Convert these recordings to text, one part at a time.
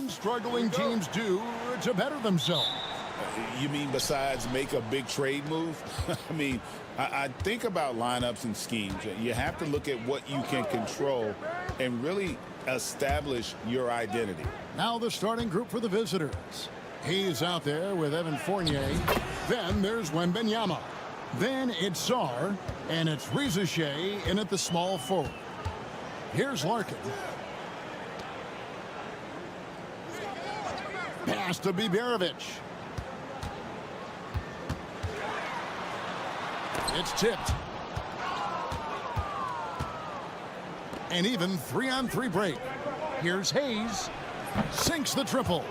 Struggling teams do to better themselves. You mean besides make a big trade move? I mean, I think about lineups and schemes. You have to look at what you can control and really establish your identity. Now the starting group for the visitors. He's out there with Evan Fournier. Then there's Wembanyama. Then it's Sarr. And it's Rizichet in at the small forward. Here's Larkin. Pass to Biberovic. It's tipped. An even 3-on-3 break. Here's Hayes. Sinks the triple.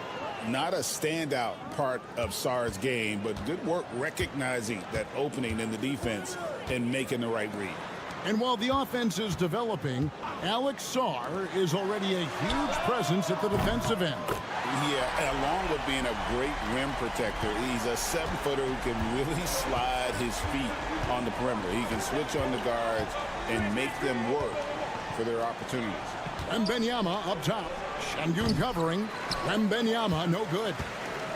Not a standout part of Sarr's game, but good work recognizing that opening in the defense and making the right read. And while the offense is developing, Alex Sarr is already a huge presence at the defensive end. Yeah, along with being a great rim protector, he's a 7-footer who can really slide his feet on the perimeter. He can switch on the guards and make them work for their opportunities. Wembanyama up top. Şengün covering. Wembanyama no good.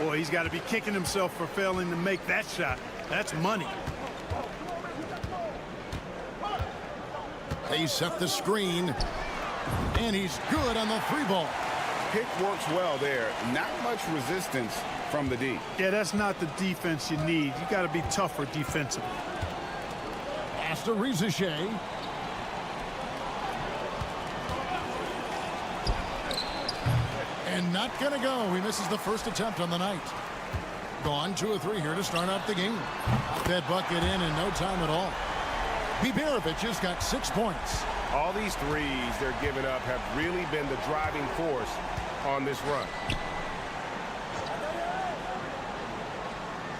Boy, he's got to be kicking himself for failing to make that shot. That's money. They set the screen. And he's good on the 3-ball. Pick works well there. Not much resistance from the D. Yeah, that's not the defense you need. You got to be tougher defensively. Pass to Rizichet. And not going to go. He misses the first attempt on the night. Gone 2 of 3 here to start out the game. That bucket in no time at all. Biberovic has got 6 points. All these threes they're giving up have really been the driving force on this run.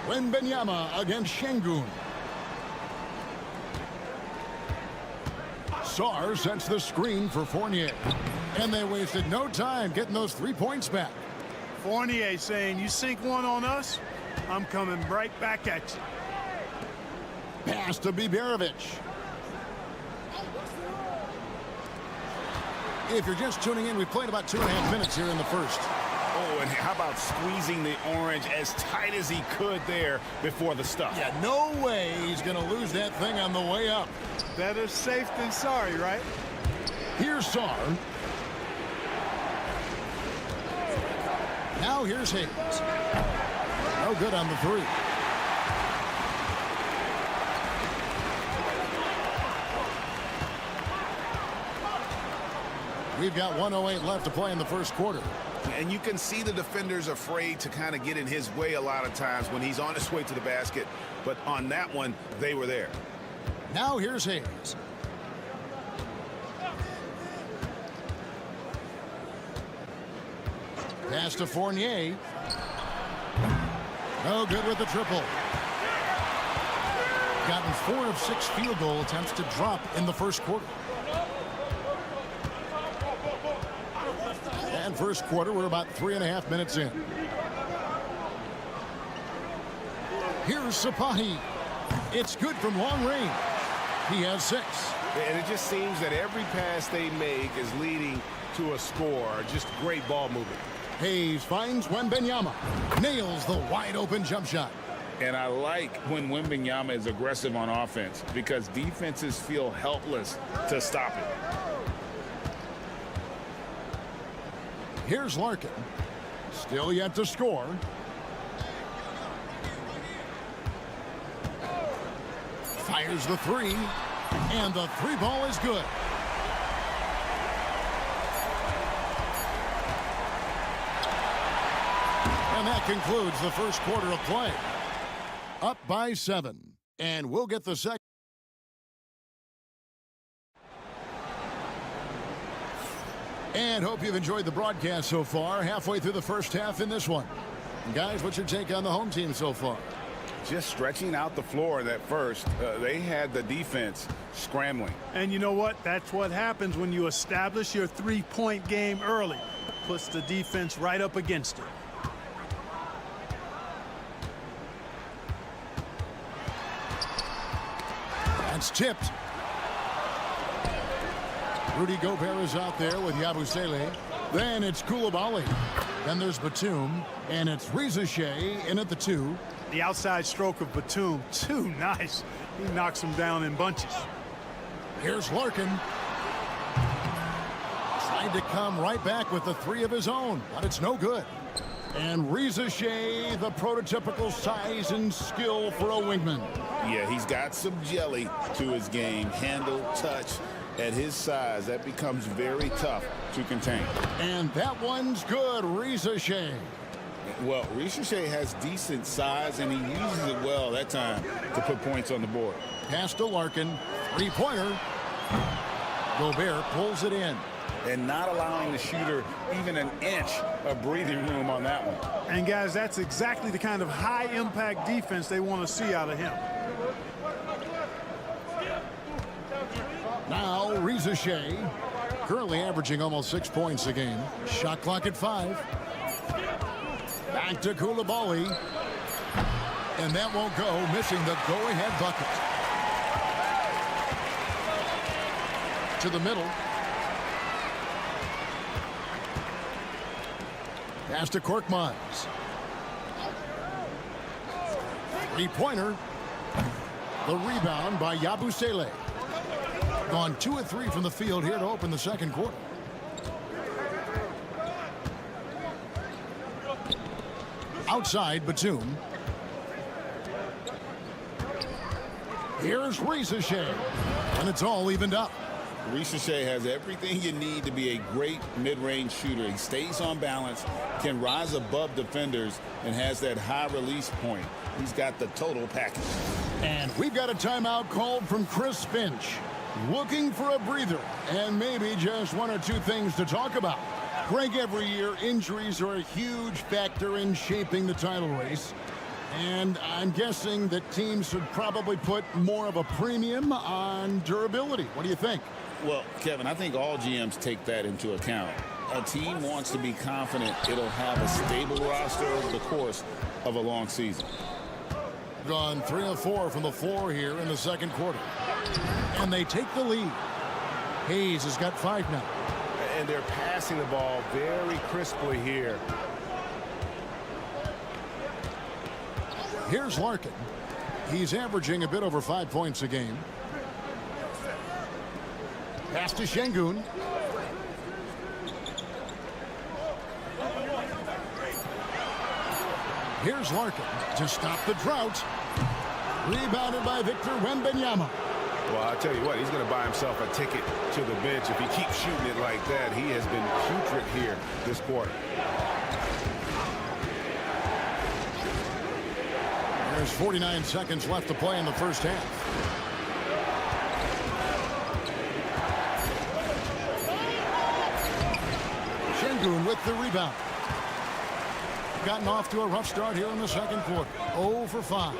Wembanyama against Şengün. Sarr sets the screen for Fournier. And they wasted no time getting those 3 points back. Fournier saying, you sink one on us, I'm coming right back at you. Pass to Biberovic. If you're just tuning in, we've played about 2.5 minutes here in the first. Oh, and how about squeezing the orange as tight as he could there before the stuff? Yeah, no way he's going to lose that thing on the way up. Better safe than sorry, right? Here's Sarr. Now here's Hayes. No good on the 3. We've got 1:08 left to play in the first quarter. And you can see the defenders afraid to kind of get in his way a lot of times when he's on his way to the basket. But on that one, they were there. Now here's Hayes. Pass to Fournier. No good with the triple. Gotten 4 of 6 field goal attempts to drop in the first quarter. And first quarter, we're about 3.5 minutes in. Here's Sapati. It's good from long range. He has 6. And it just seems that every pass they make is leading to a score. Just great ball movement. Hayes finds Wembanyama. Nails the wide-open jump shot. And I like when Wembanyama is aggressive on offense because defenses feel helpless to stop it. Here's Larkin. Still yet to score. Fires the 3. And the 3-ball is good. And that concludes the first quarter of play. up by 7. And we'll get the second. And hope you've enjoyed the broadcast so far. Halfway through the first half in this one. Guys, what's your take on the home team so far? Just stretching out the floor that first. They had the defense scrambling. And you know what? That's what happens when you establish your three-point game early. Puts the defense right up against it. That's tipped. Rudy Gobert is out there with Yabusele. Then it's Koulibaly. Then there's Batum. And it's Riza-Shea in at the 2. The outside stroke of Batum, too nice. He knocks him down in bunches. Here's Larkin. Tried to come right back with the 3 of his own, but it's no good. And Riza-Shea, the prototypical size and skill for a wingman. Yeah, he's got some jelly to his game. Handle, touch. At his size, that becomes very tough to contain. And that one's good, Riza-Shea. Well, Riza-Shea has decent size, and he uses it well that time to put points on the board. Pass to Larkin. 3-pointer. Gobert pulls it in. And not allowing the shooter even an inch of breathing room on that one. And, guys, that's exactly the kind of high-impact defense they want to see out of him. Now, Riza-Shea, currently averaging almost 6 points a game. Shot clock at 5. Back to Koulibaly. And that won't go, missing the go-ahead bucket. To the middle. Pass to Korkmaz. 3-pointer. The rebound by Yabusele. Gone 2 of 3 from the field here to open the second quarter. Outside, Batum. Here's Riza-Shea. And it's all evened up. Riza-Shea has everything you need to be a great mid-range shooter. He stays on balance, can rise above defenders, and has that high release point. He's got the total package. And we've got a timeout called from Chris Finch. Looking for a breather and maybe just 1 or 2 things to talk about. Greg, every year injuries are a huge factor in shaping the title race. And I'm guessing that teams should probably put more of a premium on durability. What do you think? Well, Kevin, I think all GMs take that into account. A team wants to be confident it'll have a stable roster over the course of a long season. Gone 3 of 4 from the floor here in the second quarter. And they take the lead. Hayes has got 5 now. And they're passing the ball very crisply here. Here's Larkin. He's averaging a bit over 5 points a game. Pass to Şengün. Here's Larkin to stop the drought. Rebounded by Victor Wembanyama. Well, I'll tell you what, he's going to buy himself a ticket to the bench. If he keeps shooting it like that, he has been putrid here this quarter. There's 49 seconds left to play in the first half. Şengün with the rebound. Gotten off to a rough start here in the second quarter. 0 for 5.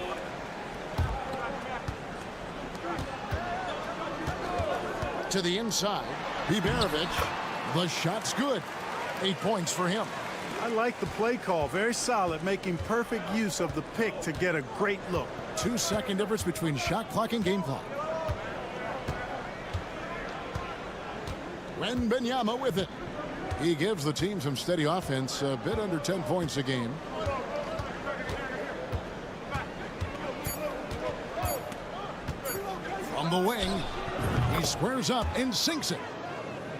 To the inside, Biberovic. The shot's good. 8 points for him. I like the play call. Very solid, making perfect use of the pick to get a great look. 2-second difference between shot clock and game clock. Wembanyama with it. He gives the team some steady offense, a bit under 10 points a game. From the wing, he squares up and sinks it.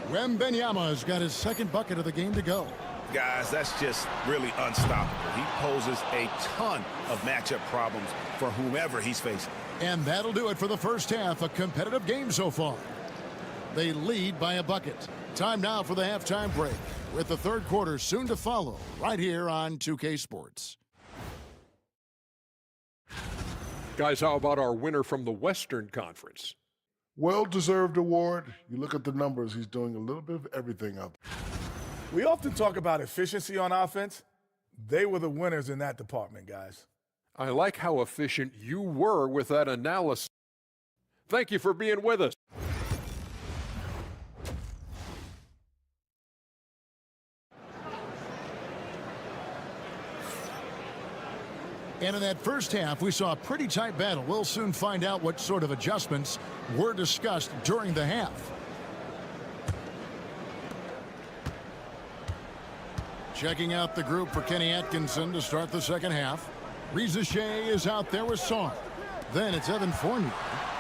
Wembanyama has got his second bucket of the game to go. Guys, that's just really unstoppable. He poses a ton of matchup problems for whomever he's facing. And that'll do it for the first half. A competitive game so far. They lead by a bucket. Time now for the halftime break, with the third quarter soon to follow, right here on 2K Sports. Guys, how about our winner from the Western Conference? Well-deserved award. You look at the numbers, he's doing a little bit of everything out there. We often talk about efficiency on offense. They were the winners in that department, guys. I like how efficient you were with that analysis. Thank you for being with us. And in that first half, we saw a pretty tight battle. We'll soon find out what sort of adjustments were discussed during the half. Checking out the group for Kenny Atkinson to start the second half. Reza Shea is out there with Song. Then it's Evan Fournier.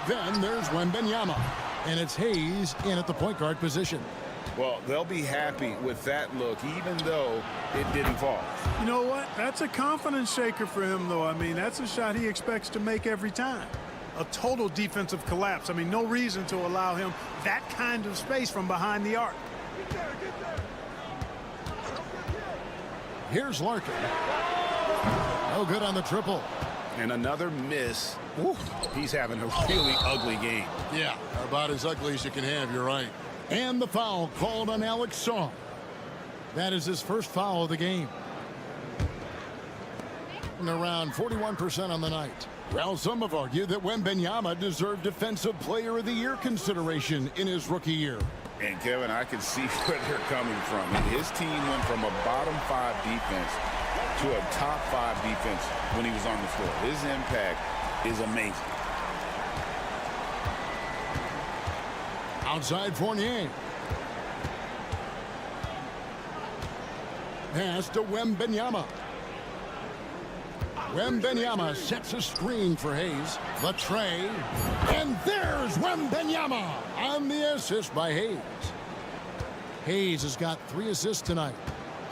Then there's Wembenyama. And it's Hayes in at the point guard position. Well, they'll be happy with that look, even though it didn't fall. You know what? That's a confidence shaker for him, though. I mean, that's a shot he expects to make every time. A total defensive collapse. I mean, no reason to allow him that kind of space from behind the arc. Here's Larkin. No good on the triple. And another miss. Ooh, he's having a really ugly game. Yeah, about as ugly as you can have, you're right. And the foul called on Alex Song. That is his first foul of the game. And around 41% on the night. Well, some have argued that Wembenyama deserved Defensive Player of the Year consideration in his rookie year. And, Kevin, I can see where they're coming from. His team went from a bottom 5 defense to a top 5 defense when he was on the floor. His impact is amazing. Outside Fournier. Pass to Wembenyama. Wembenyama sets a screen for Hayes. The tray. And there's Wembenyama on the assist by Hayes. Hayes has got 3 assists tonight.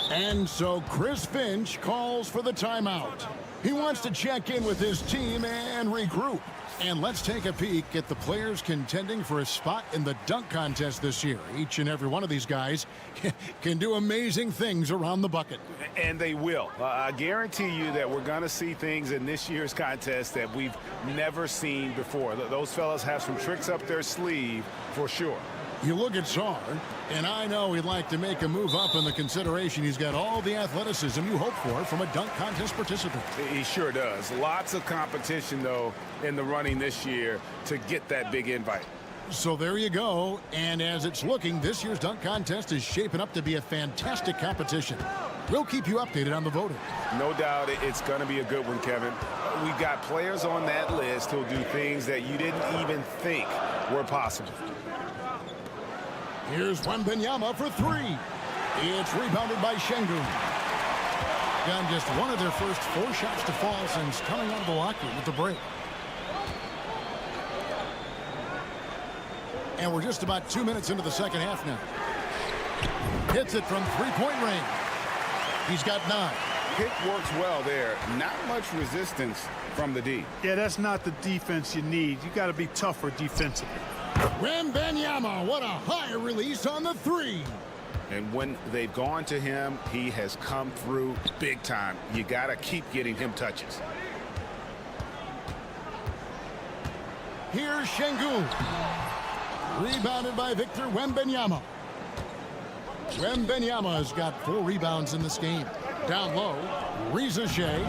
And so Chris Finch calls for the timeout. He wants to check in with his team and regroup. And let's take a peek at the players contending for a spot in the dunk contest this year. Each and every one of these guys can do amazing things around the bucket. And they will. I guarantee you that we're going to see things in this year's contest that we've never seen before. Those fellas have some tricks up their sleeve for sure. You look at Sarr, and I know he'd like to make a move up in the consideration. He's got all the athleticism you hope for from a dunk contest participant. He sure does. Lots of competition, though, in the running this year to get that big invite. So there you go. And as it's looking, this year's dunk contest is shaping up to be a fantastic competition. We'll keep you updated on the voting. No doubt it's going to be a good one, Kevin. We've got players on that list who'll do things that you didn't even think were possible. Here's Wembenyama for 3. It's rebounded by Şengün. Got just one of their first 4 shots to fall since coming out of the locker room with the break. And we're just about 2 minutes into the second half now. Hits it from 3-point range. He's got 9. Pick works well there. Not much resistance from the D. Yeah, that's not the defense you need. You got to be tougher defensively. Wembenyama, what a high release on the 3. And when they've gone to him, he has come through big time. You got to keep getting him touches. Here's Şengün. Rebounded by Victor Wembenyama. Wembenyama has got 4 rebounds in this game. Down low, Reza Shea,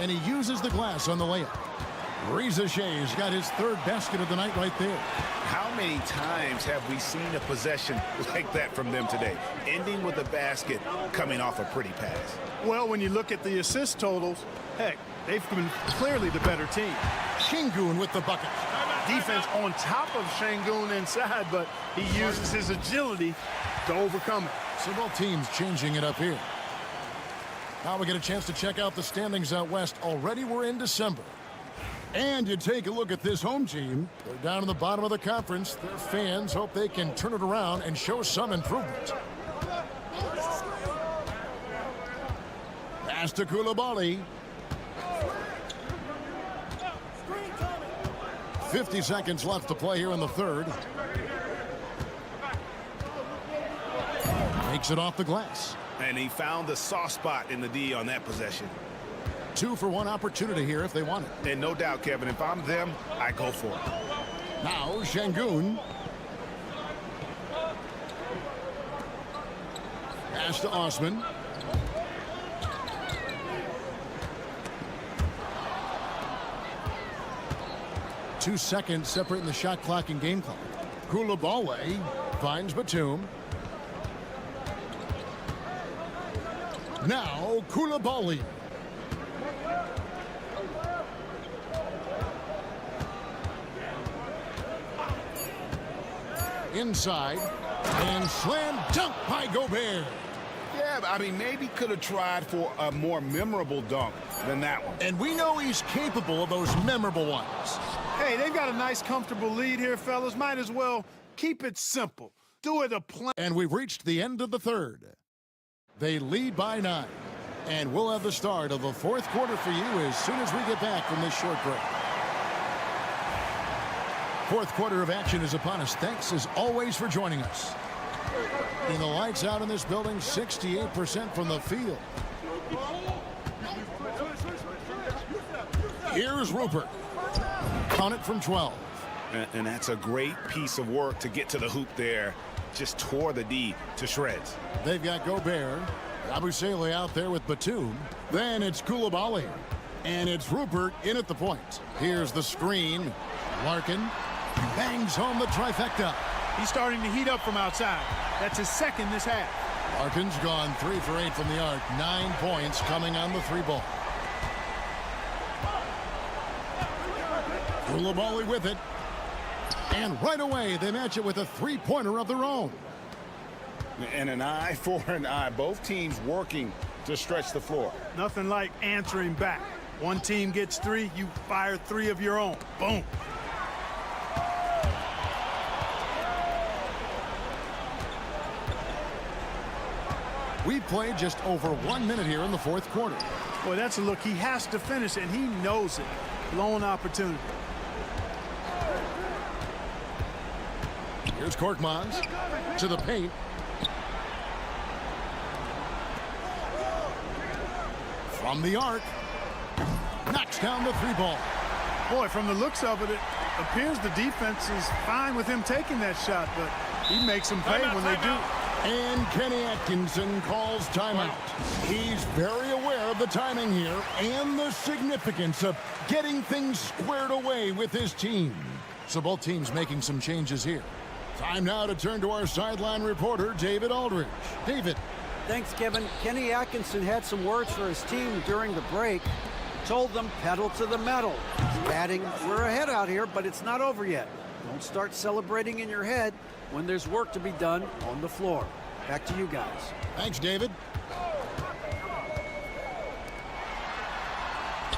and he uses the glass on the layup. Reza Shea's got his 3rd basket of the night right there. How many times have we seen a possession like that from them today? Ending with a basket, coming off a pretty pass. Well, when you look at the assist totals, heck, they've been clearly the better team. Şengün with the bucket. Defense on top of Şengün inside, but he uses his agility to overcome it. So both teams changing it up here. Now we get a chance to check out the standings out west. Already we're in December. And you take a look at this home team. They're down in the bottom of the conference. Their fans hope they can turn it around and show some improvement. Pass to Coulibaly. 50 seconds left to play here in the 3rd. Makes it off the glass. And he found the soft spot in the D on that possession. 2-for-1 opportunity here if they want it. And no doubt, Kevin, if I'm them, I go for it. Now, Şengün. Pass to Osman. Two seconds separating the shot clock and game clock. Koulibaly finds Batum. Now Koulibaly. Inside. And slam dunk by Gobert. Yeah, I mean, maybe could have tried for a more memorable dunk than that one. And we know he's capable of those memorable ones. Hey, they've got a nice, comfortable lead here, fellas. Might as well keep it simple. Do it a plan. And we've reached the end of the third. They lead by 9. And we'll have the start of the fourth quarter for you as soon as we get back from this short break. Fourth quarter of action is upon us. Thanks, as always, for joining us. And the lights out in this building, 68% from the field. Here's Rupert. Count it from 12. And that's a great piece of work to get to the hoop there. Just tore the D to shreds. They've got Gobert. Abusele out there with Batum. Then it's Koulibaly. And it's Rupert in at the point. Here's the screen. Larkin bangs home the trifecta. He's starting to heat up from outside. That's his second this half. Larkin's gone 3 for 8 from the arc. 9 points coming on the 3-ball. Koulibaly with it. And right away, they match it with a 3-pointer of their own. And an eye for an eye. Both teams working to stretch the floor. Nothing like answering back. One team gets 3, you fire 3 of your own. Boom. We played just over 1 minute here in the fourth quarter. Boy, that's a look. He has to finish, and he knows it. Blown opportunity. Here's Korkmaz to the paint. From the arc. Knocks down the 3-ball. Boy, from the looks of it, it appears the defense is fine with him taking that shot, but he makes them pay when they do. And Kenny Atkinson calls timeout. He's very aware of the timing here and the significance of getting things squared away with his team. So both teams making some changes here. Time now to turn to our sideline reporter, David Aldridge. David. Thanks, Kevin. Kenny Atkinson had some words for his team during the break. Told them pedal to the metal. Adding, we're ahead out here, but it's not over yet. Don't start celebrating in your head when there's work to be done on the floor. Back to you guys. Thanks, David.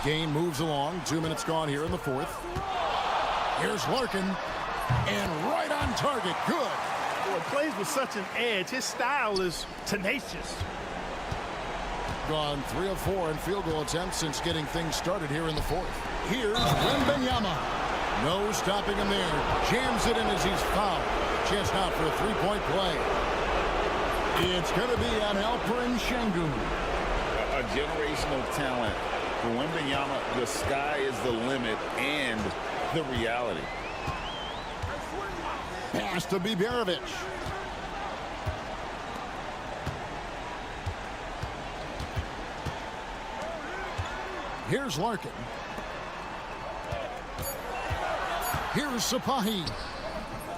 Game moves along. 2 minutes gone here in the fourth. Here's Larkin. And right on target. Good. Boy, plays with such an edge. His style is tenacious. Gone 3 of 4 in field goal attempts since getting things started here in the fourth. Here's Wembanyama. No stopping him there. Jams it in as he's fouled. Chance now for a 3-point play. It's going to be on Alperen Şengün. A generational talent. For Wembanyama, the sky is the limit and the reality. Pass to Biberovic. Here's Larkin. Here's Sapahi.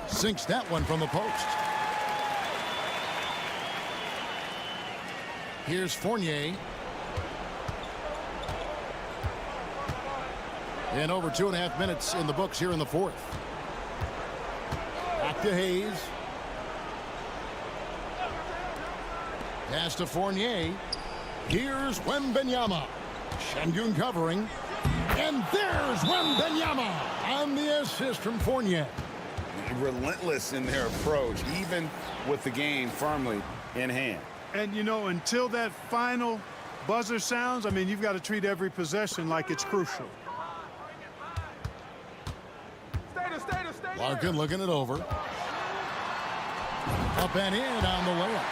Sinks that one from the post. Here's Fournier. And over 2.5 minutes in the books here in the fourth. Back to Hayes. Pass to Fournier. Here's Wembanyama. Şengün covering. And there's Wembanyama on the assist from Fournier. Relentless in their approach, even with the game firmly in hand. And, you know, until that final buzzer sounds, I mean, you've got to treat every possession like it's crucial. Larkin looking it over. Up and in on the layup.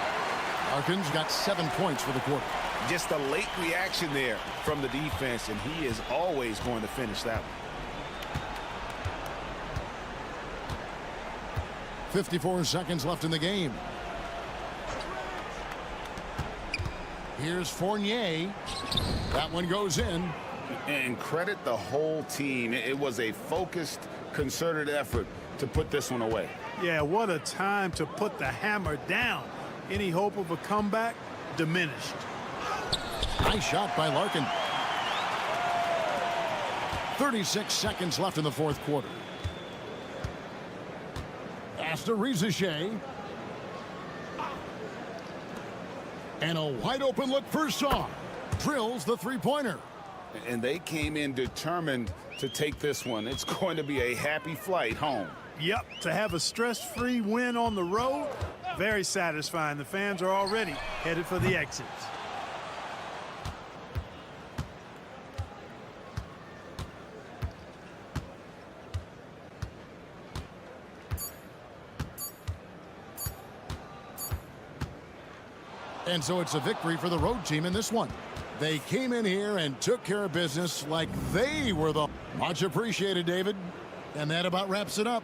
Larkin's got 7 points for the quarter. Just a late reaction there from the defense, and he is always going to finish that one. 54 seconds left in the game. Here's Fournier. That one goes in. And credit the whole team. It was a focused, concerted effort to put this one away. Yeah, what a time to put the hammer down. Any hope of a comeback diminished. Nice shot by Larkin. 36 seconds left in the fourth quarter. Pass to Rizachet. And a wide open look for Sarr. Drills the three-pointer. And they came in determined to take this one. It's going to be a happy flight home. Yep, to have a stress-free win on the road, very satisfying. The fans are already headed for the exits. And so it's a victory for the road team in this one. They came in here and took care of business like they were the... Much appreciated, David. And that about wraps it up.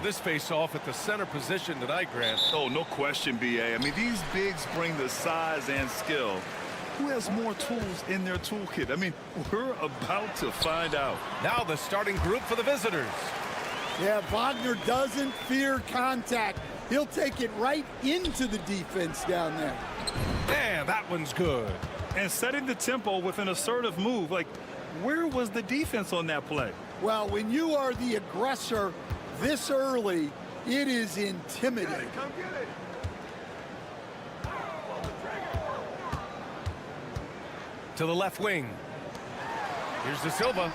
this face-off at the center position tonight, Grant. Oh, no question, B.A. I mean, these bigs bring the size and skill. Who has more tools in their toolkit? I mean, we're about to find out. Now the starting group for the visitors. Yeah, Wagner doesn't fear contact. He'll take it right into the defense down there. And that one's good. And setting the tempo with an assertive move. Like, where was the defense on that play? Well, when you are the aggressor this early, it is intimidating. Come get it. To the left wing. Here's De Silva.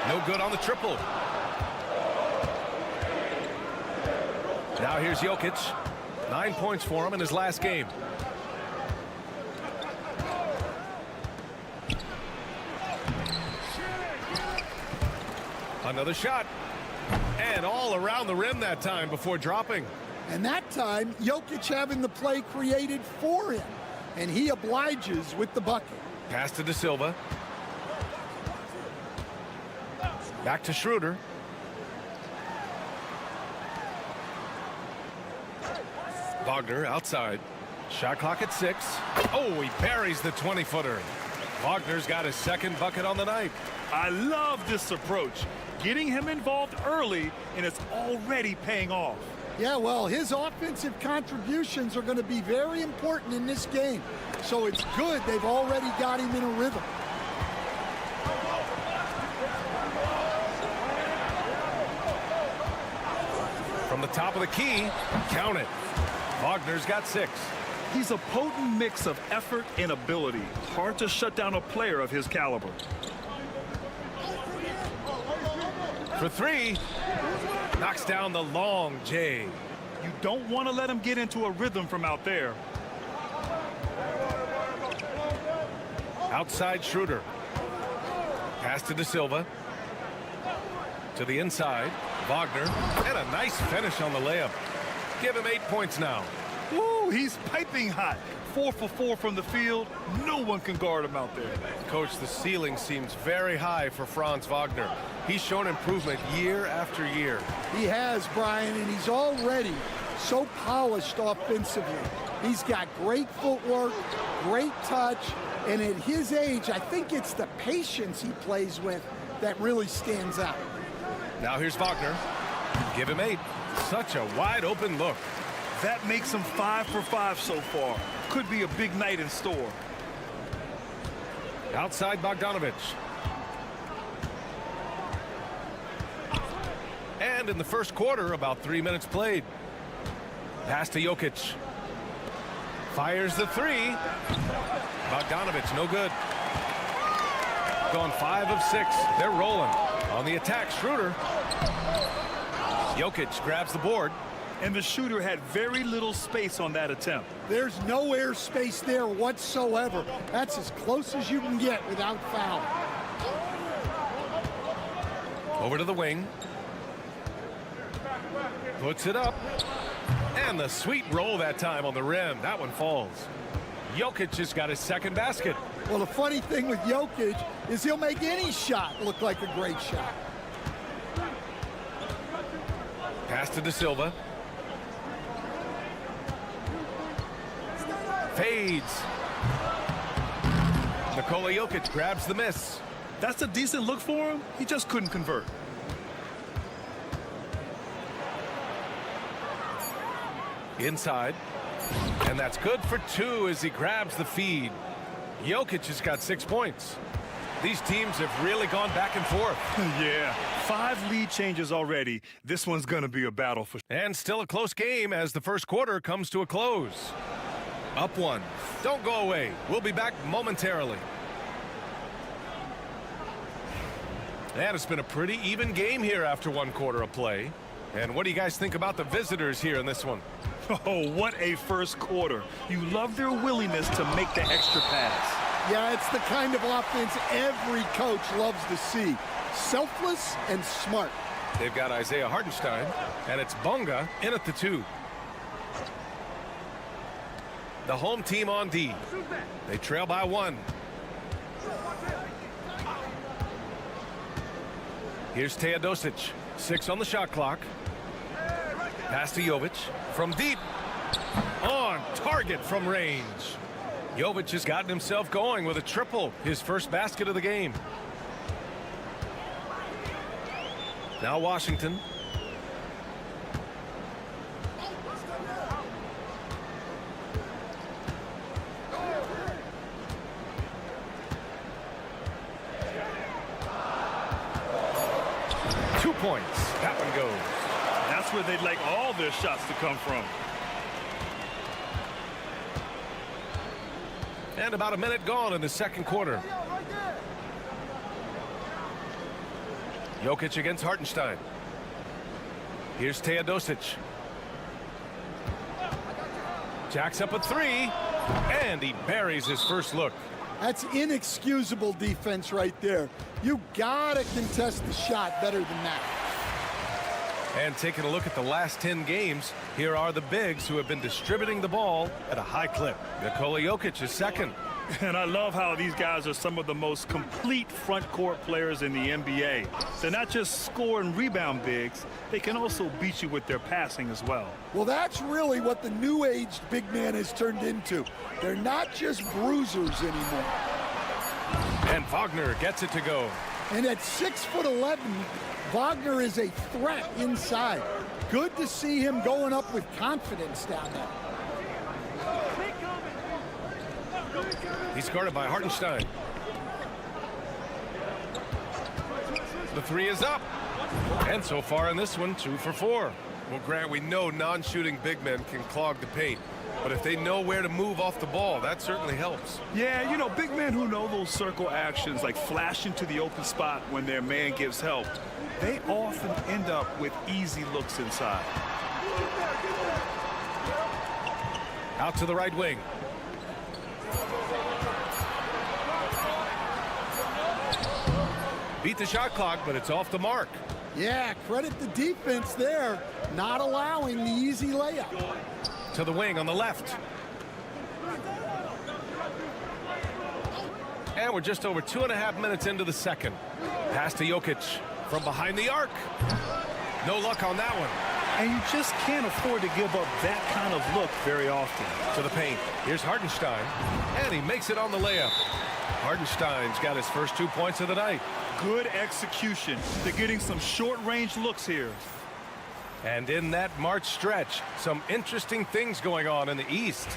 No good on the triple. Now here's Jokic. 9 points for him in his last game. Another shot. And all around the rim that time before dropping. And that time, Jokic having the play created for him. And he obliges with the bucket. Pass to De Silva. Back to Schroeder. Wagner outside. Shot clock at 6. Oh, he buries the 20-footer. Wagner's got his second bucket on the night. I love this approach. Getting him involved early, and it's already paying off. Yeah, well, his offensive contributions are going to be very important in this game. So it's good they've already got him in a rhythm. From the top of the key, count it. Wagner's got 6. He's a potent mix of effort and ability. Hard to shut down a player of his caliber. For 3. Knocks down the long J. You don't want to let him get into a rhythm from out there. Outside Schroeder. Pass to De Silva. To the inside. Wagner. And a nice finish on the layup. Give him 8 points now. Woo, he's piping hot. 4 for 4 from the field. No one can guard him out there. Coach, the ceiling seems very high for Franz Wagner. He's shown improvement year after year. He has, Brian, and he's already so polished offensively. He's got great footwork, great touch, and at his age, I think it's the patience he plays with that really stands out. Now here's Wagner. Give him 8. Such a wide open look. That makes him 5 for 5 so far. Could be a big night in store. Outside Bogdanovic. And in the first quarter, about 3 minutes played. Pass to Jokic. Fires the 3. Bogdanovic, no good. Gone 5 of 6. They're rolling. On the attack, Schroeder. Jokic grabs the board. And the shooter had very little space on that attempt. There's no air space there whatsoever. That's as close as you can get without foul. Over to the wing. Puts it up. And the sweet roll that time on the rim. That one falls. Jokic just got his second basket. Well, the funny thing with Jokic is he'll make any shot look like a great shot. Pass to De Silva. Fades. Nikola Jokic grabs the miss. That's a decent look for him. He just couldn't convert. Inside. And that's good for 2 as he grabs the feed. Jokic has got 6 points. These teams have really gone back and forth. Yeah, 5 lead changes already. This one's going to be a battle for. And still a close game as the first quarter comes to a close. Up 1. Don't go away. We'll be back momentarily. And it's been a pretty even game here after 1 quarter of play. And what do you guys think about the visitors here in this one? Oh, what a first quarter. You love their willingness to make the extra pass. Yeah, it's the kind of offense every coach loves to see. Selfless and smart. They've got Isaiah Hartenstein, and it's Bonga in at the 2. The home team on D. They trail by 1. Here's Teodosic. 6 on the shot clock. Pass to Jovic from deep. On target from range. Jovic has gotten himself going with a triple, his first basket of the game. Now Washington. Points. That one goes. That's where they'd like all their shots to come from. And about a minute gone in the second quarter. Jokic against Hartenstein. Here's Teodosic. Jacks up a 3, and he buries his first look. That's inexcusable defense right there. You gotta contest the shot better than that. And taking a look at the last 10 games, here are the bigs who have been distributing the ball at a high clip. Nikola Jokic is second. And I love how these guys are some of the most complete front court players in the NBA. They're not just score and rebound bigs, they can also beat you with their passing as well. Well, that's really what the new age big man has turned into. They're not just bruisers anymore. And Wagner gets it to go. And at 6'11", Wagner is a threat inside. Good to see him going up with confidence down there. He's guarded by Hartenstein. The 3 is up. And so far in this one, 2 for 4. Well, Grant, we know non-shooting big men can clog the paint. But if they know where to move off the ball, that certainly helps. Yeah, you know, big men who know those circle actions, like flashing to the open spot when their man gives help, they often end up with easy looks inside. Out to the right wing. Beat the shot clock, but it's off the mark. Yeah, credit the defense there, not allowing the easy layup. To the wing on the left. And we're just over 2.5 minutes into the second. Pass to Jokic from behind the arc. No luck on that one. And you just can't afford to give up that kind of look very often. To the paint. Here's Hartenstein. And he makes it on the layup. Hartenstein's got his first 2 points of the night. Good execution. They're getting some short-range looks here. And in that March stretch, some interesting things going on in the East.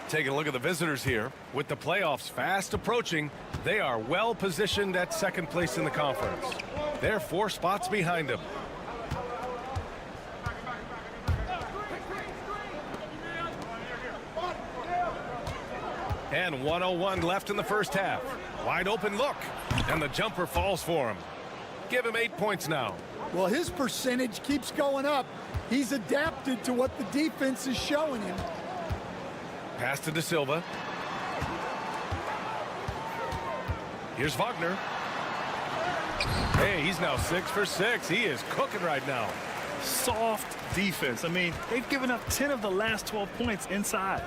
Taking a look at the visitors here. With the playoffs fast approaching, they are well positioned at second place in the conference. They're 4 spots behind them. And 1:01 left in the first half. Wide open look. And the jumper falls for him. Give him 8 points now. Well, his percentage keeps going up. He's adapted to what the defense is showing him. Pass to De Silva. Here's Wagner. Hey, he's now 6 for 6. He is cooking right now. Soft defense. I mean, they've given up 10 of the last 12 points inside.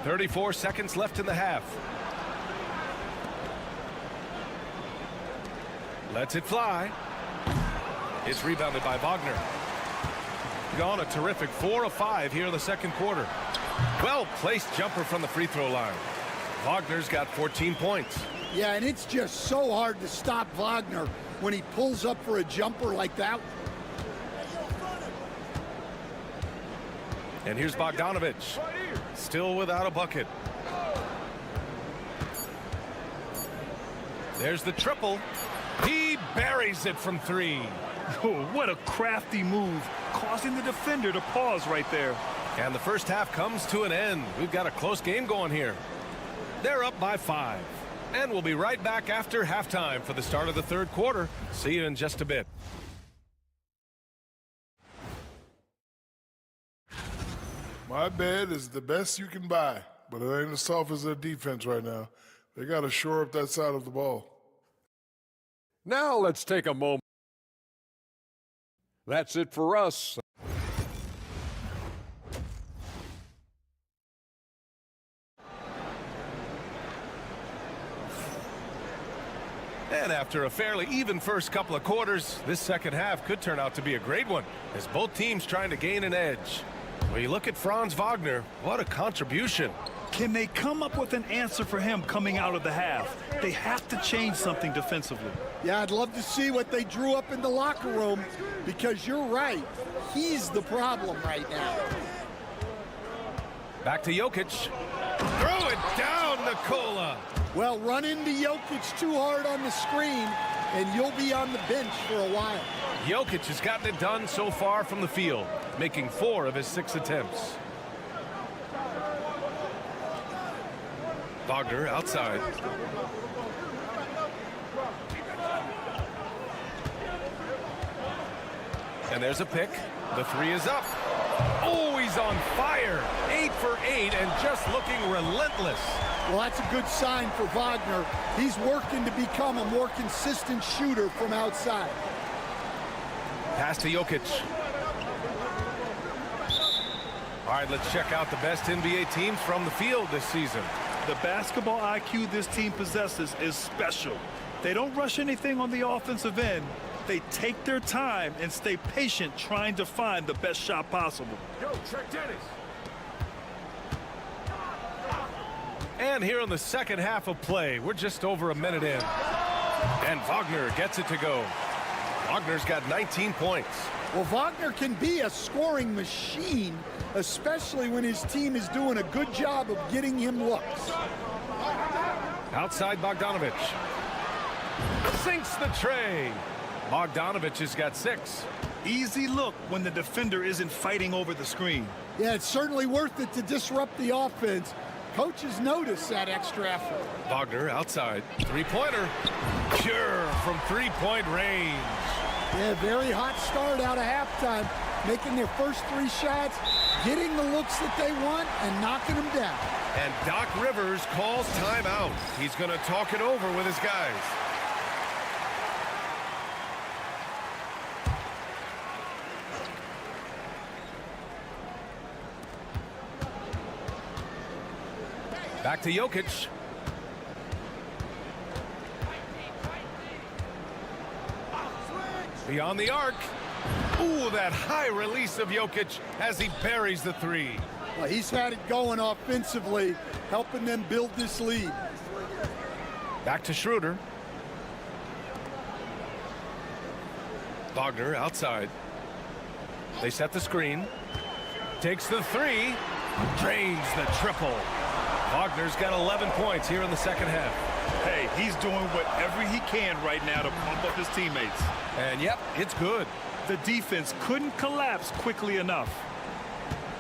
34 seconds left in the half. Lets it fly. It's rebounded by Wagner. Gone a terrific 4 of 5 here in the second quarter. Well-placed jumper from the free throw line. Wagner's got 14 points. Yeah, and it's just so hard to stop Wagner when he pulls up for a jumper like that. And here's Bogdanovic. Still without a bucket. There's the triple. He buries it from 3. Oh, what a crafty move, causing the defender to pause right there. And the first half comes to an end. We've got a close game going here. They're up by 5. And we'll be right back after halftime for the start of the third quarter. See you in just a bit. My bed is the best you can buy, but it ain't as soft as their defense right now. They got to shore up that side of the ball. Now let's take a moment. That's it for us. And after a fairly even first couple of quarters, this second half could turn out to be a great one, as both teams trying to gain an edge. When you look at Franz Wagner, what a contribution. Can they come up with an answer for him coming out of the half? They have to change something defensively. Yeah, I'd love to see what they drew up in the locker room, because you're right. He's the problem right now. Back to Jokic. Throw it down, Nikola. Well, run into Jokic too hard on the screen, and you'll be on the bench for a while. Jokic has gotten it done so far from the field, making 4 of his 6 attempts. Wagner outside. And there's a pick. The 3 is up. Oh, he's on fire. 8 for 8 and just looking relentless. Well, that's a good sign for Wagner. He's working to become a more consistent shooter from outside. Pass to Jokic. All right, let's check out the best NBA teams from the field this season. The basketball IQ this team possesses is special. They don't rush anything on the offensive end. They take their time and stay patient trying to find the best shot possible. Yo, Trek Dennis. And here in the second half of play, we're just over a minute in. And Wagner gets it to go. Wagner's got 19 points. Well, Wagner can be a scoring machine, especially when his team is doing a good job of getting him looks. Outside Bogdanovic. Sinks the tray. Bogdanovic has got 6. Easy look when the defender isn't fighting over the screen. Yeah, it's certainly worth it to disrupt the offense. Coaches notice that extra effort. Wagner outside. 3-pointer. Pure from 3-point range. Yeah, very hot start out of halftime. Making their first 3 shots, getting the looks that they want, and knocking them down. And Doc Rivers calls timeout. He's going to talk it over with his guys. Back to Jokic. Beyond the arc. Ooh, that high release of Jokic as he buries the 3. Well, he's had it going offensively, helping them build this lead. Back to Schroeder. Wagner outside. They set the screen. Takes the 3. Drains the triple. Wagner's got 11 points here in the second half. Hey, he's doing whatever he can right now to pump up his teammates. And yep, it's good. The defense couldn't collapse quickly enough.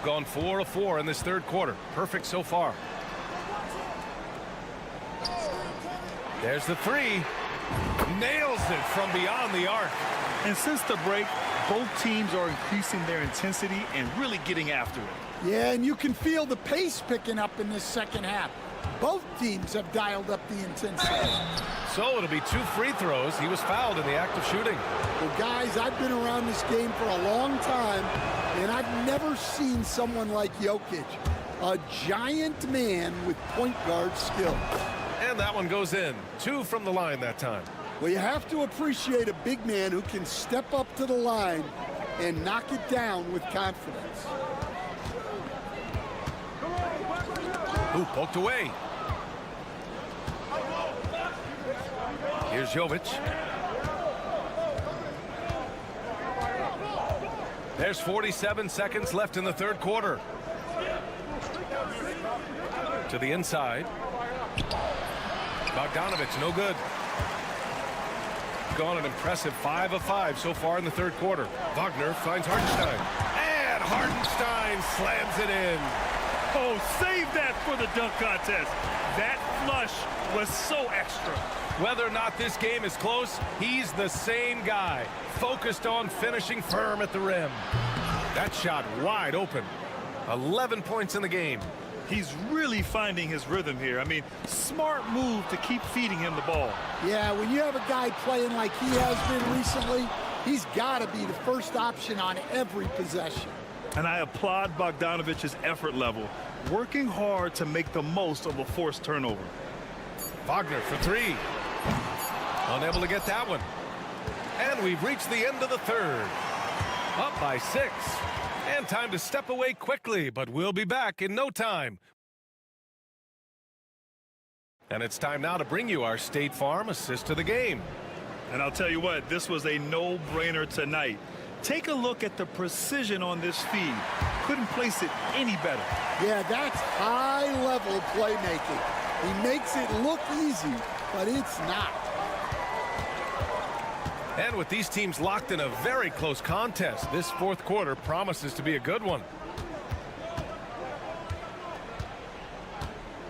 Gone 4 of 4 in this third quarter. Perfect so far. There's the 3. Nails it from beyond the arc. And since the break, both teams are increasing their intensity and really getting after it. Yeah, and you can feel the pace picking up in this second half. Both teams have dialed up the intensity. So it'll be 2 free throws. He was fouled in the act of shooting. Well, guys, I've been around this game for a long time, and I've never seen someone like Jokic. A giant man with point guard skill. And that one goes in. 2 from the line that time. Well, you have to appreciate a big man who can step up to the line and knock it down with confidence. Ooh, poked away. Here's Jovic. There's 47 seconds left in the third quarter. To the inside. Bogdanovic, no good. Gone an impressive 5 of 5 so far in the third quarter. Wagner finds Hartenstein. And Hartenstein slams it in. Oh, save that for the dunk contest. That flush was so extra. Whether or not this game is close, he's the same guy, focused on finishing firm at the rim. That shot wide open. 11 points in the game. He's really finding his rhythm here. I mean, smart move to keep feeding him the ball. Yeah, when you have a guy playing like he has been recently, he's got to be the first option on every possession. And I applaud Bogdanovic's effort level, working hard to make the most of a forced turnover. Wagner for 3. Unable to get that one. And we've reached the end of the third. Up by 6. And time to step away quickly, but we'll be back in no time. And it's time now to bring you our State Farm assist to the game. And I'll tell you what, this was a no-brainer tonight. Take a look at the precision on this feed. Couldn't place it any better. Yeah, that's high-level playmaking. He makes it look easy, but it's not. And with these teams locked in a very close contest, this fourth quarter promises to be a good one.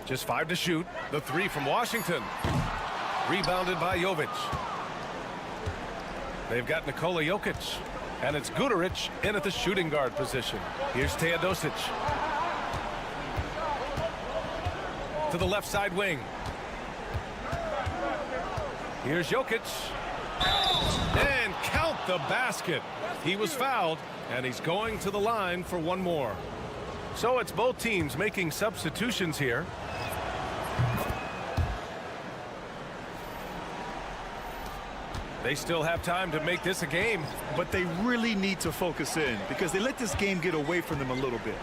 Just 5 to shoot. The 3 from Washington. Rebounded by Jovic. They've got Nikola Jokic. And it's Guduric in at the shooting guard position. Here's Teodosic. To the left side wing. Here's Jokic. And count the basket. He was fouled, and he's going to the line for one more. So it's both teams making substitutions here. They still have time to make this a game. But they really need to focus in because they let this game get away from them a little bit.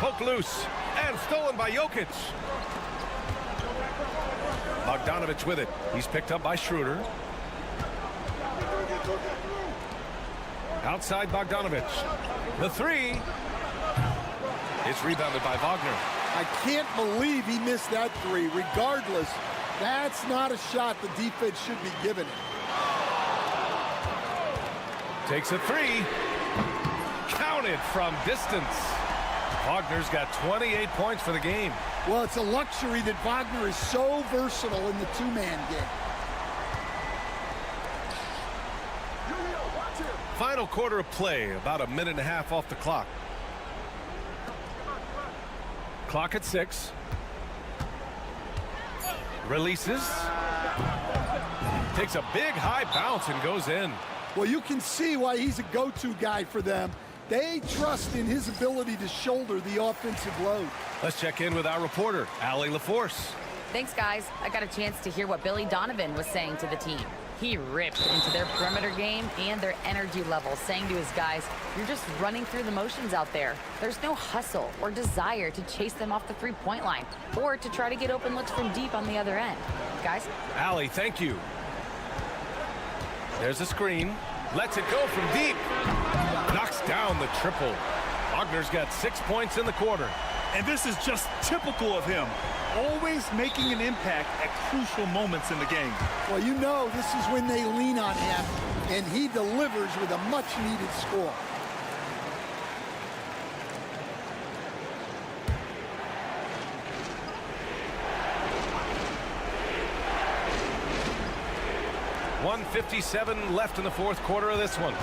Poke loose and stolen by Jokic. Bogdanovic with it. He's picked up by Schroeder. Outside Bogdanovic. The 3. It's rebounded by Wagner. I can't believe he missed that 3. Regardless, that's not a shot the defense should be giving him. Takes a 3. Counted from distance. Wagner's got 28 points for the game. Well, it's a luxury that Wagner is so versatile in the two-man game. Final quarter of play, about a minute and a half off the clock. Clock at 6. Releases. Takes a big high bounce and goes in. Well, you can see why he's a go-to guy for them. They trust in his ability to shoulder the offensive load. Let's check in with our reporter, Allie LaForce. Thanks, guys. I got a chance to hear what Billy Donovan was saying to the team. He ripped into their perimeter game and their energy level, saying to his guys, you're just running through the motions out there. There's no hustle or desire to chase them off the three-point line or to try to get open looks from deep on the other end. Guys? Allie, thank you. There's a screen. Lets it go from deep. Knocks down the triple. Wagner's got 6 points in the quarter. And this is just typical of him. Always making an impact at crucial moments in the game. Well, you know this is when they lean on him, and he delivers with a much-needed score. .157 left in the fourth quarter of this one.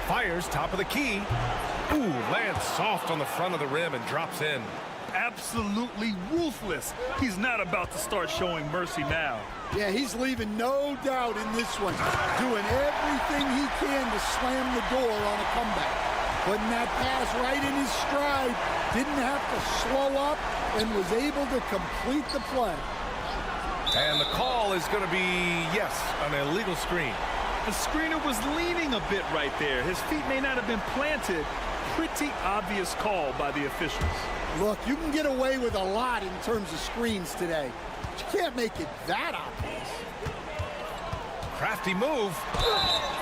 Fires top of the key. Ooh, lands soft on the front of the rim and drops in. Absolutely ruthless. He's not about to start showing mercy now. Yeah, he's leaving no doubt in this one. Doing everything he can to slam the door on a comeback. Putting that pass right in his stride. Didn't have to slow up and was able to complete the play. And the call is going to be, yes, an illegal screen. The screener was leaning a bit right there. His feet may not have been planted. Pretty obvious call by the officials. Look, you can get away with a lot in terms of screens today. But you can't make it that obvious. Crafty move.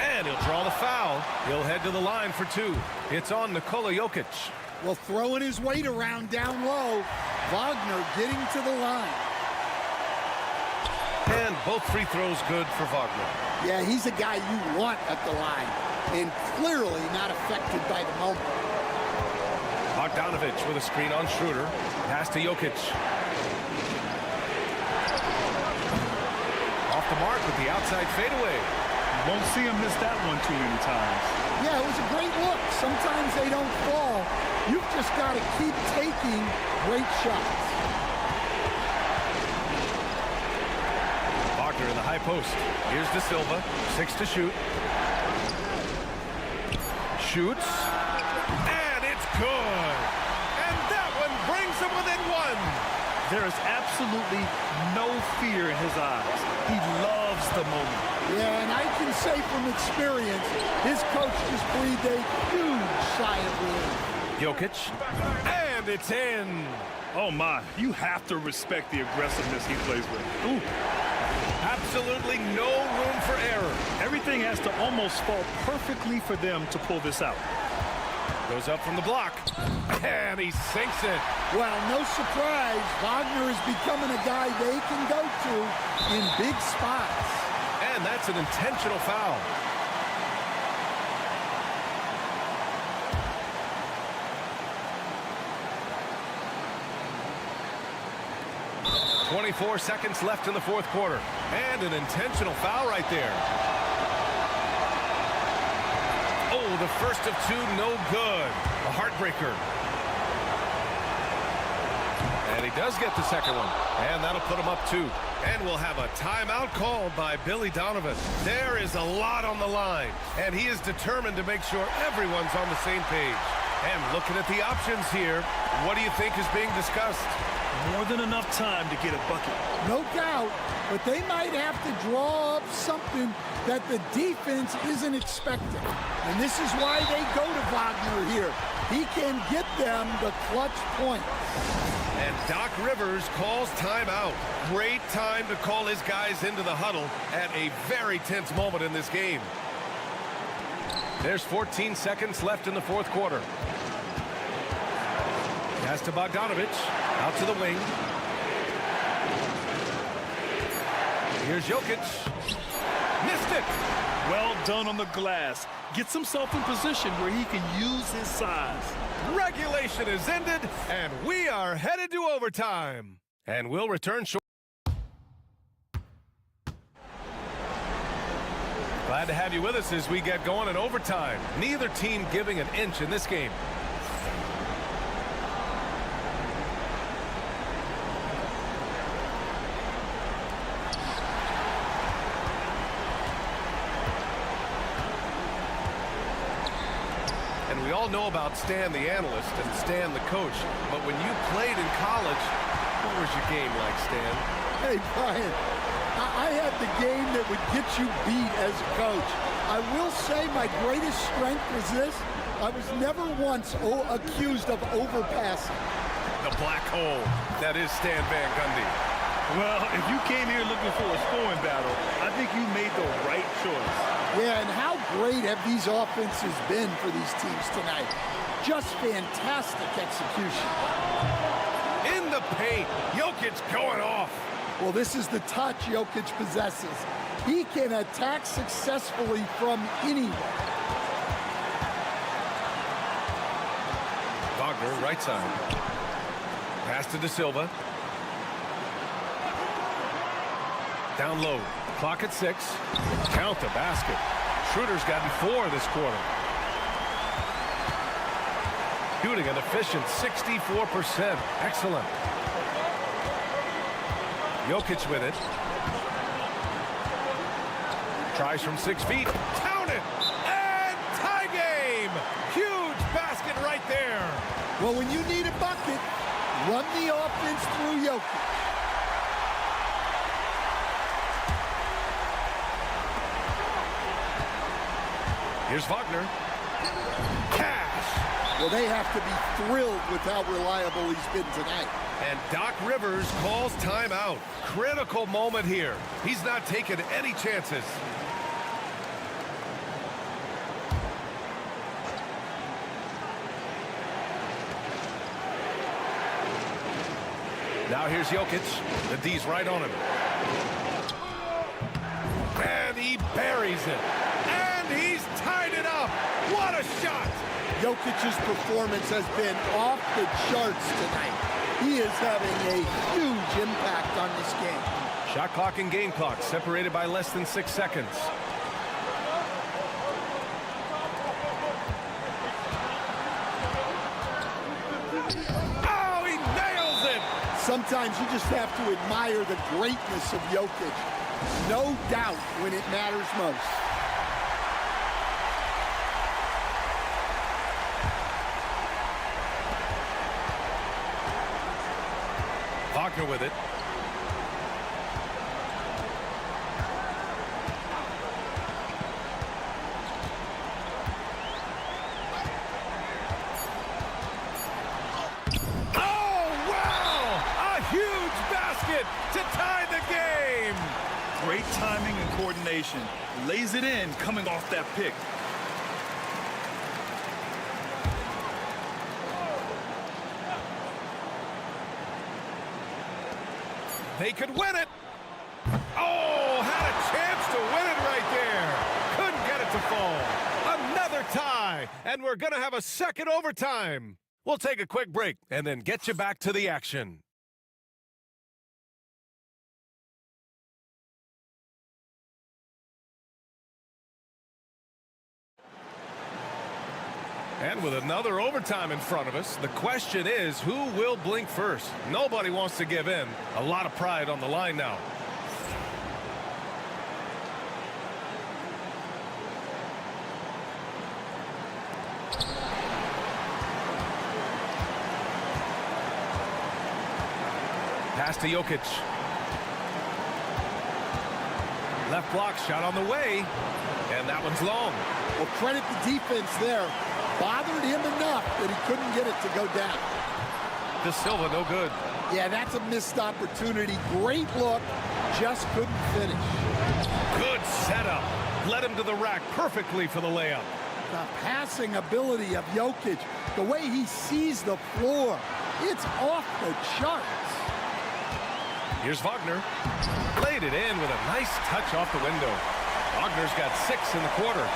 And he'll draw the foul. He'll head to the line for 2. It's on Nikola Jokic. Well, throwing his weight around down low. Wagner getting to the line. And both free throws good for Wagner. Yeah, he's a guy you want at the line. And clearly not affected by the moment. Bogdanovic with a screen on Schroeder. Pass to Jokic. Off the mark with the outside fadeaway. Won't see him miss that one too many times. Yeah, it was a great look. Sometimes they don't fall. You've just got to keep taking great shots. Wagner in the high post. Here's De Silva. 6 to shoot. Shoots. And it's good. And that one brings pulls them within one. There is absolutely no fear in his eyes. He loves the moment. Yeah, and I can say from experience, his coach just breathed a huge sigh of relief. Jokic, and it's in. Oh, my. You have to respect the aggressiveness he plays with. Ooh. Absolutely no room for error. Everything has to almost fall perfectly for them to pull this out. Goes up from the block, and he sinks it. Well, no surprise, Wagner is becoming a guy they can go to in big spots. And that's an intentional foul. .24 seconds left in the fourth quarter. And an intentional foul right there. Oh, the first of two, no good. A heartbreaker. And he does get the second one. And that'll put him up 2. And we'll have a timeout called by Billy Donovan. There is a lot on the line. And he is determined to make sure everyone's on the same page. And looking at the options here, what do you think is being discussed? More than enough time to get a bucket. No doubt, but they might have to draw up something that the defense isn't expecting. And this is why they go to Wagner here. He can get them the clutch point. And Doc Rivers calls timeout. Great time to call his guys into the huddle at a very tense moment in this game. There's 14 seconds left in the fourth quarter. Pass to Bogdanovich. Out to the wing. Here's Jokic. Missed it. Well done on the glass. Gets himself in position where he can use his size. Regulation is ended, and we are headed to overtime. And we'll return short. Glad to have you with us as we get going in overtime. Neither team giving an inch in this game. We all know about Stan the analyst and Stan the coach, but when you played in college, what was your game like, Stan? Hey, Brian, I had the game that would get you beat as a coach. I will say my greatest strength was this. I was never once accused of overpassing. The black hole. That is Stan Van Gundy. Well, if you came here looking for a scoring battle, I think you made the right choice. Yeah, and how great have these offenses been for these teams tonight? Just fantastic execution. In the paint, Jokic going off. Well, this is the touch Jokic possesses. He can attack successfully from anywhere. Wagner, right side. Pass to De Silva. Down low. Clock at 6. Count the basket. Schroeder's gotten 4 this quarter. Shooting an efficient 64%. Excellent. Jokic with it. Tries from 6 feet. Count it! And tie game! Huge basket right there. Well, when you need a bucket, run the offense through Jokic. Here's Wagner. Cash! Well, they have to be thrilled with how reliable he's been tonight. And Doc Rivers calls timeout. Critical moment here. He's not taking any chances. Now here's Jokic. The D's right on him. And he buries it. And he's tied it up. What a shot! Jokic's performance has been off the charts tonight. He is having a huge impact on this game. Shot clock and game clock separated by less than 6 seconds. Oh, he nails it! Sometimes you just have to admire the greatness of Jokic. No doubt when it matters most. Wagner with it. To tie the game. Great timing and coordination. Lays it in coming off that pick. They could win it. Oh, had a chance to win it right there. Couldn't get it to fall. Another tie, and we're going to have a second overtime. We'll take a quick break and then get you back to the action. And with another overtime in front of us, the question is, who will blink first? Nobody wants to give in. A lot of pride on the line now. Pass to Jokic. Left block shot on the way. And that one's long. Well, credit the defense there. Bothered him enough that he couldn't get it to go down. De Silva, no good. Yeah, that's a missed opportunity. Great look, just couldn't finish. Good setup. Led him to the rack perfectly for the layup. The passing ability of Jokic, the way he sees the floor, it's off the charts. Here's Wagner. Laid it in with a nice touch off the window. Wagner's got 6 in the quarter.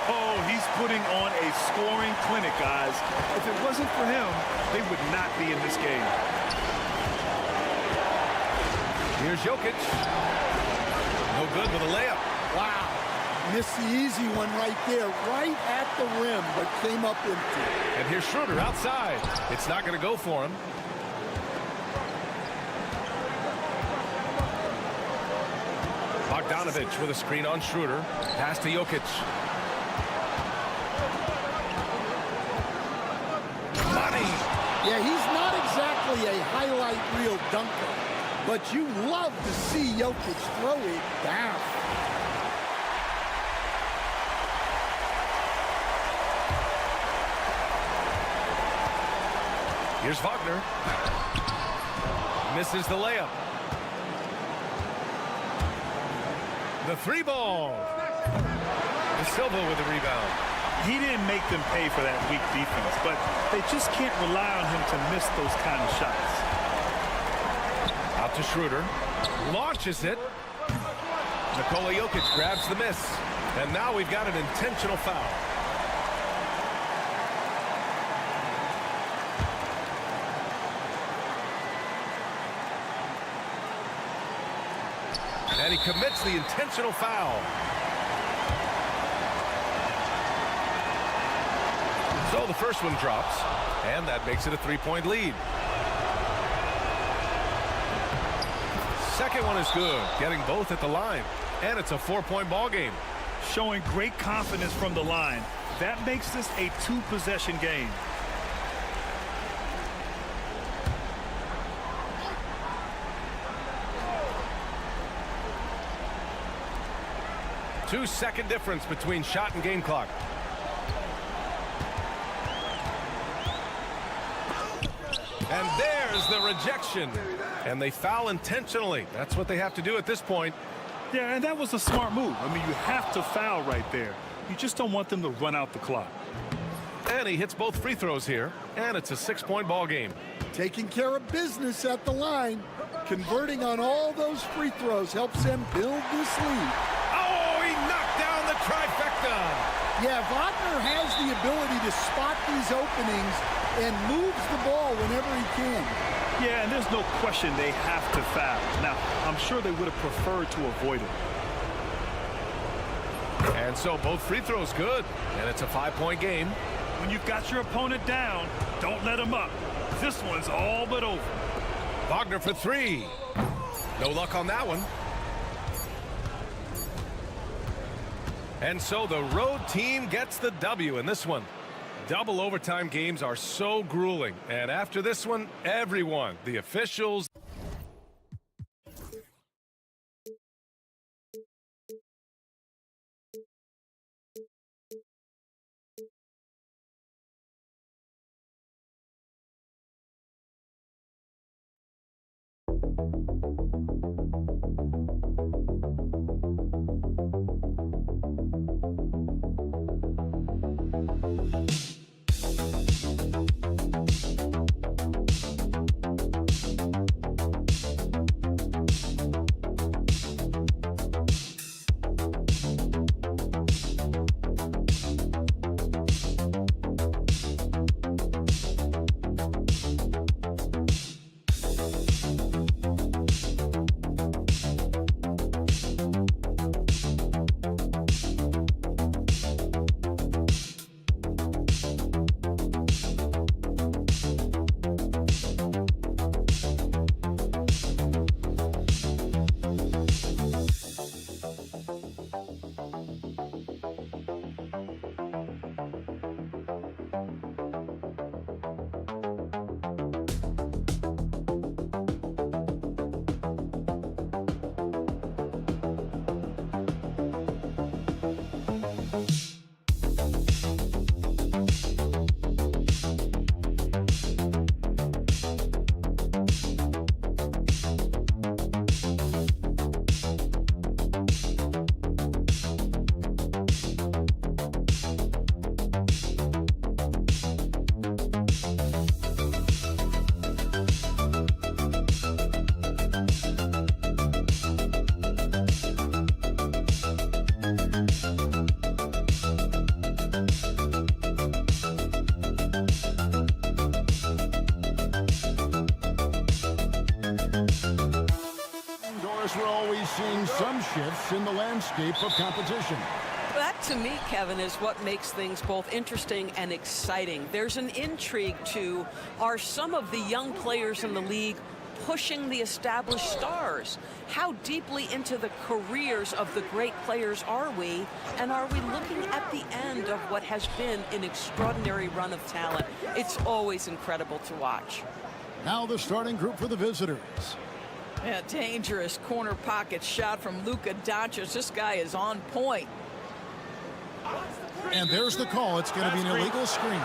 Oh, he's putting on a scoring clinic, guys. If it wasn't for him, they would not be in this game. Here's Jokic. No good with a layup. Wow. Missed the easy one right there, right at the rim, but came up empty. And here's Schroeder outside. It's not going to go for him. Bogdanovich with a screen on Schroeder. Pass to Jokic. Money! Yeah, he's not exactly a highlight reel dunker, but you love to see Jokic throw it down. Here's Wagner. Misses the layup. The 3-ball. De Silva with the rebound. He didn't make them pay for that weak defense, but they just can't rely on him to miss those kind of shots. Out to Schroeder. Launches it. Nikola Jokic grabs the miss. And now we've got an intentional foul. And he commits the intentional foul. So the first one drops, and that makes it a 3-point lead. Second one is good, getting both at the line, and it's a 4-point ball game. Showing great confidence from the line. That makes this a 2-possession game. Two-second difference between shot and game clock. And there's the rejection. And they foul intentionally. That's what they have to do at this point. Yeah, and that was a smart move. I mean, you have to foul right there. You just don't want them to run out the clock. And he hits both free throws here. And it's a 6-point ball game. Taking care of business at the line. Converting on all those free throws helps them build this lead. The trifecta. Yeah, Wagner has the ability to spot these openings and moves the ball whenever he can. Yeah, and there's no question they have to foul. Now, I'm sure they would have preferred to avoid it. And so both free throws good, and it's a 5-point game. When you've got your opponent down, don't let him up. This one's all but over. Wagner for 3. No luck on that one. And so the road team gets the W in this one. Double overtime games are so grueling. And after this one, everyone, the officials. We're always seeing some shifts in the landscape of competition. That, to me, Kevin, is what makes things both interesting and exciting. There's an intrigue to, are some of the young players in the league pushing the established stars? How deeply into the careers of the great players are we? And are we looking at the end of what has been an extraordinary run of talent? It's always incredible to watch. Now the starting group for the visitors. Yeah, dangerous corner pocket shot from Luka Doncic. This guy is on point. And there's the call. It's going to be an illegal screen.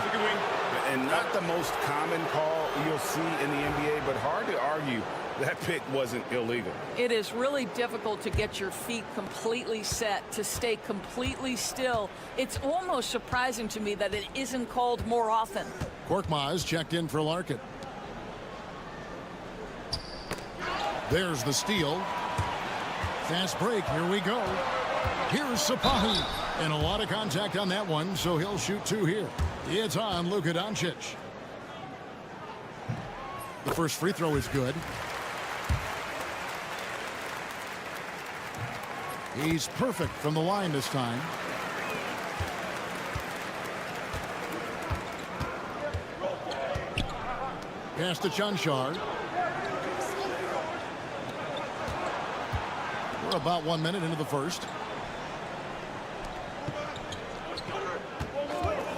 And not the most common call you'll see in the NBA, but hard to argue that pick wasn't illegal. It is really difficult to get your feet completely set, to stay completely still. It's almost surprising to me that it isn't called more often. Korkmaz checked in for Larkin. There's the steal. Fast break. Here we go. Here's Sapahi. And a lot of contact on that one, so he'll shoot two here. It's on Luka Doncic. The first free throw is good. He's perfect from the line this time. Pass to Chanchar. We're about 1 minute into the first.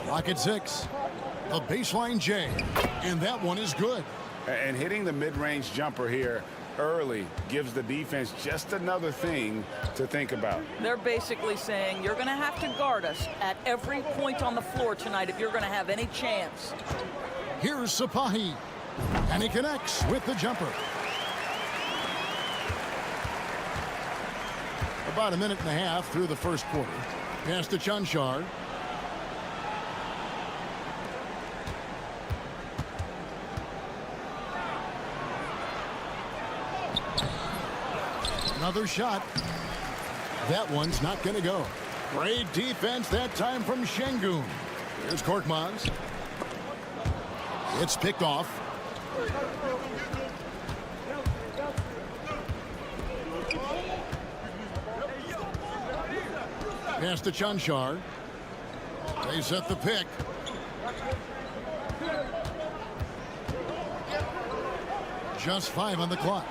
Rocket 6. A baseline J. And that one is good. And hitting the mid-range jumper here early gives the defense just another thing to think about. They're basically saying you're going to have to guard us at every point on the floor tonight if you're going to have any chance. Here's Sapahi. And he connects with the jumper. About a minute and a half through the first quarter. Pass to Chanchar. Another shot. That one's not going to go. Great defense that time from Şengün. Here's Korkmaz. It's picked off. Pass to Chanchar. They set the pick. Just 5 on the clock.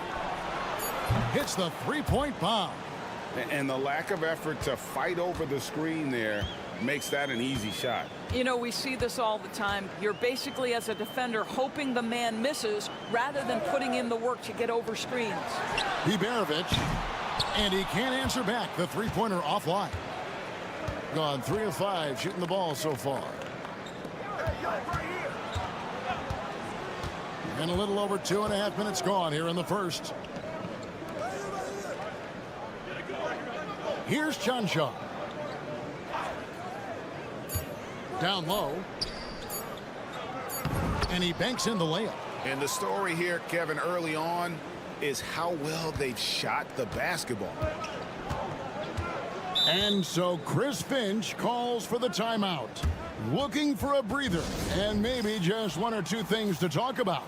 Hits the three-point bomb. And the lack of effort to fight over the screen there makes that an easy shot. You know, we see this all the time. You're basically, as a defender, hoping the man misses rather than putting in the work to get over screens. Biberovic, and he can't answer back. The three-pointer offline. Gone 3 of 5 shooting the ball so far. And a little over 2.5 minutes gone here in the first. Here's Chanshaw. Down low. And he banks in the layup. And the story here, Kevin, early on is how well they've shot the basketball. And so Chris Finch calls for the timeout. Looking for a breather and maybe just one or two things to talk about.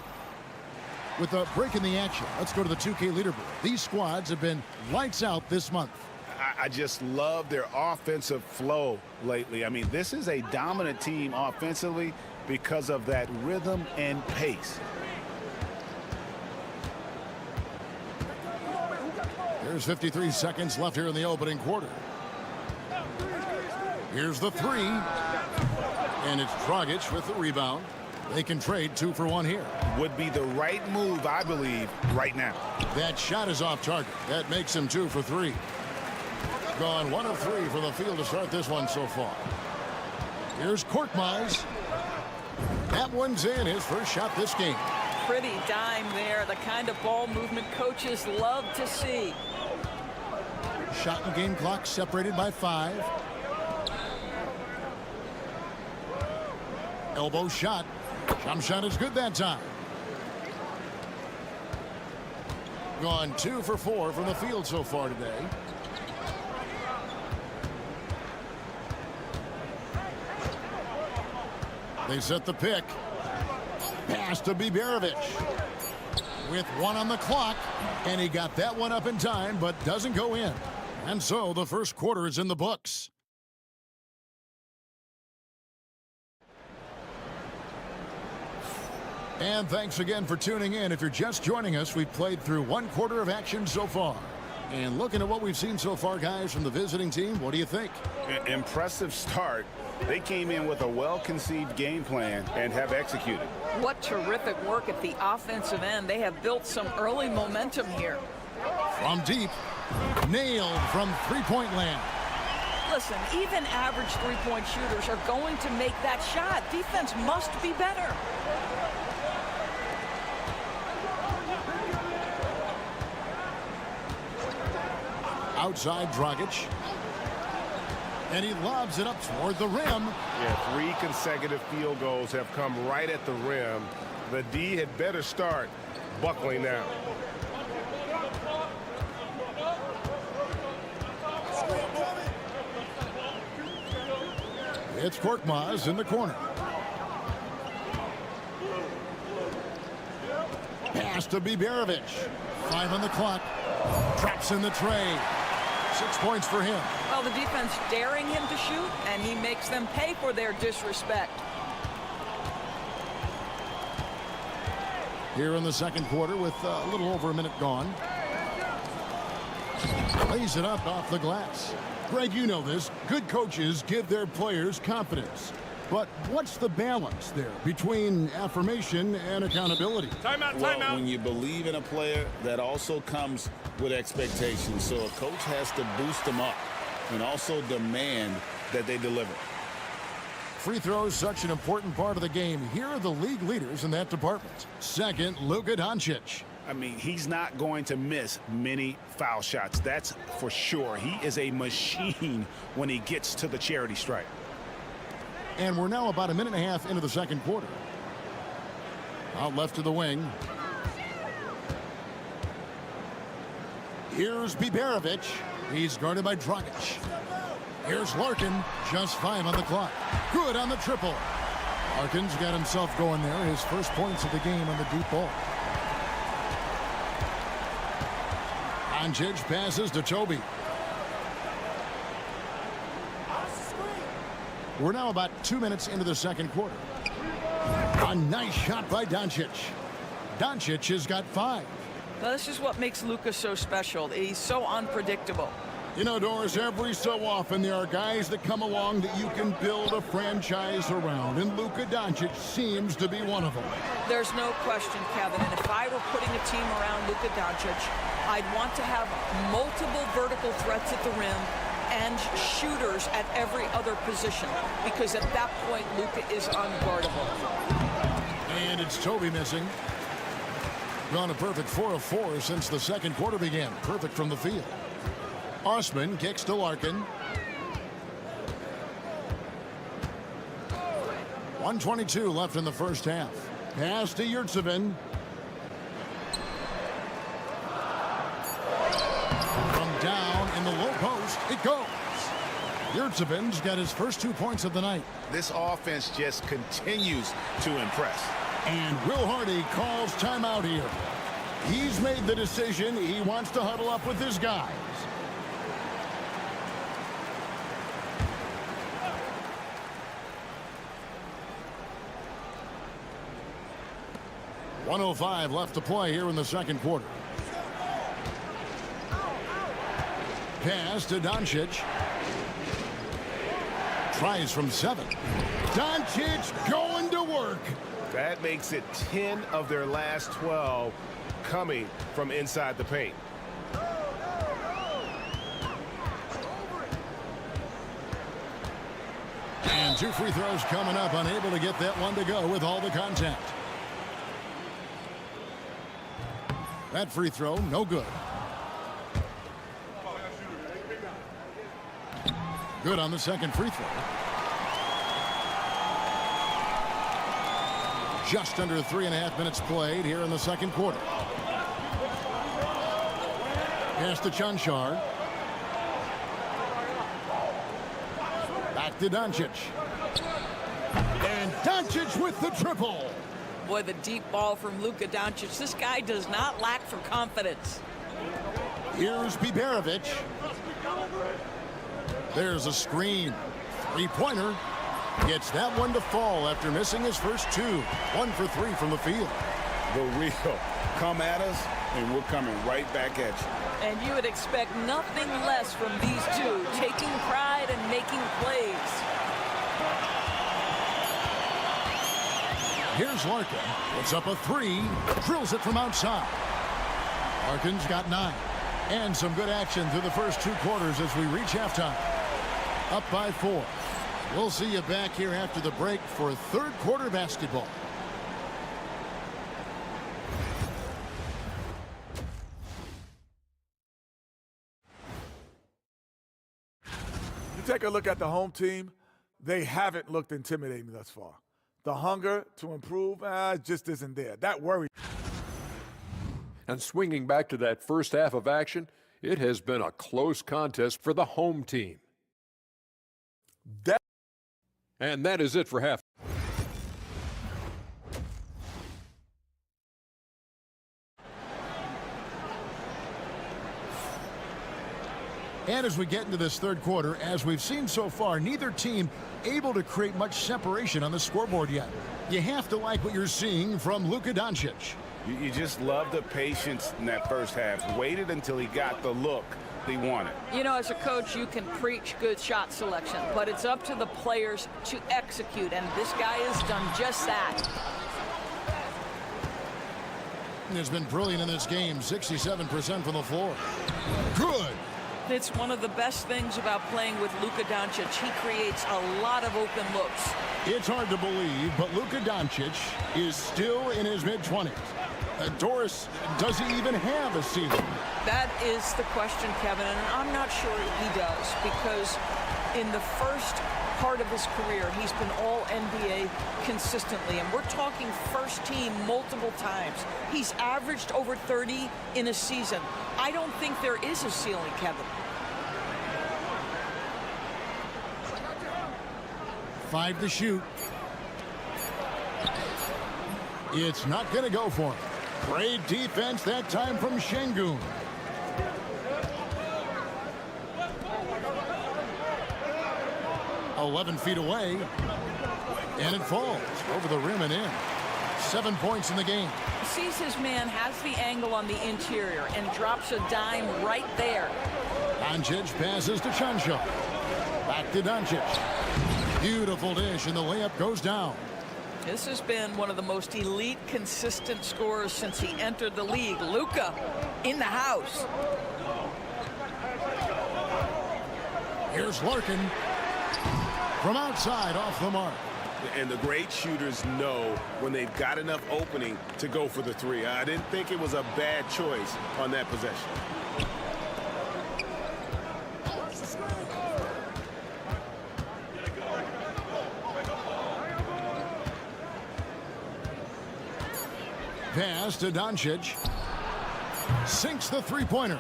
With a break in the action, let's go to the 2K leaderboard. These squads have been lights out this month. I just love their offensive flow lately. I mean, this is a dominant team offensively because of that rhythm and pace. There's 53 seconds left here in the opening quarter. Here's the three. And it's Dragic with the rebound. They can trade 2 for 1 here. Would be the right move, I believe, right now. That shot is off target. That makes him 2 for 3. Gone 1 of 3 from the field to start this one so far. Here's Korkmaz. That one's in, his first shot this game. Pretty dime there, the kind of ball movement coaches love to see. Shot and game clock separated by 5. Elbow shot. Jump shot is good that time. Gone 2 for 4 from the field so far today. They set the pick. Pass to Biberovic. With 1 on the clock. And he got that one up in time, but doesn't go in. And so the first quarter is in the books. And thanks again for tuning in. If you're just joining us, we've played through 1 quarter of action so far. And looking at what we've seen so far, guys, from the visiting team, what do you think? Impressive start. They came in with a well-conceived game plan and have executed. What terrific work at the offensive end. They have built some early momentum here. From deep, nailed from three-point land. Listen, even average three-point shooters are going to make that shot. Defense must be better. Outside Dragic. And he lobs it up toward the rim. Yeah, 3 consecutive field goals have come right at the rim. The D had better start buckling now. It's Korkmaz in the corner. Pass to Biberovic. 5 on the clock. Traps in the tray. 6 points for him. Well, the defense daring him to shoot, and he makes them pay for their disrespect. Here in the second quarter with a little over a minute gone. Lays it up off the glass. Greg, you know this. Good coaches give their players confidence. But what's the balance there between affirmation and accountability? Timeout, timeout. When you believe in a player, that also comes with expectations. So a coach has to boost them up and also demand that they deliver. Free throws, such an important part of the game. Here are the league leaders in that department. Second, Luka Doncic. I mean, he's not going to miss many foul shots. That's for sure. He is a machine when he gets to the charity stripe. And we're now about a minute and a half into the second quarter. Out left to the wing. Here's Biberovic. He's guarded by Dragic. Here's Larkin. Just 5 on the clock. Good on the triple. Larkin's got himself going there. His first points of the game on the deep ball. Doncic passes to Toby. We're now about 2 minutes into the second quarter. A nice shot by Doncic. Doncic has got 5. Now, this is what makes Luka so special. He's so unpredictable. You know, Doris, every so often there are guys that come along that you can build a franchise around, and Luka Doncic seems to be one of them. There's no question, Kevin, and if I were putting a team around Luka Doncic, I'd want to have multiple vertical threats at the rim and shooters at every other position, because at that point, Luka is unguardable. And it's Toby missing. Gone a perfect 4 of 4 since the second quarter began. Perfect from the field. Osman kicks to Larkin. 1:22 left in the first half. Pass to Yurtsevin. From down in the low post, it goes. Yurtsevin's got his first 2 points of the night. This offense just continues to impress. And Will Hardy calls timeout here. He's made the decision. He wants to huddle up with his guys. .105 left to play here in the second quarter. Pass to Doncic. Tries from 7. Doncic going to work. That makes it 10 of their last 12 coming from inside the paint. And 2 free throws coming up. Unable to get that one to go with all the contact. That free throw, no good. Good on the second free throw. Just under 3.5 minutes played here in the second quarter. Pass to Chanchar. Back to Doncic. And Doncic with the triple. Boy, the deep ball from Luka Doncic. This guy does not lack for confidence. Here's Biberovic. There's a screen. Three-pointer. Gets that one to fall after missing his first 2. 1 for 3 from the field. The real. Come at us, and we're coming right back at you. And you would expect nothing less from these two, taking pride and making plays. Here's Larkin. Puts up a 3. Drills it from outside. Larkin's got 9. And some good action through the first 2 quarters as we reach halftime. Up by 4. We'll see you back here after the break for third quarter basketball. You take a look at the home team, they haven't looked intimidating thus far. The hunger to improve just isn't there. That worries. And swinging back to that first half of action, it has been a close contest for the home team. And that is it for half. And as we get into this third quarter, as we've seen so far, neither team able to create much separation on the scoreboard yet. You have to like what you're seeing from Luka Doncic. You just love the patience in that first half. Waited until he got the look he wanted. You know, as a coach, you can preach good shot selection, but it's up to the players to execute, and this guy has done just that. Has been brilliant in this game, 67% from the floor. Good. It's one of the best things about playing with Luka Doncic. He creates a lot of open looks. It's hard to believe, but Luka Doncic is still in his mid-20s. Doris, does he even have a ceiling? That is the question, Kevin, and I'm not sure he does, because in the first part of his career, he's been all NBA consistently, and we're talking first team multiple times. He's averaged over 30 in a season. I don't think there is a ceiling, Kevin. 5 to shoot. It's not going to go for him. Great defense that time from Şengün. "11 feet away, and it falls over the rim and in. 7 points in the game. Sees his man, has the angle on the interior, and drops a dime right there. Doncic passes to Chanchar. Back to Doncic. Beautiful dish, and the layup goes down. This has been one of the most elite, consistent scorers since he entered the league. Luka in the house. Here's Larkin. From outside, off the mark. And the great shooters know when they've got enough opening to go for the three. I didn't think it was a bad choice on that possession. Pass to Doncic. Sinks the three-pointer.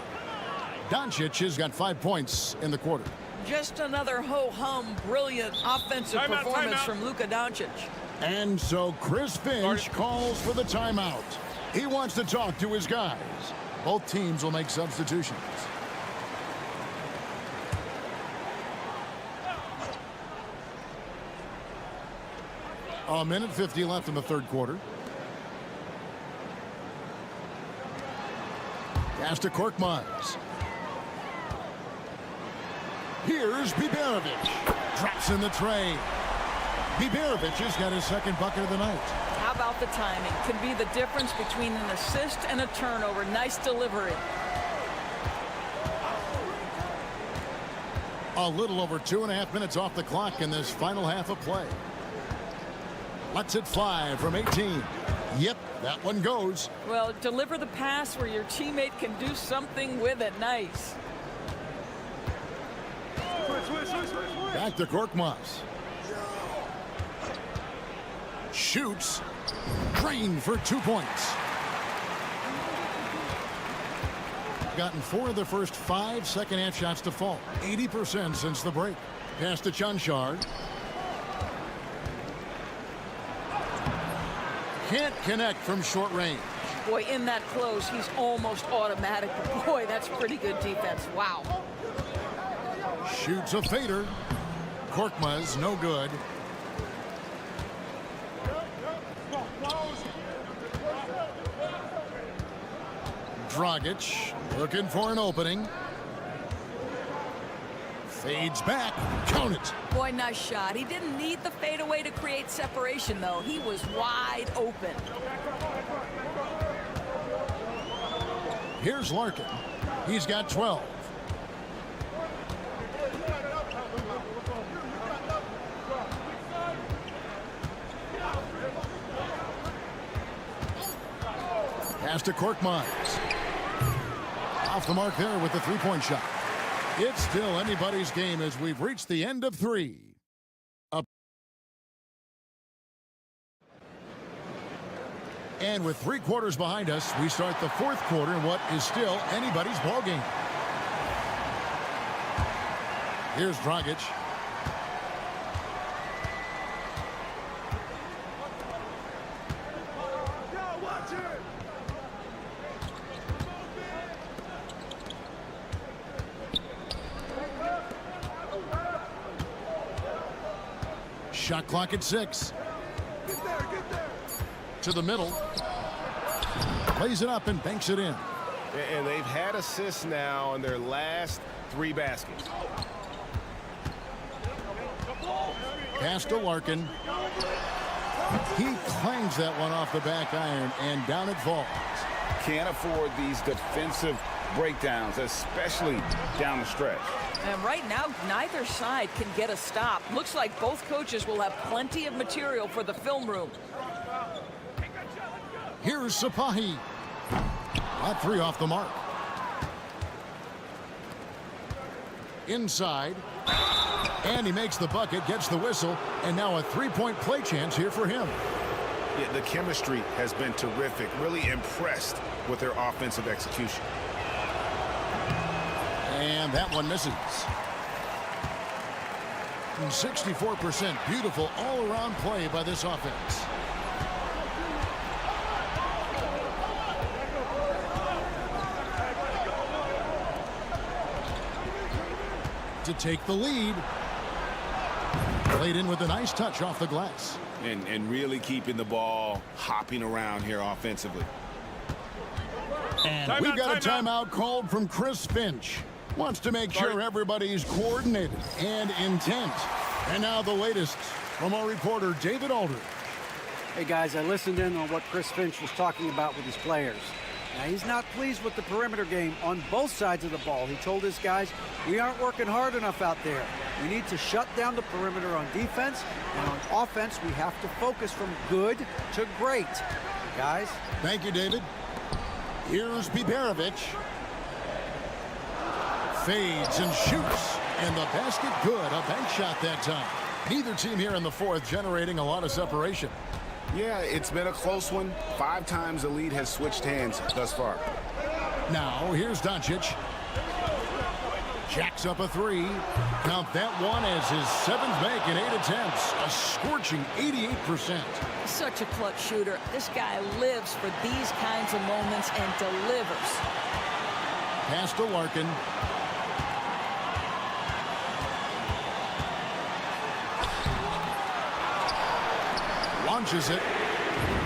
Doncic has got 5 points in the quarter. Just another ho-hum, brilliant offensive performance from Luka Doncic. And so Chris Finch calls for the timeout. He wants to talk to his guys. Both teams will make substitutions. A minute 50 left in the third quarter. Pass to Korkmaz. Here's Biberovic. Drops in the tray. Biberovic has got his second bucket of the night. How about the timing? Could be the difference between an assist and a turnover. Nice delivery. A little over 2.5 minutes off the clock in this final half of play. Lets it fly from 18. Yep, that one goes. Well, deliver the pass where your teammate can do something with it. Nice. Back to Korkmaz. Shoots. Drained for 2 points. Gotten 4 of the first 5 second-half shots to fall. 80% since the break. Pass to Chanchard. Can't connect from short range. Boy, in that close, he's almost automatic. Boy, that's pretty good defense. Wow. Shoots a fader. Korkmaz, no good. Dragic looking for an opening. Fades back. Count it. Boy, nice shot. He didn't need the fadeaway to create separation, though. He was wide open. Here's Larkin. He's got 12. Pass to Korkmaz. Off the mark there with the three-point shot. It's still anybody's game as we've reached the end of 3. And with 3 quarters behind us, we start the fourth quarter in what is still anybody's ballgame. Here's Dragic. Shot clock at 6. To the middle. Plays it up and banks it in. And they've had assists now in their last 3 baskets. Pass to Larkin. He clangs that one off the back iron, and down it falls. Can't afford these defensive breakdowns, especially down the stretch. And right now, neither side can get a stop. Looks like both coaches will have plenty of material for the film room. Here's Sapahi. That 3 off the mark. Inside. And he makes the bucket, gets the whistle, and now a 3-point play chance here for him. Yeah, the chemistry has been terrific. Really impressed with their offensive execution. And that one misses. 64% beautiful all-around play by this offense. To take the lead. Played in with a nice touch off the glass. And really keeping the ball hopping around here offensively. And we've got a timeout called from Chris Finch. Wants to make sure everybody's coordinated and intent. And now the latest from our reporter, David Aldridge. Hey, guys, I listened in on what Chris Finch was talking about with his players. Now, he's not pleased with the perimeter game on both sides of the ball. He told his guys, we aren't working hard enough out there. We need to shut down the perimeter on defense, and on offense, we have to focus from good to great. Guys? Thank you, David. Here's Biberovic. Fades and shoots. And the basket good. A bank shot that time. Neither team here in the fourth generating a lot of separation. Yeah, it's been a close one. 5 times the lead has switched hands thus far. Now, here's Doncic. Jacks up a 3. Count that one as his 7th make in 8 attempts. A scorching 88%. Such a clutch shooter. This guy lives for these kinds of moments and delivers. Pass to Larkin. Launches it.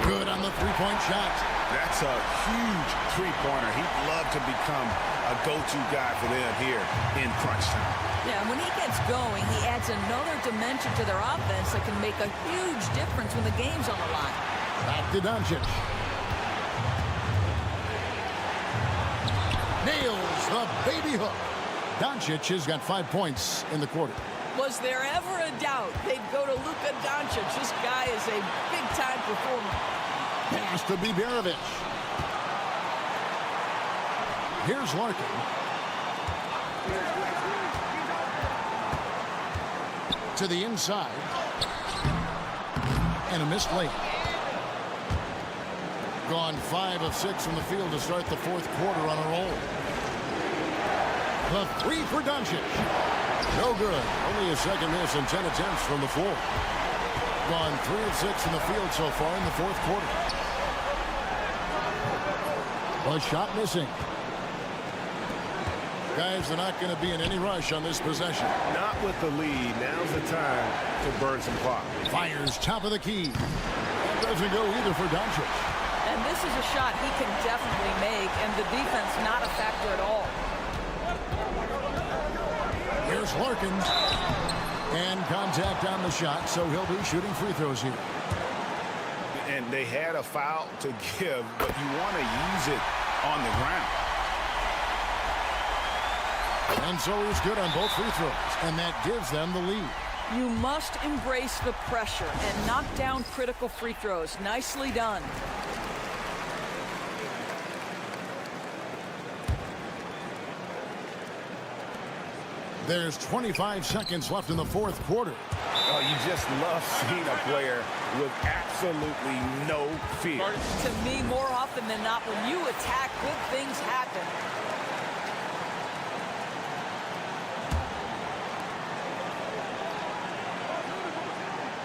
Good on the three-point shot. That's a huge three-pointer. He'd love to become a go-to guy for them here in crunch time. Yeah, when he gets going, he adds another dimension to their offense that can make a huge difference when the game's on the line. Back to Doncic. Nails the baby hook. Doncic has got 5 points in the quarter. Was there ever a doubt they'd go to Luka Doncic? This guy is a big-time performer. Pass to Biberovic. Here's Larkin. To the inside. And a missed layup. Gone 5 of 6 from the field to start the fourth quarter on a roll. The 3 for Doncic. No good. Only a second miss and 10 attempts from the floor. Gone 3 of 6 in the field so far in the fourth quarter. A shot missing. Guys, they're not going to be in any rush on this possession. Not with the lead. Now's the time to burn some clock. Fires top of the key. That doesn't go either for Doncic. And this is a shot he can definitely make, and the defense not a factor at all. Here's Larkin. And contact on the shot, so he'll be shooting free throws here. And they had a foul to give, but you want to use it on the ground. And so he's good on both free throws, and that gives them the lead. You must embrace the pressure and knock down critical free throws. Nicely done. There's 25 seconds left in the fourth quarter. Oh, you just love seeing a player with absolutely no fear. To me, more often than not, when you attack, good things happen.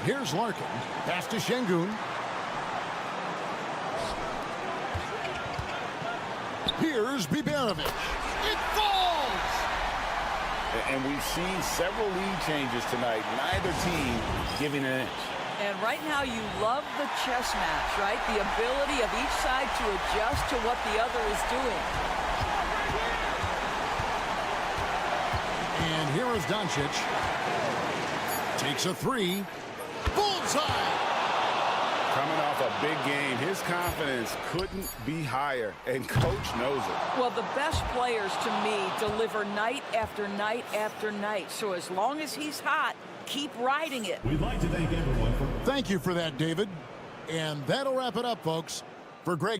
Here's Larkin. Pass to Şengün. Here's Biberovic. It falls! And we've seen several lead changes tonight. Neither team giving an inch. And right now you love the chess match, right? The ability of each side to adjust to what the other is doing. And here is Doncic. Takes a 3. Bullseye! Coming off a big game, his confidence couldn't be higher, and coach knows it. Well, the best players, to me, deliver night after night after night. So as long as he's hot, keep riding it. We'd like to thank everyone for... Thank you for that, David. And that'll wrap it up, folks. For Greg...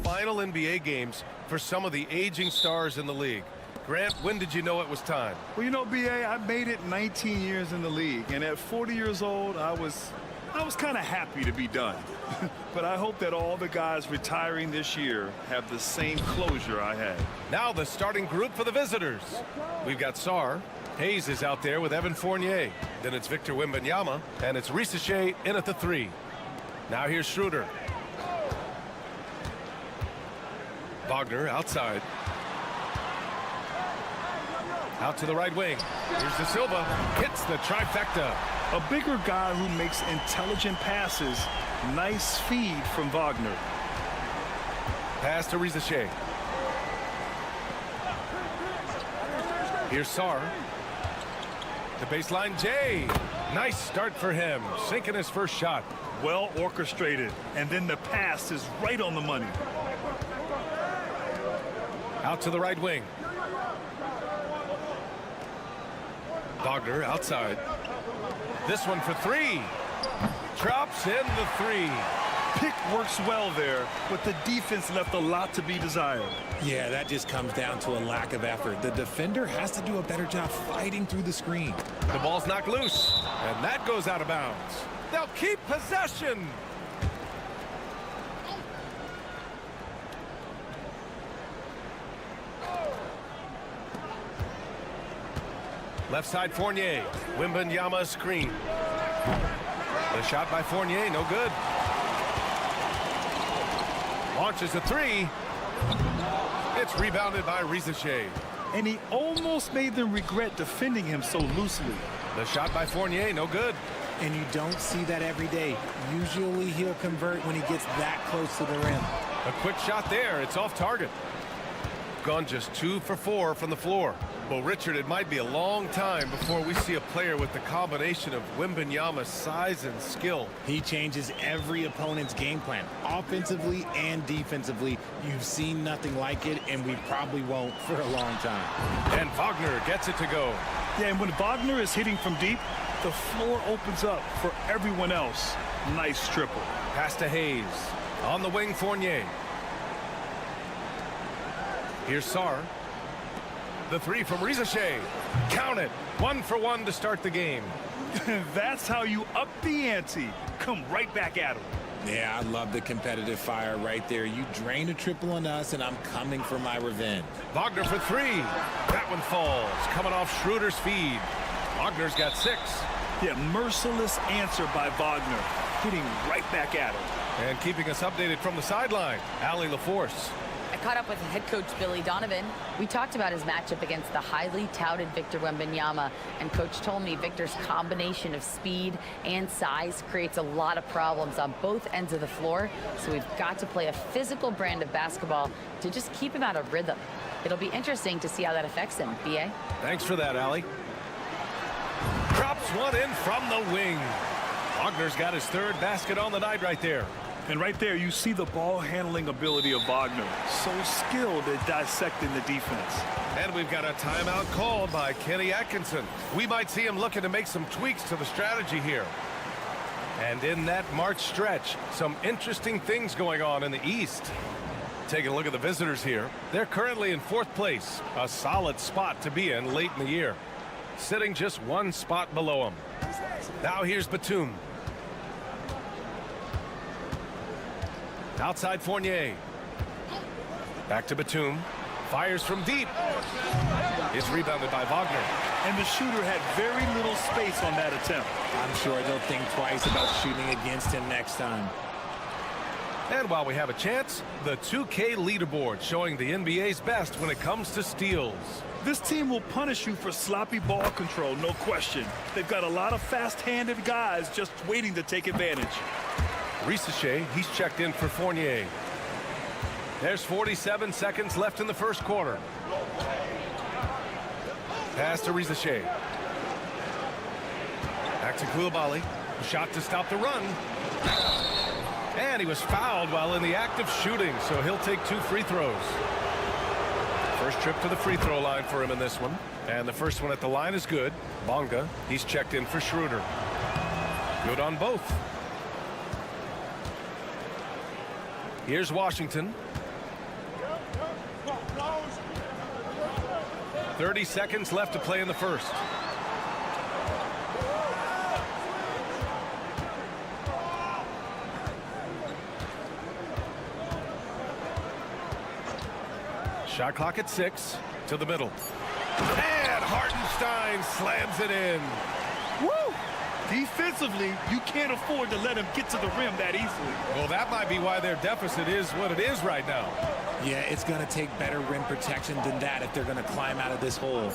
Final NBA games for some of the aging stars in the league. Grant, when did you know it was time? Well, you know, B.A., I made it 19 years in the league, and at 40 years old, I was kind of happy to be done. But I hope that all the guys retiring this year have the same closure I had. Now the starting group for the visitors. We've got Sarr. Hayes is out there with Evan Fournier. Then it's Victor Wembanyama, and it's Risacher in at the 3. Now here's Schroeder. Wagner outside. Out to the right wing. Here's De Silva. Hits the trifecta. A bigger guy who makes intelligent passes. Nice feed from Wagner. Pass to Risacher. Here's Sarr. The baseline, Jay. Nice start for him. Sinking his first shot. Well orchestrated. And then the pass is right on the money. Out to the right wing. Wagner outside. This one for 3. Drops in the 3. Pick works well there, but the defense left a lot to be desired. Yeah, that just comes down to a lack of effort. The defender has to do a better job fighting through the screen. The ball's knocked loose, and that goes out of bounds. They'll keep possession. Left side, Fournier. Wembanyama screen. The shot by Fournier, no good. Launches a 3. It's rebounded by Risacher. And he almost made them regret defending him so loosely. The shot by Fournier, no good. and you don't see that every day. Usually he'll convert when he gets that close to the rim. A quick shot there. It's off target. Gone just 2 for 4 from the floor. Well, Richard, it might be a long time before we see a player with the combination of Wembanyama's size and skill. He changes every opponent's game plan, offensively and defensively. You've seen nothing like it, and we probably won't for a long time. And Wagner gets it to go. Yeah, and when Wagner is hitting from deep, the floor opens up for everyone else. Nice triple. Pass to Hayes. On the wing, Fournier. Here's Sarr. The 3 from Rizashe. Count it. 1 for 1 to start the game. That's how you up the ante. Come right back at him. Yeah, I love the competitive fire right there. You drain a triple on us, and I'm coming for my revenge. Wagner for 3. That one falls. Coming off Schroeder's feed. Wagner's got 6. Yeah, merciless answer by Wagner. Hitting right back at him. And keeping us updated from the sideline, Allie LaForce. I caught up with head coach Billy Donovan. We talked about his matchup against the highly touted Victor Wembanyama, and coach told me Victor's combination of speed and size creates a lot of problems on both ends of the floor, so we've got to play a physical brand of basketball to just keep him out of rhythm. It'll be interesting to see how that affects him. B.A.? Thanks for that, Allie. Drops one in from the wing. Wagner's got his 3rd basket on the night right there. And right there, you see the ball handling ability of Wagner. So skilled at dissecting the defense. And we've got a timeout called by Kenny Atkinson. We might see him looking to make some tweaks to the strategy here. And in that March stretch, some interesting things going on in the East. Taking a look at the visitors here. They're currently in 4th place, a solid spot to be in late in the year. Sitting just 1 spot below them. Now here's Batum. Outside Fournier. Back to Batum. Fires from deep. It's rebounded by Wagner. And the shooter had very little space on that attempt. I'm sure they'll think twice about shooting against him next time. And while we have a chance, the 2K leaderboard showing the NBA's best when it comes to steals. This team will punish you for sloppy ball control, no question. They've got a lot of fast-handed guys just waiting to take advantage. Rizashe, he's checked in for Fournier. There's 47 seconds left in the first quarter. Pass to Rizashe. Back to Koulibaly. Shot to stop the run. And he was fouled while in the act of shooting, so he'll take 2 free throws. First trip to the free throw line for him in this one. And the first one at the line is good. Bonga, he's checked in for Schroeder. Good on both. Here's Washington. 30 seconds left to play in the first. Shot clock at 6. To the middle. And Hartenstein slams it in. Woo! Defensively, you can't afford to let him get to the rim that easily. Well, that might be why their deficit is what it is right now. Yeah, it's going to take better rim protection than that if they're going to climb out of this hole.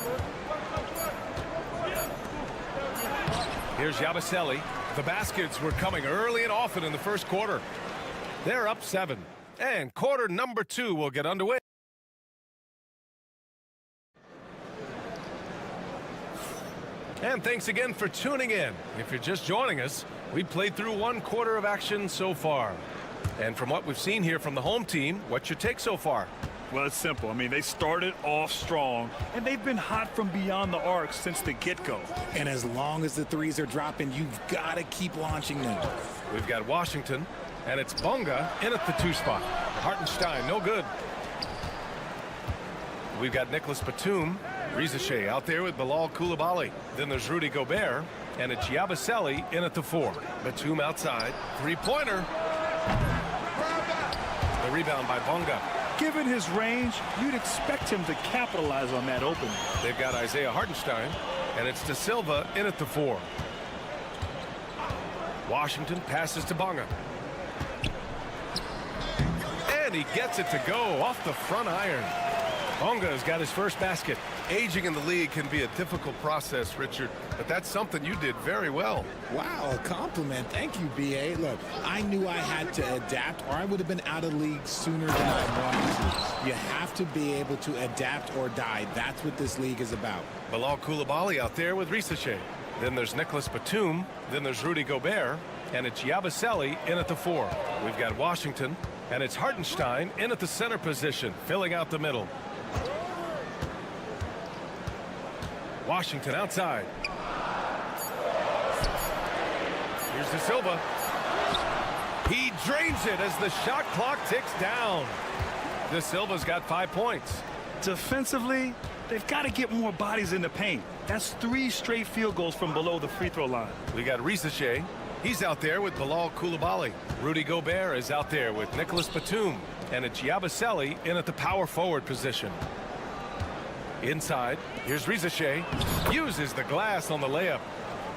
Here's Yabusele. The baskets were coming early and often in the first quarter. They're up 7. And quarter number 2 will get underway. And thanks again for tuning in. If you're just joining us, we played through 1 quarter of action so far. And from what we've seen here from the home team, what's your take so far? Well, it's simple. I mean, they started off strong, and they've been hot from beyond the arc since the get-go. And as long as the threes are dropping, you've got to keep launching them. We've got Washington, and it's Bonga in at the 2 spot. Hartenstein, no good. We've got Nicholas Batum. Rizashe out there with Bilal Koulibaly. Then there's Rudy Gobert, and it's Yabusele in at the 4. Batum outside. 3-pointer. The rebound by Bonga. Given his range, you'd expect him to capitalize on that opening. They've got Isaiah Hartenstein, and it's De Silva in at the 4. Washington passes to Bonga. And he gets it to go off the front iron. Bonga's got his first basket. Aging in the league can be a difficult process, Richard, but that's something you did very well. Wow, a compliment. Thank you, B.A. Look, I knew I had to adapt or I would have been out of league sooner than I wanted to. You have to be able to adapt or die. That's what this league is about. Bilal Coulibaly out there with Risache. Then there's Nicholas Batum. Then there's Rudy Gobert. And it's Yabusele in at the 4. We've got Washington. And it's Hartenstein in at the center position, filling out the middle. Washington outside. Here's De Silva. He drains it as the shot clock ticks down. De Silva's got 5 points. Defensively, they've got to get more bodies in the paint. That's 3 straight field goals from below the free throw line. We got Risache. He's out there with Bilal Coulibaly. Rudy Gobert is out there with Nicholas Batum. And it's Yabusele in at the power forward position. Inside, here's Risache. Uses the glass on the layup.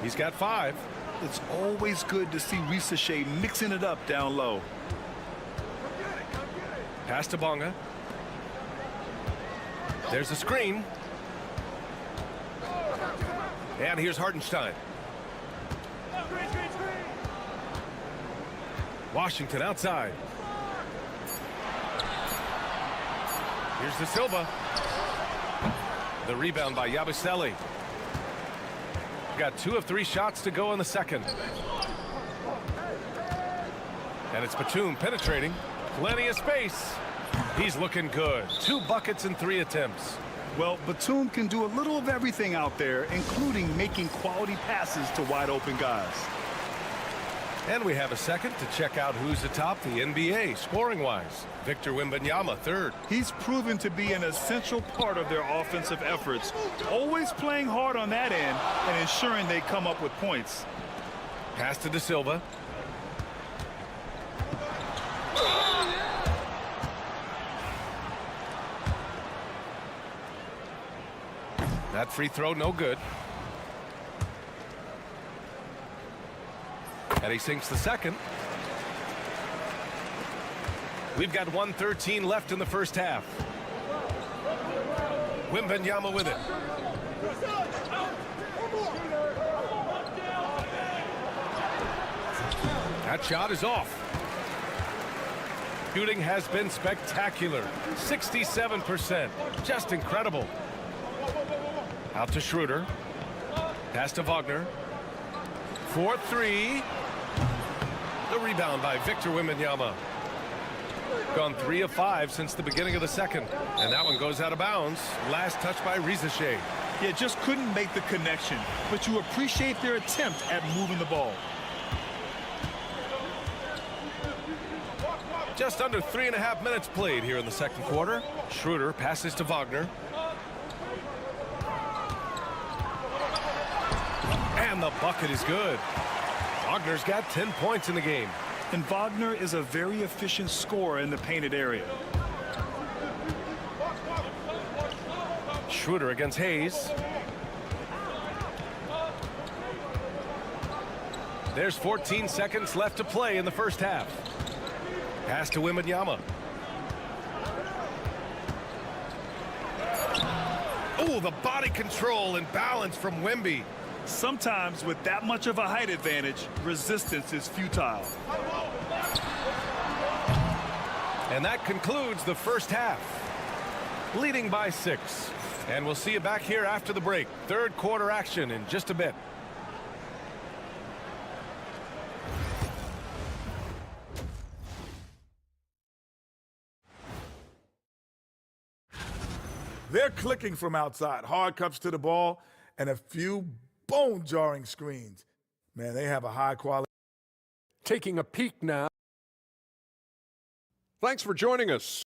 He's got 5. It's always good to see Risache mixing it up down low. Pass to Bonga. There's a screen. And here's Hartenstein. Washington outside. Here's De Silva. The rebound by Yabusele. Got 2 of 3 shots to go in the second. And it's Batum penetrating. Plenty of space. He's looking good. 2 buckets and 3 attempts. Well, Batum can do a little of everything out there, including making quality passes to wide open guys. And we have a second to check out who's atop the NBA scoring-wise. Victor Wembanyama, 3rd. He's proven to be an essential part of their offensive efforts, always playing hard on that end and ensuring they come up with points. Pass to De Silva. That free throw, no good. And he sinks the second. We've got 1:13 left in the first half. Wembanyama with it. That shot is off. Shooting has been spectacular. 67%. Just incredible. Out to Schroeder. Pass to Wagner. 4-3. The rebound by Victor Wembanyama. Gone 3 of 5 since the beginning of the second. And that one goes out of bounds. Last touch by Risache. Yeah, just couldn't make the connection. But you appreciate their attempt at moving the ball. Just under 3.5 minutes played here in the second quarter. Schroeder passes to Wagner. And the bucket is good. Wagner's got 10 points in the game. And Wagner is a very efficient scorer in the painted area. Schroeder against Hayes. There's 14 seconds left to play in the first half. Pass to Wembanyama. Oh, the body control and balance from Wemby. Sometimes with that much of a height advantage, resistance is futile. And that concludes the first half. Leading by 6. And we'll see you back here after the break. Third quarter action in just a bit. They're clicking from outside. Hard cups to the ball and a few bone-jarring screens. Man, they have a high quality. Taking a peek now. Thanks for joining us.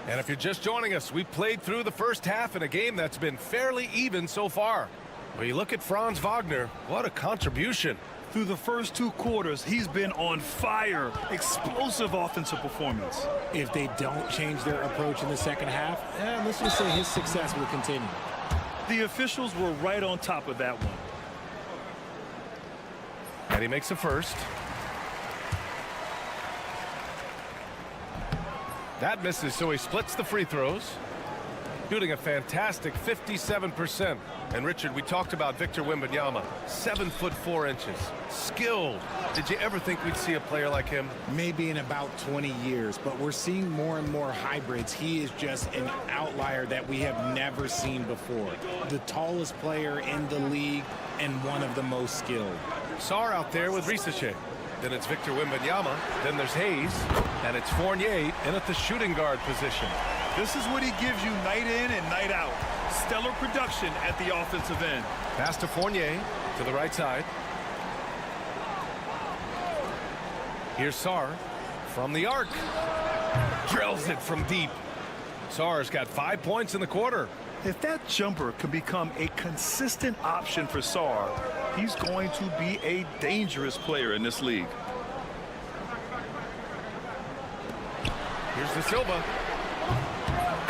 And if you're just joining us, we played through the first half in a game that's been fairly even so far. When you look at Franz Wagner, what a contribution. Through the first 2 quarters, he's been on fire. Explosive offensive performance. If they don't change their approach in the second half, let's just say his success will continue. The officials were right on top of that one. And he makes the first. That misses, so he splits the free throws. Shooting a fantastic 57%. And Richard, we talked about Victor Wembanyama, 7'4". Skilled. Did you ever think we'd see a player like him? Maybe in about 20 years, but we're seeing more and more hybrids. He is just an outlier that we have never seen before. The tallest player in the league and one of the most skilled. Sarr out there with Risache. Then it's Victor Wembanyama. Then there's Hayes. And it's Fournier in at the shooting guard position. This is what he gives you night in and night out. Stellar production at the offensive end. Pass to Fournier to the right side. Here's Sarr from the arc. Drills it from deep. Sarr's got 5 points in the quarter. If that jumper can become a consistent option for Sarr, he's going to be a dangerous player in this league. Here's De Silva.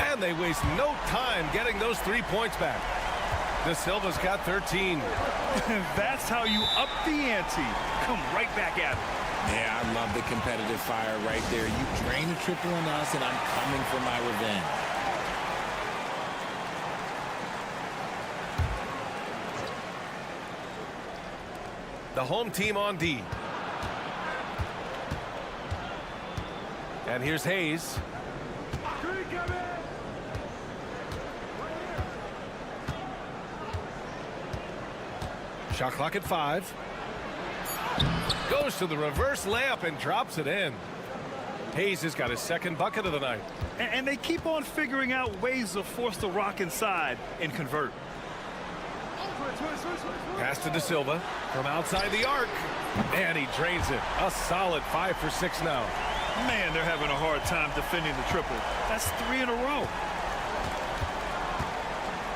And they waste no time getting those 3 points back. De Silva's got 13. That's how you up the ante. Come right back at it. Yeah, I love the competitive fire right there. You drain a triple on us, and I'm coming for my revenge. The home team on D. And here's Hayes. Shot clock at 5. Goes to the reverse layup and drops it in. Hayes has got his second bucket of the night. And they keep on figuring out ways to force the rock inside and convert. Pass to De Silva from outside the arc. And he drains it. A solid 5 for 6 now. Man, they're having a hard time defending the triple. That's 3 in a row.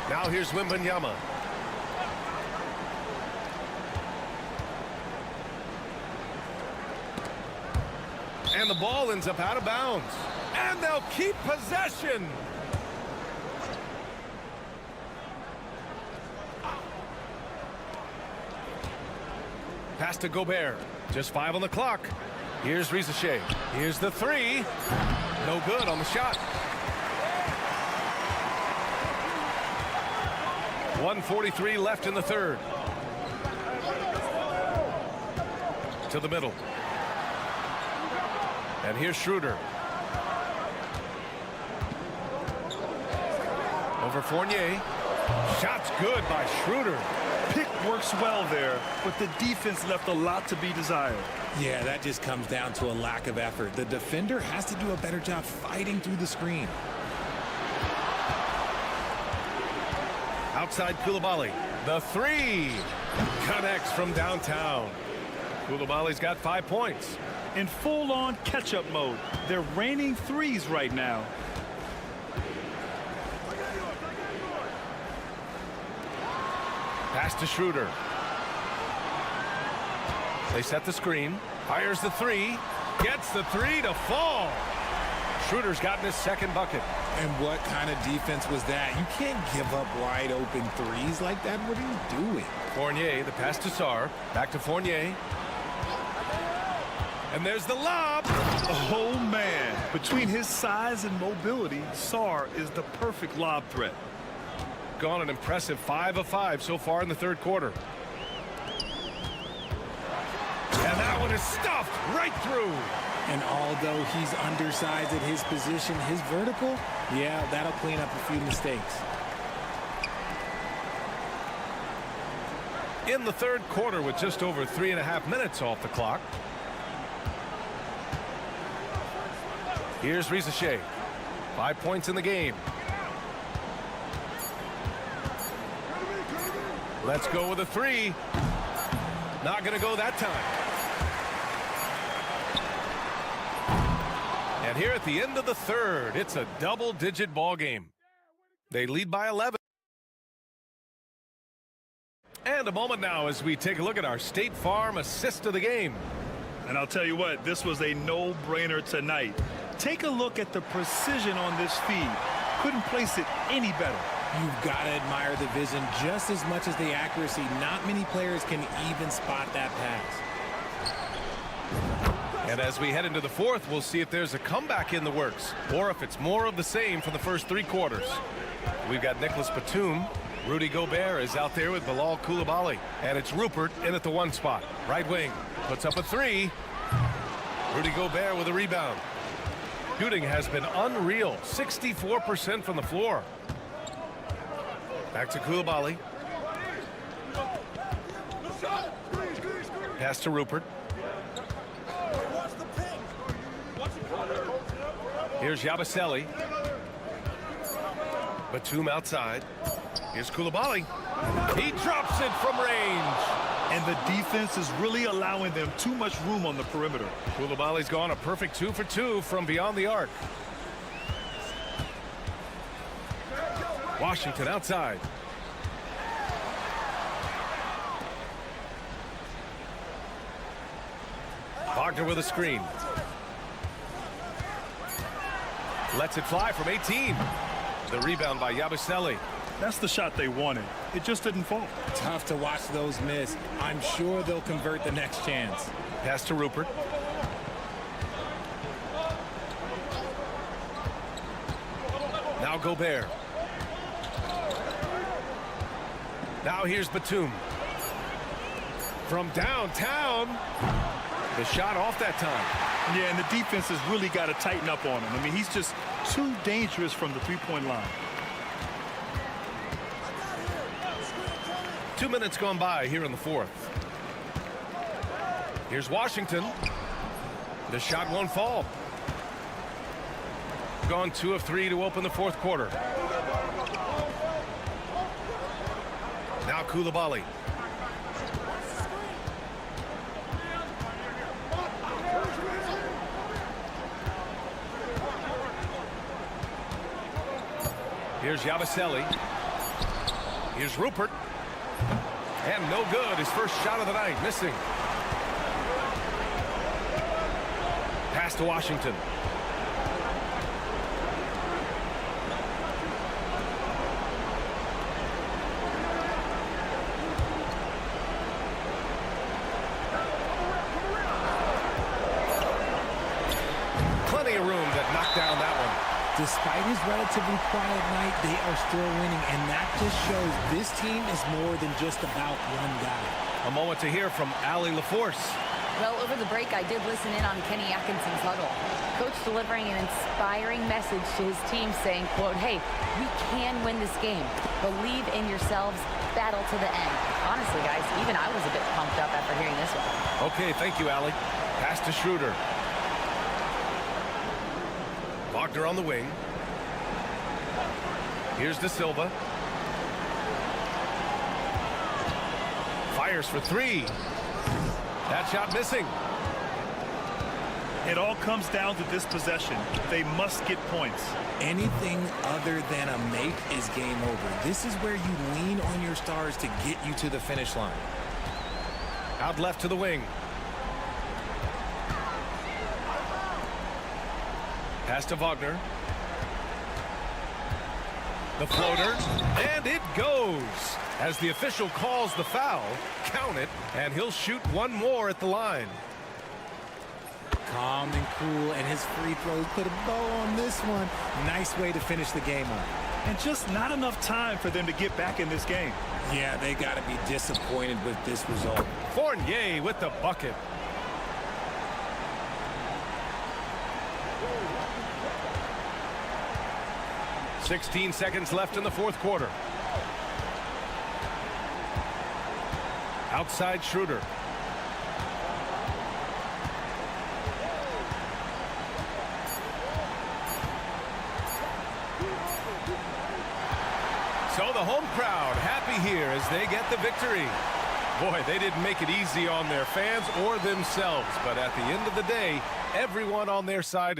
Now here's Wembanyama. And the ball ends up out of bounds. And they'll keep possession. Pass to Gobert. Just 5 on the clock. Here's Risache. Here's the 3. No good on the shot. 1:43 left in the third. To the middle. And here's Schroeder. Over Fournier. Shot's good by Schroeder. Pick works well there, but the defense left a lot to be desired. Yeah, that just comes down to a lack of effort. The defender has to do a better job fighting through the screen. Outside Koulibaly. The 3 connects from downtown. Koulibaly's got 5 points. In full-on catch-up mode. They're raining threes right now. Pass to Schroeder. They set the screen. Fires the 3. Gets the 3 to fall. Schroeder's gotten his second bucket. And what kind of defense was that? You can't give up wide open threes like that. What are you doing? Fournier, the pass to Sarr. Back to Fournier. And there's the lob. Oh, man. Between his size and mobility, Sarr is the perfect lob threat. Gone an impressive 5 of 5 so far in the third quarter. And that one is stuffed right through. And although he's undersized at his position, his vertical, yeah, that'll clean up a few mistakes. In the third quarter with just over 3.5 minutes off the clock. Here's Risache. 5 points in the game. Let's go with a 3. Not going to go that time. And here at the end of the third, it's a double-digit ball game. They lead by 11. And a moment now as we take a look at our State Farm assist of the game. And I'll tell you what, this was a no-brainer tonight. Take a look at the precision on this feed. Couldn't place it any better. You've got to admire the vision just as much as the accuracy. Not many players can even spot that pass. And as we head into the fourth, we'll see if there's a comeback in the works or if it's more of the same for the first three quarters. We've got Nicholas Batum. Rudy Gobert is out there with Bilal Coulibaly. And it's Rupert in at the one spot. Right wing. Puts up a three. Rudy Gobert with a rebound. Shooting has been unreal. 64% from the floor. Back to Coulibaly. Pass to Rupert. Here's Yabusele. Batum outside. Here's Coulibaly. He drops it from range. And the defense is really allowing them too much room on the perimeter. Coulibaly's gone a perfect 2 for 2 from beyond the arc. Washington outside. Wagner with a screen. Lets it fly from 18. The rebound by Yabusele. That's the shot they wanted. It just didn't fall. Tough to watch those miss. I'm sure they'll convert the next chance. Pass to Rupert. Now Gobert. Now here's Batum. From downtown. The shot off that time. Yeah, and the defense has really got to tighten up on him. I mean, he's just too dangerous from the three-point line. 2 minutes gone by here in the fourth. Here's Washington. The shot won't fall. Gone 2 of 3 to open the fourth quarter. Now Coulibaly. Here's Yabusele. Here's Rupert. And no good. His first shot of the night. Missing. Pass to Washington. Plenty of room that knocked down that one. Despite his relatively quiet night, they are still winning, and that just shows this team is more than just about one guy. A moment to hear from Allie LaForce. Well, over the break, I did listen in on Kenny Atkinson's huddle. Coach delivering an inspiring message to his team saying, quote, hey, we can win this game. Believe in yourselves. Battle to the end. Honestly, guys, even I was a bit pumped up after hearing this one. Okay, thank you, Allie. Pass to Schroeder. Wagner on the wing. Here's De Silva. Fires for three. That shot missing. It all comes down to this possession. They must get points. Anything other than a make is game over. This is where you lean on your stars to get you to the finish line. Out left to the wing. Pass to Wagner. The floater, and it goes. As the official calls the foul, count it, and he'll shoot one more at the line. Calm and cool, and his free throws put a bow on this one. Nice way to finish the game up. And just not enough time for them to get back in this game. Yeah, they got to be disappointed with this result. Fournier with the bucket. .16 seconds left in the fourth quarter. Outside Schroeder. So the home crowd happy here as they get the victory. Boy, they didn't make it easy on their fans or themselves, but at the end of the day, everyone on their side.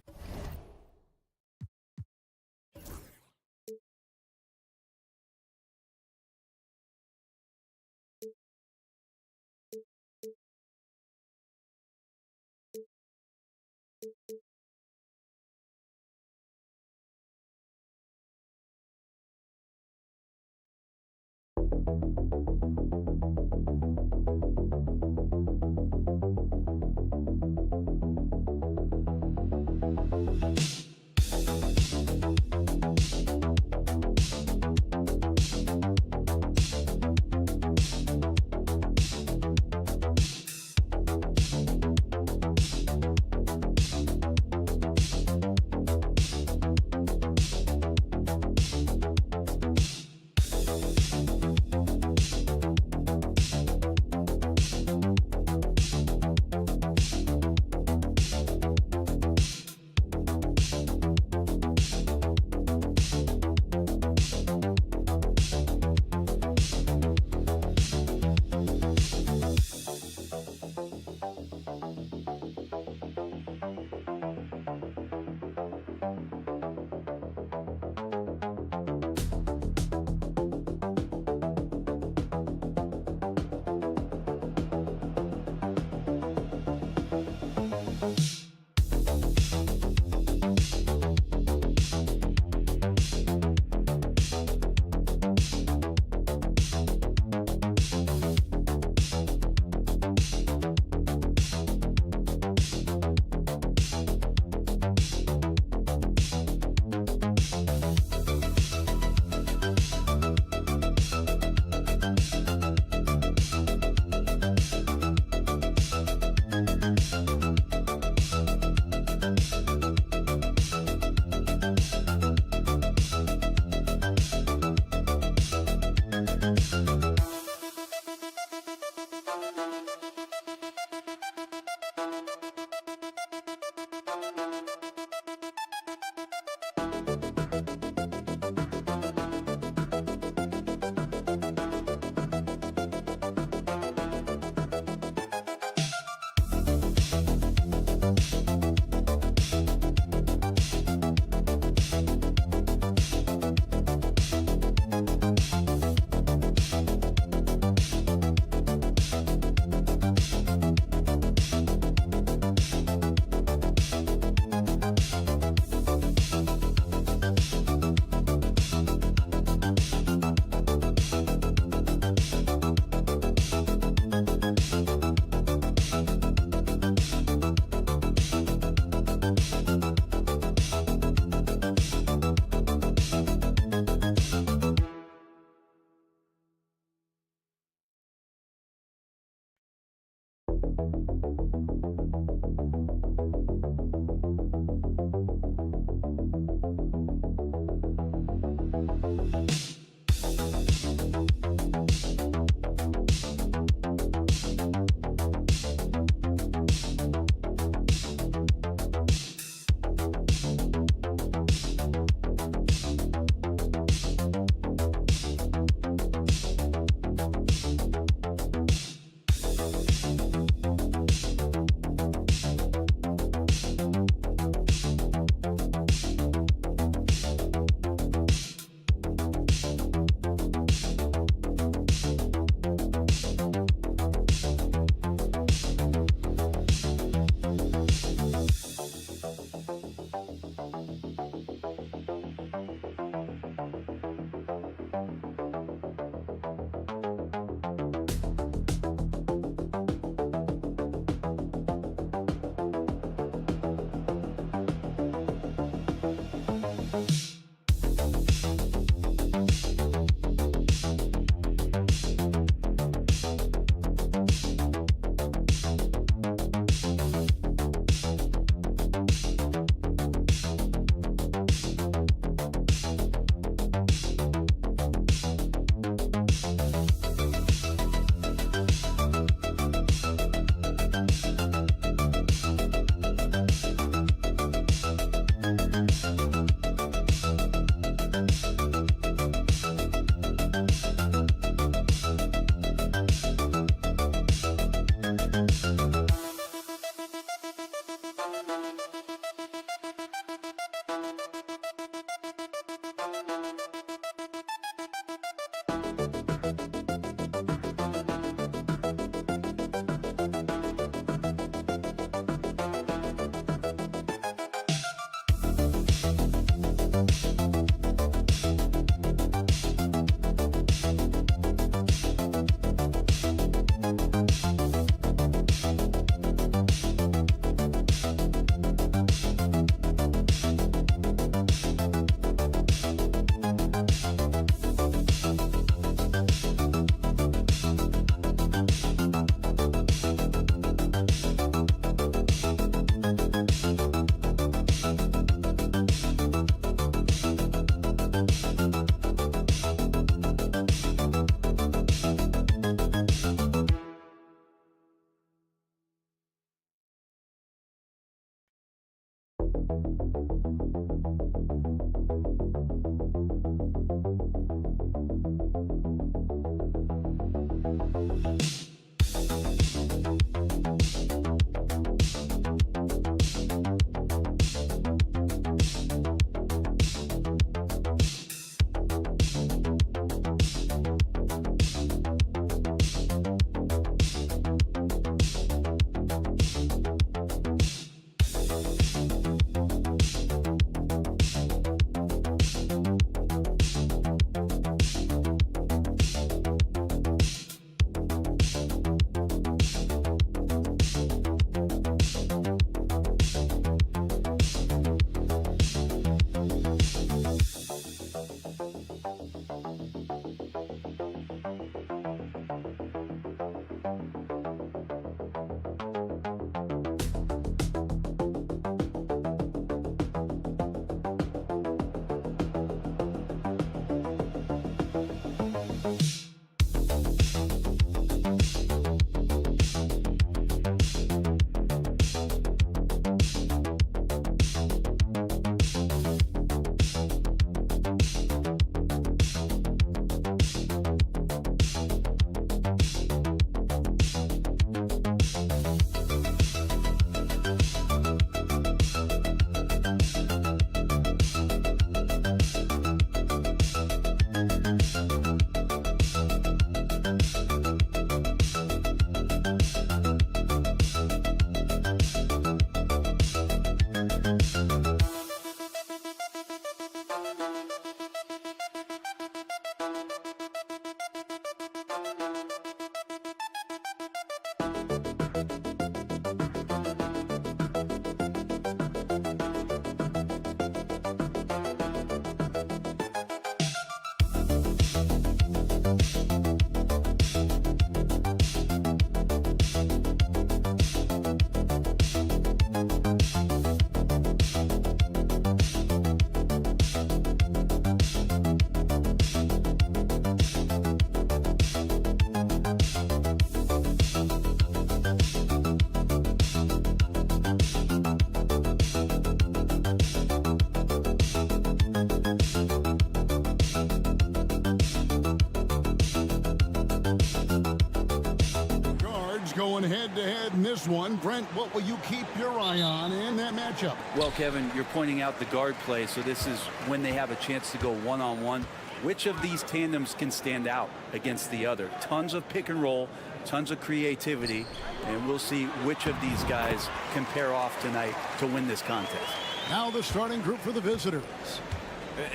Going head-to-head in this one. Brent, what will you keep your eye on in that matchup? Well, Kevin, you're pointing out the guard play, so this is when they have a chance to go one-on-one. Which of these tandems can stand out against the other? Tons of pick and roll, tons of creativity, and we'll see which of these guys can pair off tonight to win this contest. Now the starting group for the visitors.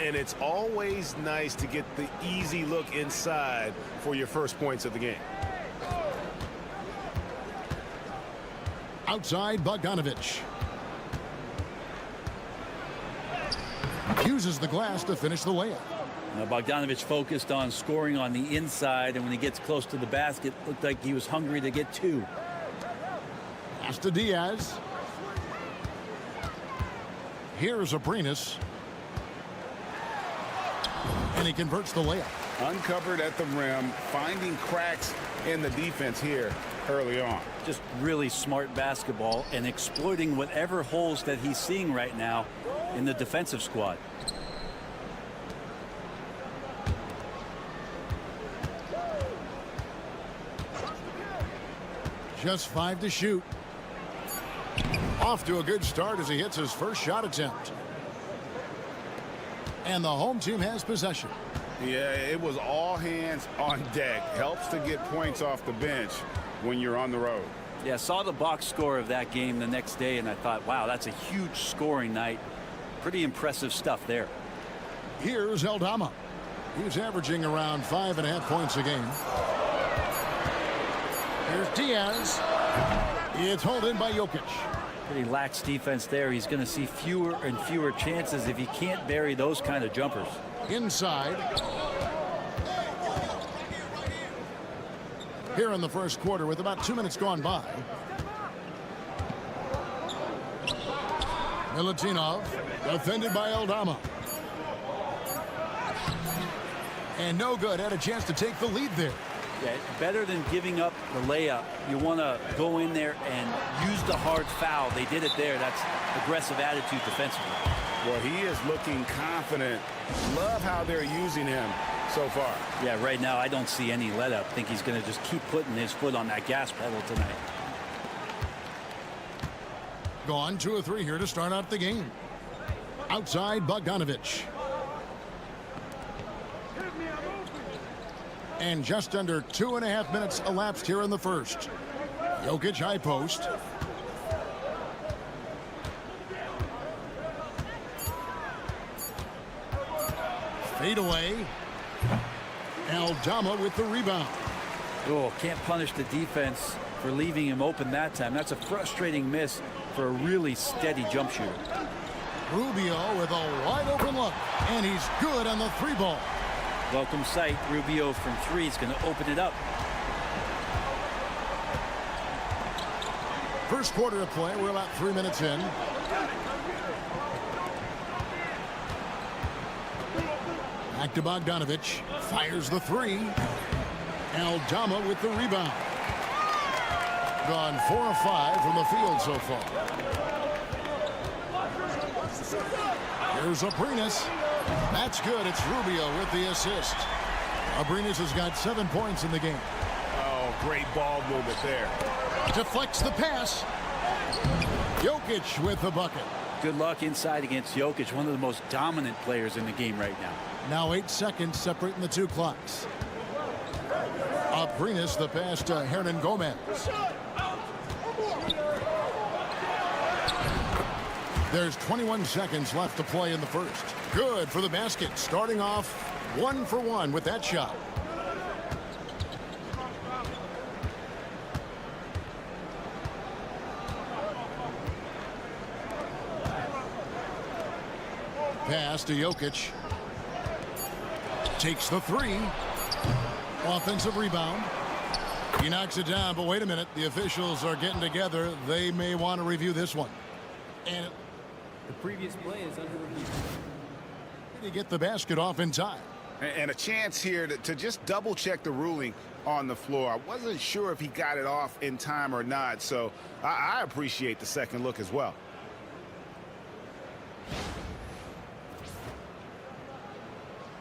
And it's always nice to get the easy look inside for your first points of the game. Outside, Bogdanovich. Uses the glass to finish the layup. Now Bogdanovich focused on scoring on the inside, and when he gets close to the basket, looked like he was hungry to get two. Pass to Diaz. Here's Abrinas. And he converts the layup. Uncovered at the rim, finding cracks in the defense here early on. Just really smart basketball and exploiting whatever holes that he's seeing right now in the defensive squad. Just 5 to shoot. Off to a good start as he hits his first shot attempt. And the home team has possession. Yeah, it was all hands on deck. Helps to get points off the bench when you're on the road. Yeah, saw the box score of that game the next day, and I thought, wow, that's a huge scoring night. Pretty impressive stuff there. Here's Aldama. He's averaging around 5.5 points a game. Here's Diaz. It's hauled in by Jokic. Pretty lax defense there. He's going to see fewer and fewer chances if he can't bury those kind of jumpers. Inside. Here in the first quarter with about 2 minutes gone by. Milutinov defended by Aldama. And no good. Had a chance to take the lead there. Yeah, better than giving up the layup. You want to go in there and use the hard foul. They did it there. That's aggressive attitude defensively. Well, he is looking confident. Love how they're using him so far. Yeah, right now I don't see any let up. I think he's going to just keep putting his foot on that gas pedal tonight. Gone 2 of 3 here to start out the game. Outside, Bogdanovich. And just under 2.5 minutes elapsed here in the first. Jokic high post. Fade away. Aldama with the rebound. Oh, can't punish the defense for leaving him open that time. That's a frustrating miss for a really steady jump shooter. Rubio with a wide open look. And he's good on the 3-ball. Welcome sight. Rubio from 3 is going to open it up. First quarter of play. We're about 3 minutes in. Back to Bogdanovich. Fires the three. Aldama with the rebound. Gone 4 of 5 from the field so far. Here's Abrinas. That's good. It's Rubio with the assist. Abrinas has got 7 points in the game. Oh, great ball movement there. Deflects the pass. Jokic with the bucket. Good luck inside against Jokic, one of the most dominant players in the game right now. Now 8 seconds separating the two clocks. Abrinas the pass to Hernan Gomez. There's 21 seconds left to play in the first. Good for the basket. Starting off 1 for 1 with that shot. Pass to Jokic. Takes the three. Offensive rebound. He knocks it down, but wait a minute. The officials are getting together. They may want to review this one. And the previous play is under review. To get the basket off in time. And a chance here to just double check the ruling on the floor. I wasn't sure if he got it off in time or not, so I appreciate the second look as well.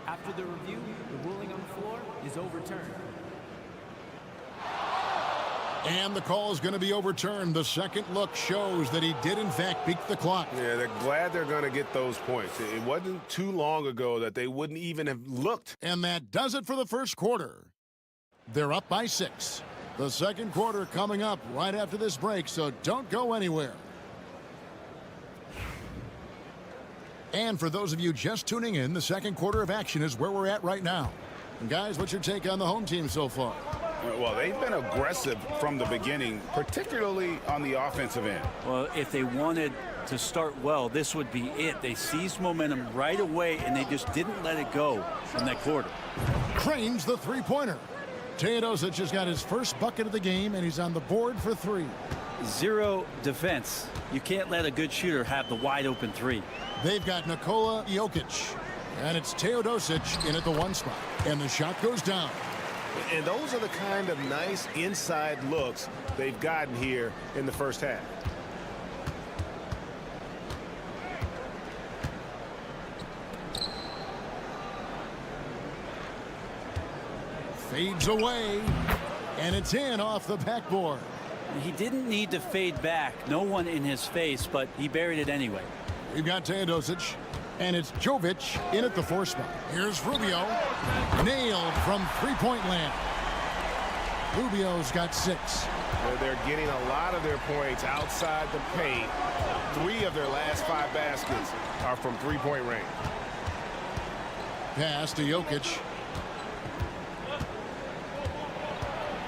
After the review, the ruling on the floor is overturned. And the call is going to be overturned. The second look shows that he did, in fact, beat the clock. Yeah, they're glad they're going to get those points. It wasn't too long ago that they wouldn't even have looked. And that does it for the first quarter. They're up by 6. The second quarter coming up right after this break, so don't go anywhere. And for those of you just tuning in, the second quarter of action is where we're at right now. And guys, what's your take on the home team so far? Well, they've been aggressive from the beginning, particularly on the offensive end. Well, if they wanted to start well, this would be it. They seized momentum right away, and they just didn't let it go from that quarter. Cranes the three-pointer. Teodosic has got his first bucket of the game, and he's on the board for 3. Zero defense. You can't let a good shooter have the wide-open 3. They've got Nikola Jokic, and it's Teodosic in at the 1 spot, and the shot goes down. And those are the kind of nice inside looks they've gotten here in the first half. Fades away, and it's in off the backboard. He didn't need to fade back. No one in his face, but he buried it anyway. We've got Teodosic, and it's Jovic in at the 4 spot. Here's Rubio, nailed from three-point land. Rubio's got 6. They're getting a lot of their points outside the paint. 3 of their last 5 baskets are from three-point range. Pass to Jokic.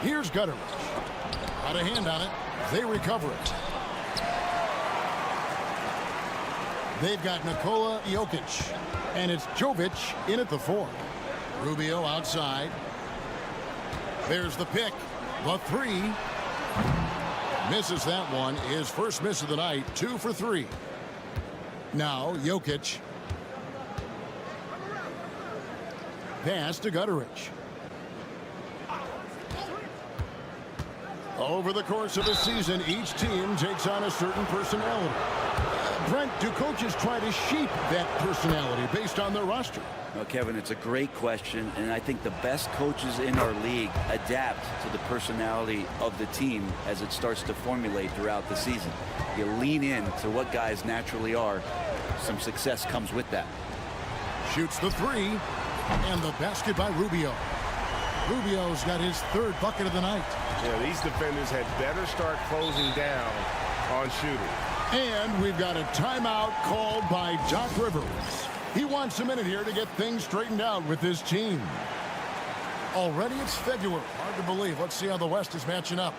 Here's Gutteridge. Got a hand on it. They recover it. They've got Nikola Jokic, and it's Jovic in at the 4. Rubio outside. There's the pick. The 3. Misses that one. His first miss of the night. 2 for 3. Now Jokic. Pass to Gutteridge. Over the course of the season, each team takes on a certain personality. Brent, do coaches try to shape that personality based on their roster? Well, Kevin, it's a great question, and I think the best coaches in our league adapt to the personality of the team as it starts to formulate throughout the season. You lean in to what guys naturally are. Some success comes with that. Shoots the 3, and the basket by Rubio. Rubio's got his 3rd bucket of the night. Yeah, these defenders had better start closing down on shooting. And we've got a timeout called by Doc Rivers. He wants a minute here to get things straightened out with his team. Already it's February. Hard to believe. Let's see how the West is matching up.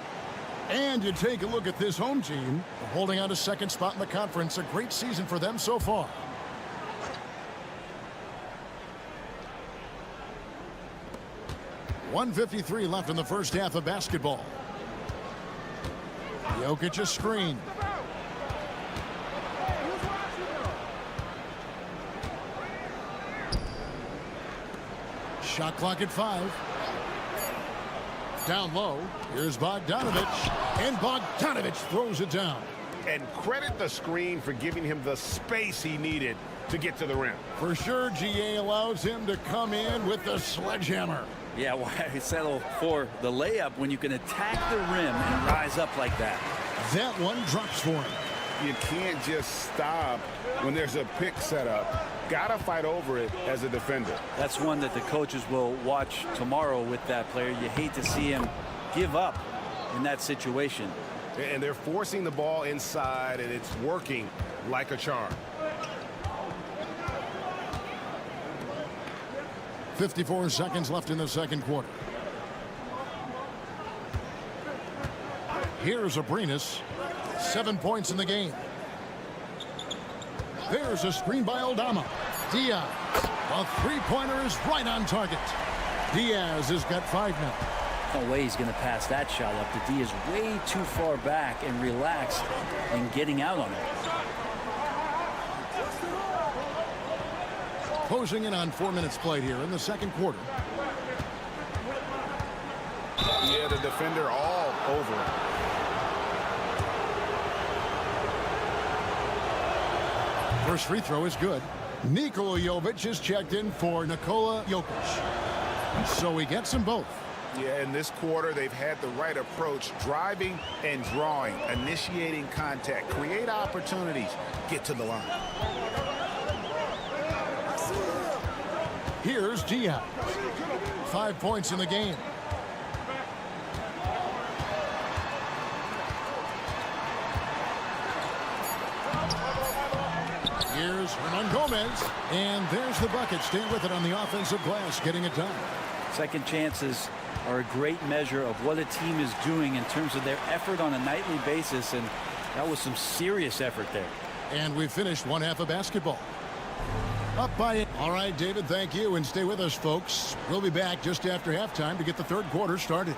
And you take a look at this home team, holding on to 2nd spot in the conference. A great season for them so far. .153 left in the first half of basketball. Jokic a screen. Shot clock at 5. Down low. Here's Bogdanovich. And Bogdanovich throws it down. And credit the screen for giving him the space he needed to get to the rim. For sure, GA allows him to come in with the sledgehammer. Yeah, why settle for the layup when you can attack the rim and rise up like that? That one drops for him. You can't just stop when there's a pick set up. Gotta fight over it as a defender. That's one that the coaches will watch tomorrow with that player. You hate to see him give up in that situation. And they're forcing the ball inside, and it's working like a charm. 54 seconds left in the second quarter. Here's Abrinas. 7 points in the game. There's a screen by Aldama. Diaz. A three-pointer is right on target. Diaz has got 5 now. No way he's going to pass that shot up. The D is way too far back and relaxed and getting out on it. Closing in on 4 minutes played here in the second quarter. Yeah, the defender all over it. First free throw is good. Nikola Jovic is checked in for Nikola Jokic. So he gets them both. Yeah, in this quarter, they've had the right approach, driving and drawing, initiating contact, create opportunities, get to the line. Here's Diaz. 5 points in the game. Here's Hernan Gomez. And there's the bucket. Staying with it on the offensive glass, getting it done. Second chances are a great measure of what a team is doing in terms of their effort on a nightly basis, and that was some serious effort there. And we've finished one half of basketball. Up by it. All right, David, thank you, and stay with us, folks. We'll be back just after halftime to get the third quarter started.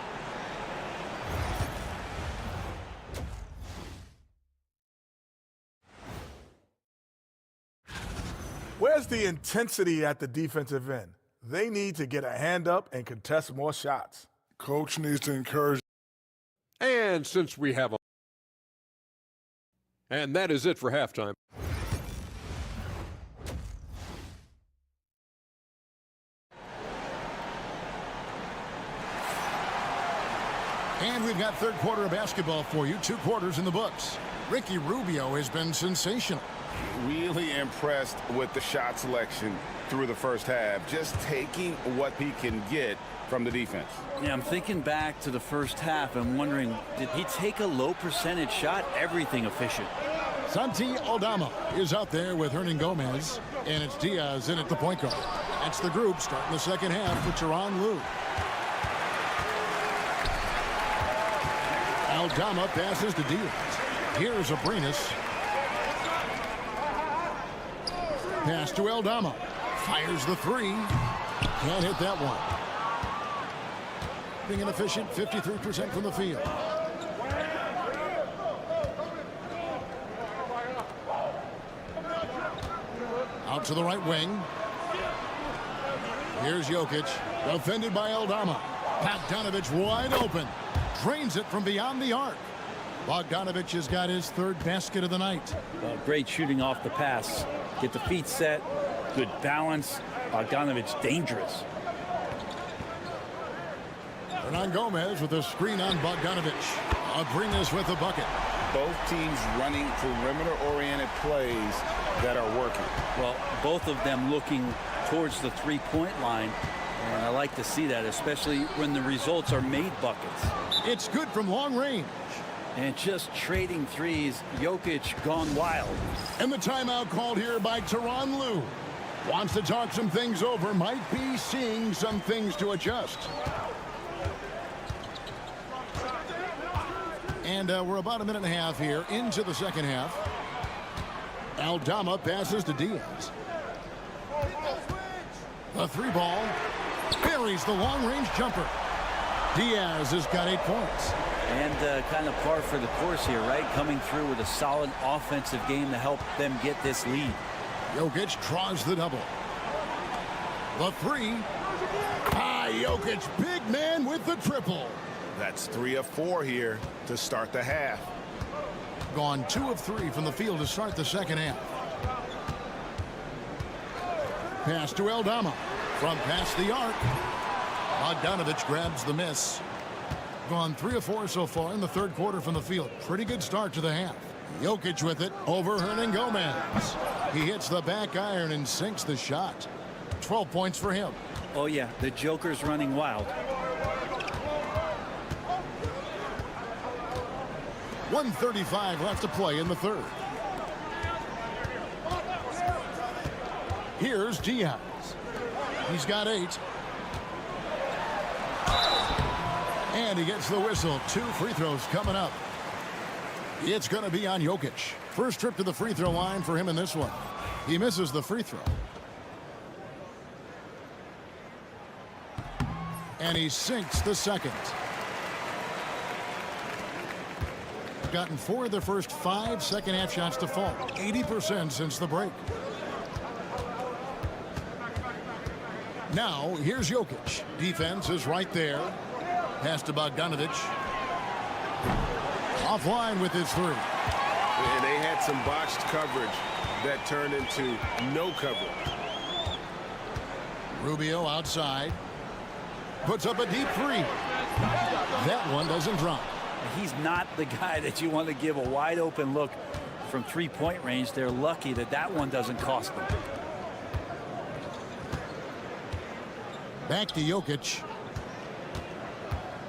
Where's the intensity at the defensive end? They need to get a hand up and contest more shots. Coach needs to encourage. And since we have a... And that is it for halftime. And we've got third quarter of basketball for you. 2 quarters in the books. Ricky Rubio has been sensational. Really impressed with the shot selection through the first half, just taking what he can get from the defense. Yeah, I'm thinking back to the first half and wondering, did he take a low percentage shot? Everything efficient. Santi Aldama is out there with Hernan Gomez, and it's Diaz in at the point guard. That's the group starting the second half with Tyronn Lue. Aldama passes to Diaz. Here's Abrinas. Pass to Aldama. Fires the 3. Can't hit that one. Being inefficient, 53% from the field. Out to the right wing. Here's Jokic. Defended by Aldama. Bogdanovich wide open. Drains it from beyond the arc. Bogdanovich has got his third basket of the night. Great shooting off the pass. Get the feet set. Good balance. Bogdanovich dangerous. Hernan Gomez with a screen on Bogdanovich. Abrinas with the bucket. Both teams running perimeter-oriented plays that are working. Well, both of them looking towards the three-point line. And I like to see that, especially when the results are made buckets. It's good from long range. And just trading threes, Jokic gone wild. And the timeout called here by Tyronn Lue. Wants to talk some things over, might be seeing some things to adjust. And we're about a minute and a half here into the second half. Aldama passes to Diaz. The 3 ball buries the long-range jumper. Diaz has got 8 points. And kind of par for the course here, right? Coming through with a solid offensive game to help them get this lead. Jokic draws the double. The 3. Jokic, big man with the triple. That's 3 of 4 here to start the half. Gone 2 of 3 from the field to start the second half. Pass to Aldama from past the arc. Bogdanovich grabs the miss. Gone 3 of 4 so far in the third quarter from the field. Pretty good start to the half. Jokic with it over Hernangomez. He hits the back iron and sinks the shot. 12 points for him. Oh, yeah, the Joker's running wild. 1:35 left to play in the third. Here's Diaz. He's got 8. And he gets the whistle. 2 free throws coming up. It's going to be on Jokic. First trip to the free throw line for him in this one. He misses the free throw. And he sinks the second. Gotten 4 of their first 5 second half shots to fall. 80% since the break. Now, here's Jokic. Defense is right there. Pass to Bogdanovich. Offline with his 3. And they had some botched coverage that turned into no coverage. Rubio outside. Puts up a deep 3. That one doesn't drop. He's not the guy that you want to give a wide open look from 3-point range. They're lucky that that one doesn't cost them. Back to Jokic.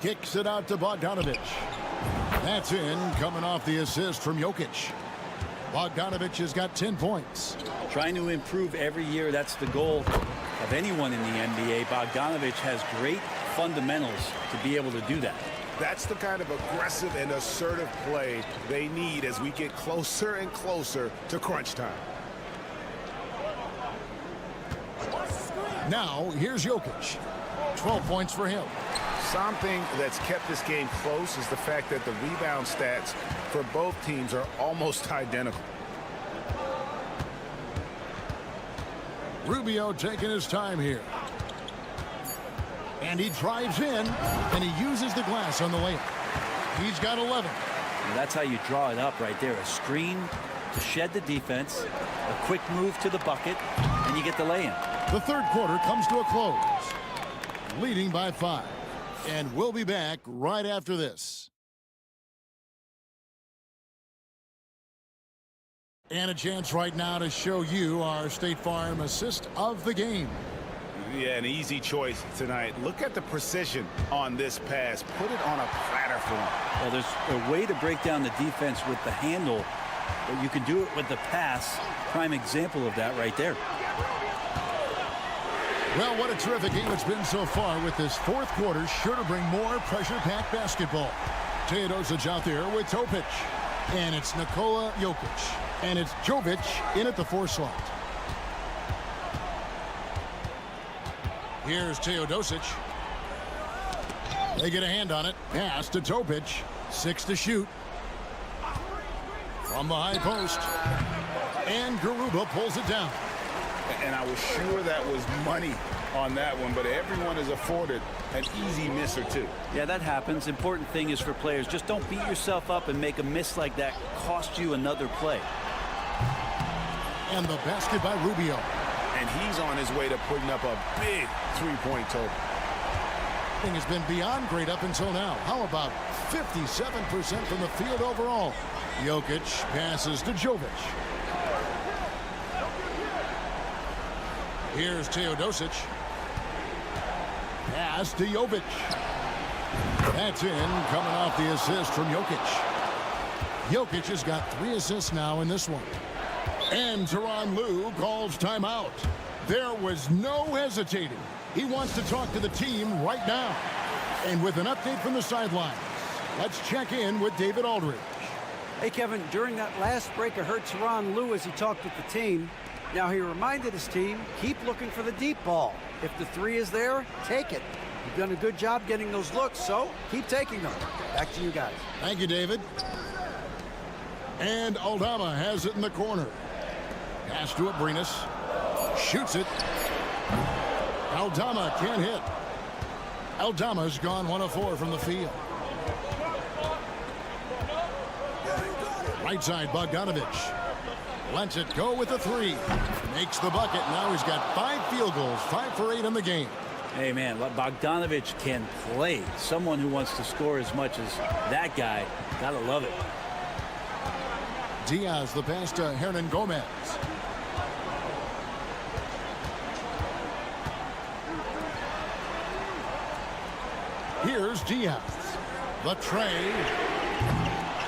Kicks it out to Bogdanovich. That's in, coming off the assist from Jokic. Bogdanovich has got 10 points. Trying to improve every year, that's the goal of anyone in the NBA. Bogdanovich has great fundamentals to be able to do that. That's the kind of aggressive and assertive play they need as we get closer and closer to crunch time. Now, here's Jokic. 12 points for him. Something that's kept this game close is the fact that the rebound stats for both teams are almost identical. Rubio taking his time here. And he drives in, and he uses the glass on the layup. He's got 11. And that's how you draw it up right there. A screen to shed the defense, a quick move to the bucket, and you get the lay-in. The third quarter comes to a close. Leading by 5. And we'll be back right after this. And a chance right now to show you our State Farm assist of the game. Yeah, an easy choice tonight. Look at the precision on this pass. Put it on a platter for him. Well, there's a way to break down the defense with the handle, but you can do it with the pass. Prime example of that right there. Well, what a terrific game it's been so far, with this fourth quarter sure to bring more pressure-packed basketball. Teodosic out there with Topic. And it's Nikola Jokic. And it's Jovic in at the 4 slot. Here's Teodosic. They get a hand on it. Pass to Topic. 6 to shoot. From the high post. And Garuba pulls it down. And I was sure that was money on that one, but everyone is afforded an easy miss or 2. Yeah, that happens. Important thing is for players, just don't beat yourself up and make a miss like that cost you another play. And the basket by Rubio. And he's on his way to putting up a big 3-point total. Thing has been beyond great up until now. How about 57% from the field overall? Jokic passes to Jovic. Here's Teodosic. Pass to Jovic. That's in, coming off the assist from Jokic. Jokic has got 3 assists now in this one. And Tyronn Lue calls timeout. There was no hesitating. He wants to talk to the team right now. And with an update from the sidelines, let's check in with David Aldridge. Hey, Kevin, during that last break, I heard Tyronn Lue as he talked with the team. Now, he reminded his team, keep looking for the deep ball. If the 3 is there, take it. You've done a good job getting those looks, so keep taking them. Back to you guys. Thank you, David. And Aldama has it in the corner. Pass to Abrinas. Shoots it. Aldama can't hit. Aldama's gone 1 of 4 from the field. Right side, Bogdanovich. Lets it go with a 3. Makes the bucket. Now he's got 5 field goals, 5 for 8 in the game. Hey, man, Bogdanovich can play. Someone who wants to score as much as that guy, gotta love it. Diaz, the pass to Hernan Gomez. Here's Diaz. The tray.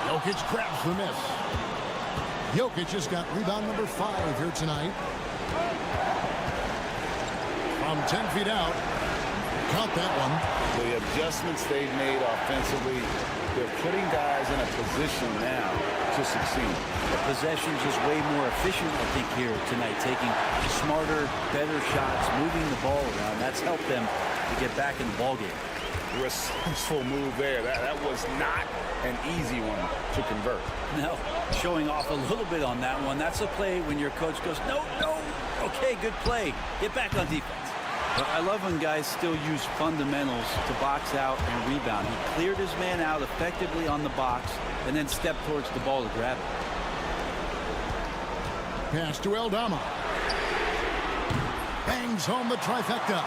Jokic grabs the miss. Jokic has got rebound number 5 here tonight. From 10 feet out. Count that one. The adjustments they've made offensively, they're putting guys in a position now to succeed. The possession's just way more efficient, I think, here tonight. Taking smarter, better shots, moving the ball around. That's helped them to get back in the ballgame. Resourceful move there. That was not an easy one to convert. No, showing off a little bit on that one. That's a play when your coach goes, no, no. Okay, good play. Get back on defense. But I love when guys still use fundamentals to box out and rebound. He cleared his man out effectively on the box and then stepped towards the ball to grab it. Pass to Aldama. Bangs home the trifecta.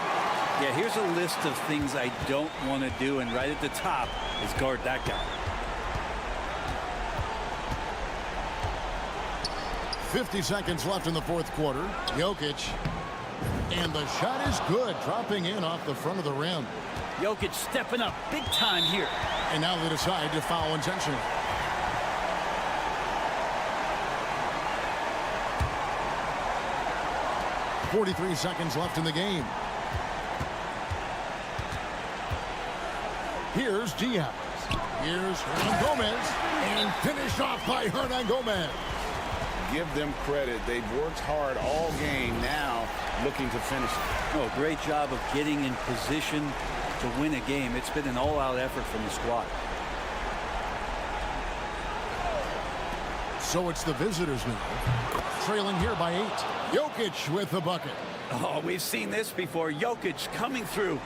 Yeah, here's a list of things I don't want to do, and right at the top is guard that guy. 50 seconds left in the fourth quarter. Jokic. And the shot is good, dropping in off the front of the rim. Jokic stepping up big time here. And now they decide to foul intentionally. .43 seconds left in the game. Here's Diaz. Here's Hernan Gomez. And finished off by Hernan Gomez. Give them credit. They've worked hard all game, now looking to finish it. Oh, great job of getting in position to win a game. It's been an all-out effort from the squad. So it's the visitors now, trailing here by 8. Jokic with the bucket. Oh, we've seen this before. Jokic coming through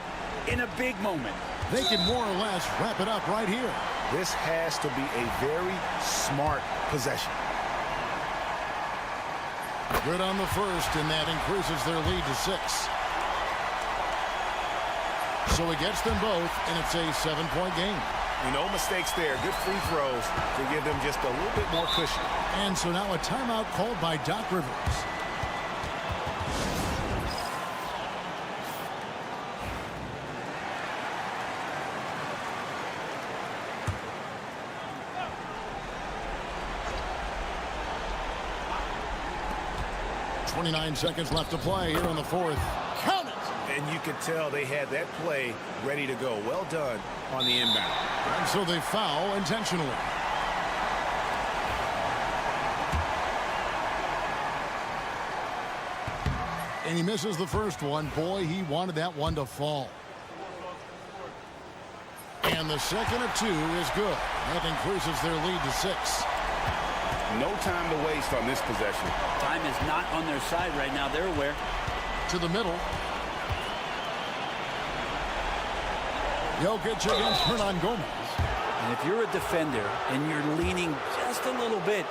in a big moment. They can more or less wrap it up right here. This has to be a very smart possession. Good on the first, and that increases their lead to 6. So he gets them both, and it's a 7-point game. No mistakes there. Good free throws to give them just a little bit more cushion. And so now a timeout called by Doc Rivers. .29 seconds left to play here in the fourth. Count it! And you could tell they had that play ready to go. Well done on the inbound. And so they foul intentionally. And he misses the first one. Boy, he wanted that one to fall. And the second of 2 is good. That increases their lead to 6. No time to waste on this possession. Time is not on their side right now. They're aware. To the middle. Jokic against Hernan Gomez. And if you're a defender and you're leaning just a little bit,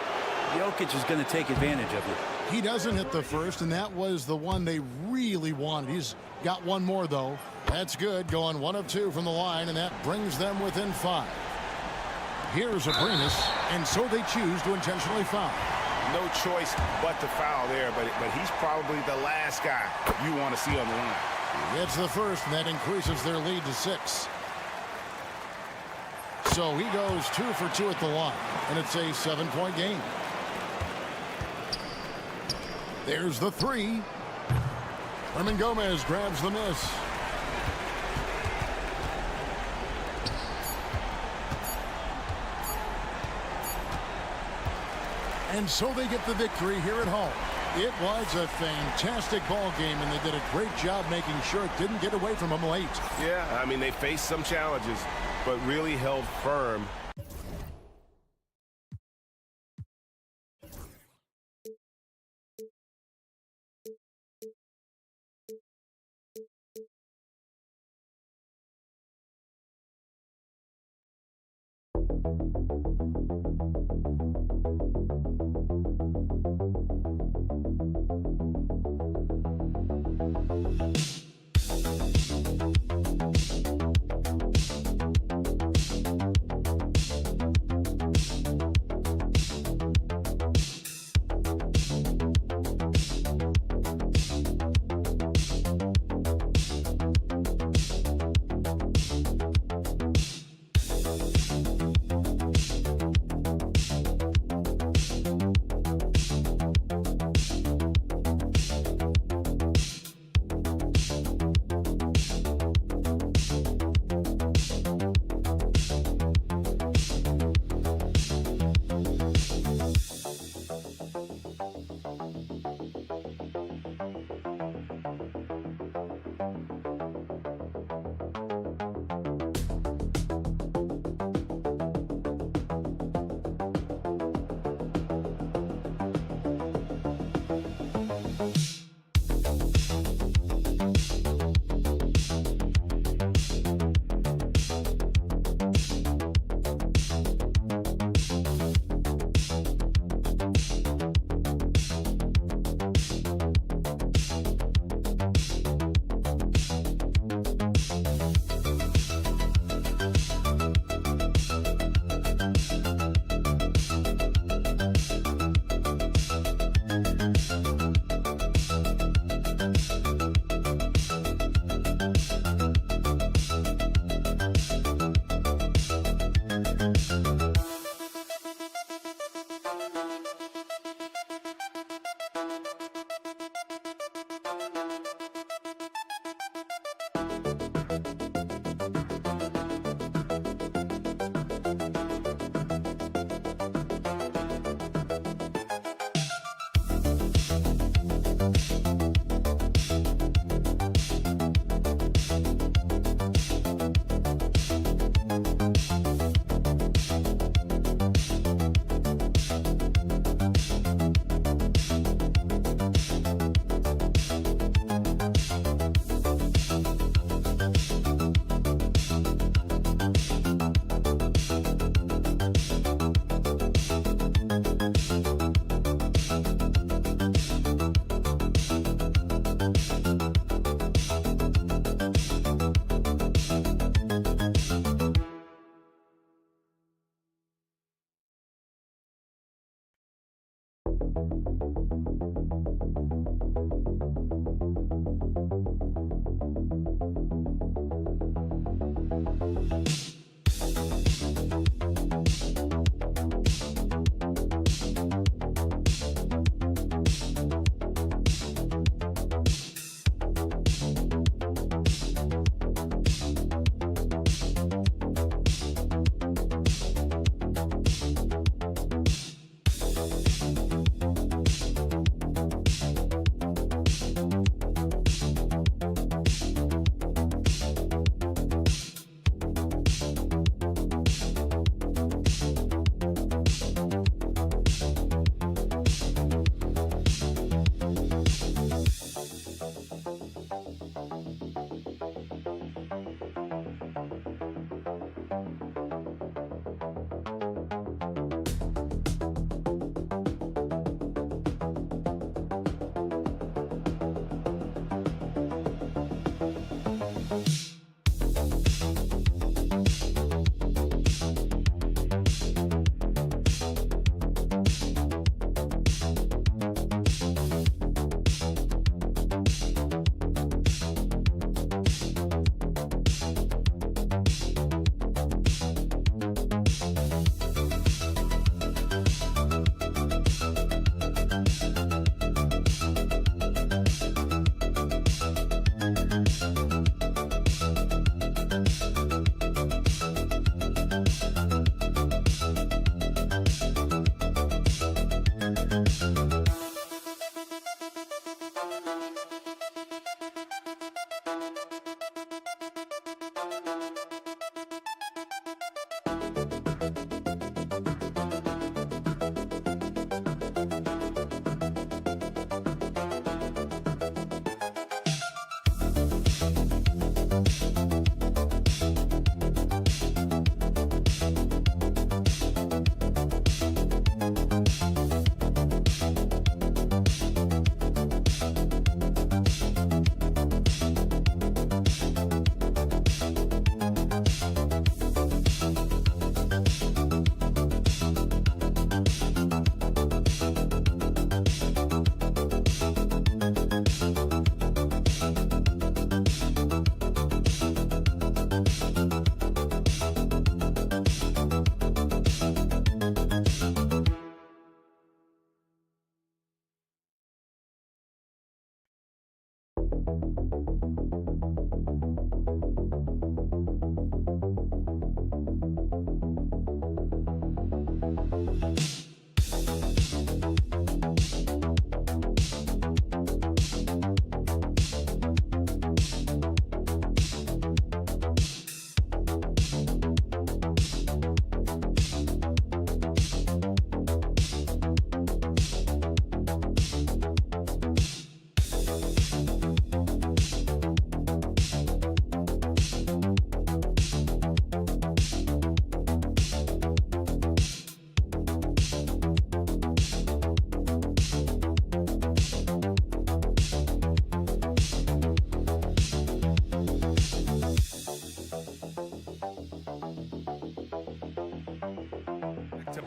Jokic is going to take advantage of you. He doesn't hit the first, and that was the one they really wanted. He's got one more, though. That's good, going 1 of 2 from the line, and that brings them within 5. Here's Abrinas, and so they choose to intentionally foul. No choice but to foul there, but he's probably the last guy you want to see on the line. He gets the first, and that increases their lead to 6. So he goes 2 for 2 at the line, and it's a 7-point game. There's the 3. Hernan Gomez grabs the miss. And so they get the victory here at home. It was a fantastic ball game, and they did a great job making sure it didn't get away from them late. Yeah, I mean, they faced some challenges, but really held firm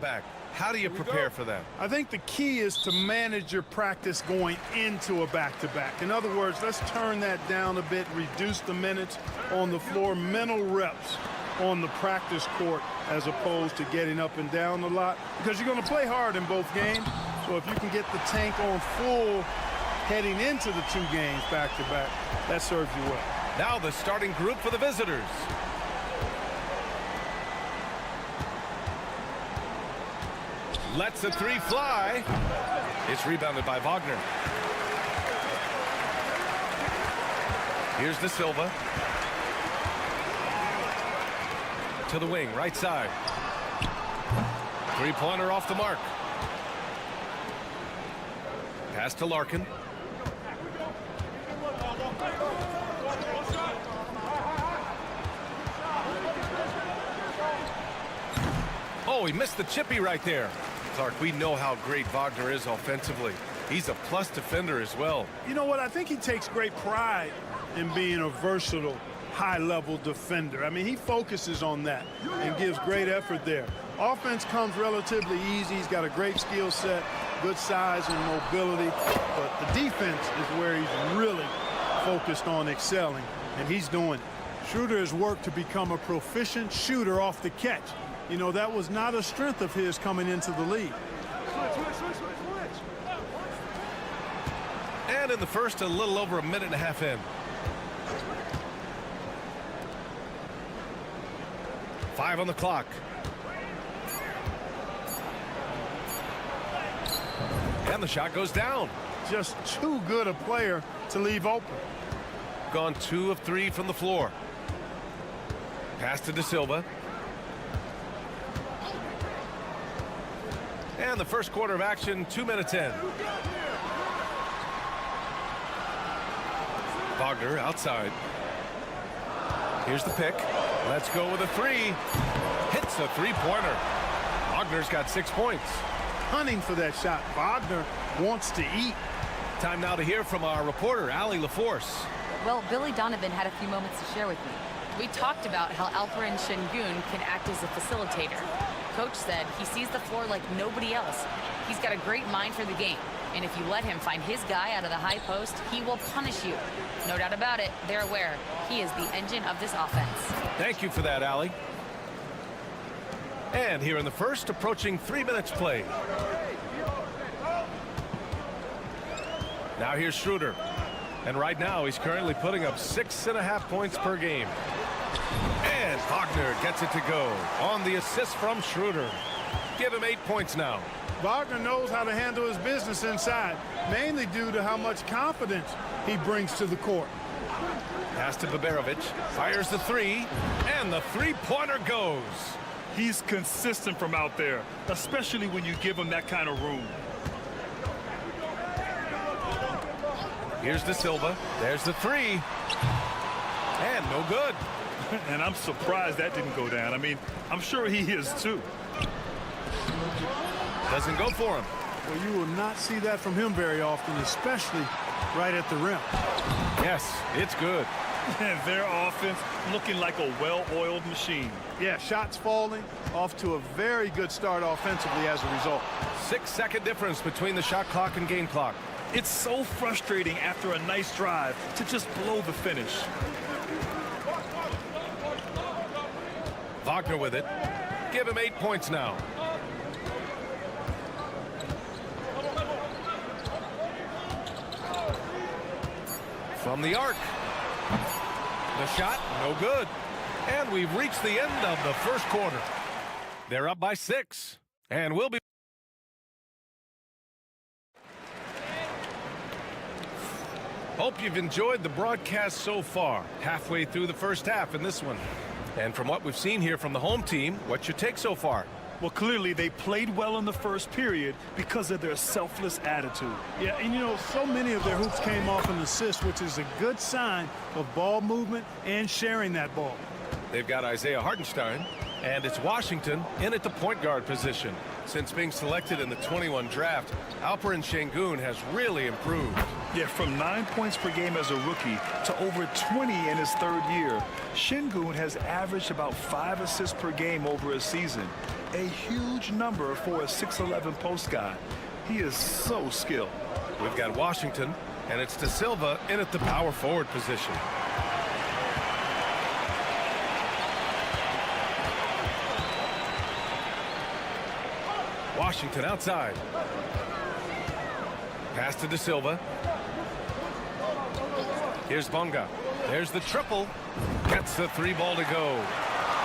Back. How do you prepare for that? I think the key is to manage your practice going into a back-to-back. In other words, let's turn that down a bit, reduce the minutes on the floor, mental reps on the practice court as opposed to getting up and down a lot, because you're going to play hard in both games. So if you can get the tank on full heading into the 2 games back-to-back, that serves you well. Now the starting group for the visitors. Lets the 3 fly. It's rebounded by Wagner. Here's De Silva. To the wing, right side. 3-pointer off the mark. Pass to Larkin. Oh, he missed the chippy right there. Clark, we know how great Wagner is offensively. He's a plus defender as well. You know what? I think he takes great pride in being a versatile, high-level defender. I mean, he focuses on that and gives great effort there. Offense comes relatively easy. He's got a great skill set, good size and mobility. But the defense is where he's really focused on excelling, and he's doing it. Schroeder has worked to become a proficient shooter off the catch. You know, that was not a strength of his coming into the league. And in the first, a little over 1.5 minutes in. Five on the clock. And the shot goes down. Just too good a player to leave open. Gone 2 of 3 from the floor. Pass to De Silva. And the first quarter of action, 2 minutes in. Wagner outside. Here's the pick. Let's go with a 3. Hits a 3-pointer. Wagner's got 6 points. Hunting for that shot. Wagner wants to eat. Time now to hear from our reporter, Allie LaForce. Well, Billy Donovan had a few moments to share with me. We talked about how Alperen Şengün can act as a facilitator. Coach said he sees the floor like nobody else. He's got a great mind for the game. And if you let him find his guy out of the high post, he will punish you. No doubt about it, they're aware. He is the engine of this offense. Thank you for that, Allie. And here in the first, approaching 3 minutes played. Now here's Schroeder. And right now, he's currently putting up 6.5 points per game. And Wagner gets it to go on the assist from Schroeder. Give him 8 points now. Wagner knows how to handle his business inside, mainly due to how much confidence he brings to the court. Pass to Baberovic. Fires the 3. And the 3-pointer goes. He's consistent from out there, especially when you give him that kind of room. Here's De Silva. There's the 3. And no good. And I'm surprised that didn't go down. I mean, I'm sure he is too. Doesn't go for him. Well, you will not see that from him very often, especially right at the rim. Yes, it's good. And their offense looking like a well-oiled machine. Yeah, shots falling, off to a very good start offensively as a result. 6-second difference between the shot clock and game clock. It's so frustrating after a nice drive to just blow the finish. Wagner with it. Give him 8 points now. from the arc. The shot, no good. And we've reached the end of the first quarter. They're up by 6. And we'll be... Hope you've enjoyed the broadcast so far. Halfway through the first half in this one. And from what we've seen here from the home team, what's your take so far? Well, clearly they played well in the first period because of their selfless attitude. Yeah, and you know, so many of their hoops came off an assist, which is a good sign of ball movement and sharing that ball. They've got Isaiah Hartenstein, and it's Washington in at the point guard position. Since being selected in the 21 draft, Alperen Şengün has really improved. Yeah, from 9 points per game as a rookie to over 20 in his third year, Şengün has averaged about 5 assists per game over a season. A huge number for a 6'11" post guy. He is so skilled. We've got Washington, and it's De Silva in at the power forward position. Washington outside. Pass to De Silva. Here's Bonga. There's the triple. Gets the 3 ball to go.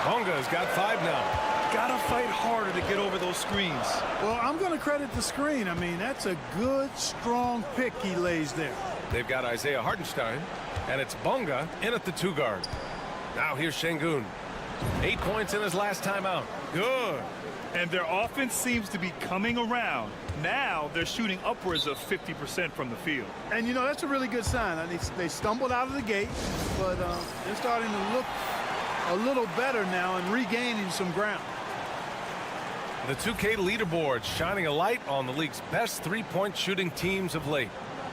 Bonga's got 5 now. Gotta fight harder to get over those screens. Well, I'm going to credit the screen. I mean, that's a good, strong pick he lays there. They've got Isaiah Hartenstein, and it's Bonga in at the 2 guard. Now here's Şengün. 8 points in his last time out. Good. And their offense seems to be coming around. Now they're shooting upwards of 50% from the field. And, you know, that's a really good sign. I mean, they stumbled out of the gate, but they're starting to look a little better now and regaining some ground. The 2K leaderboard shining a light on the league's best 3-point shooting teams of late.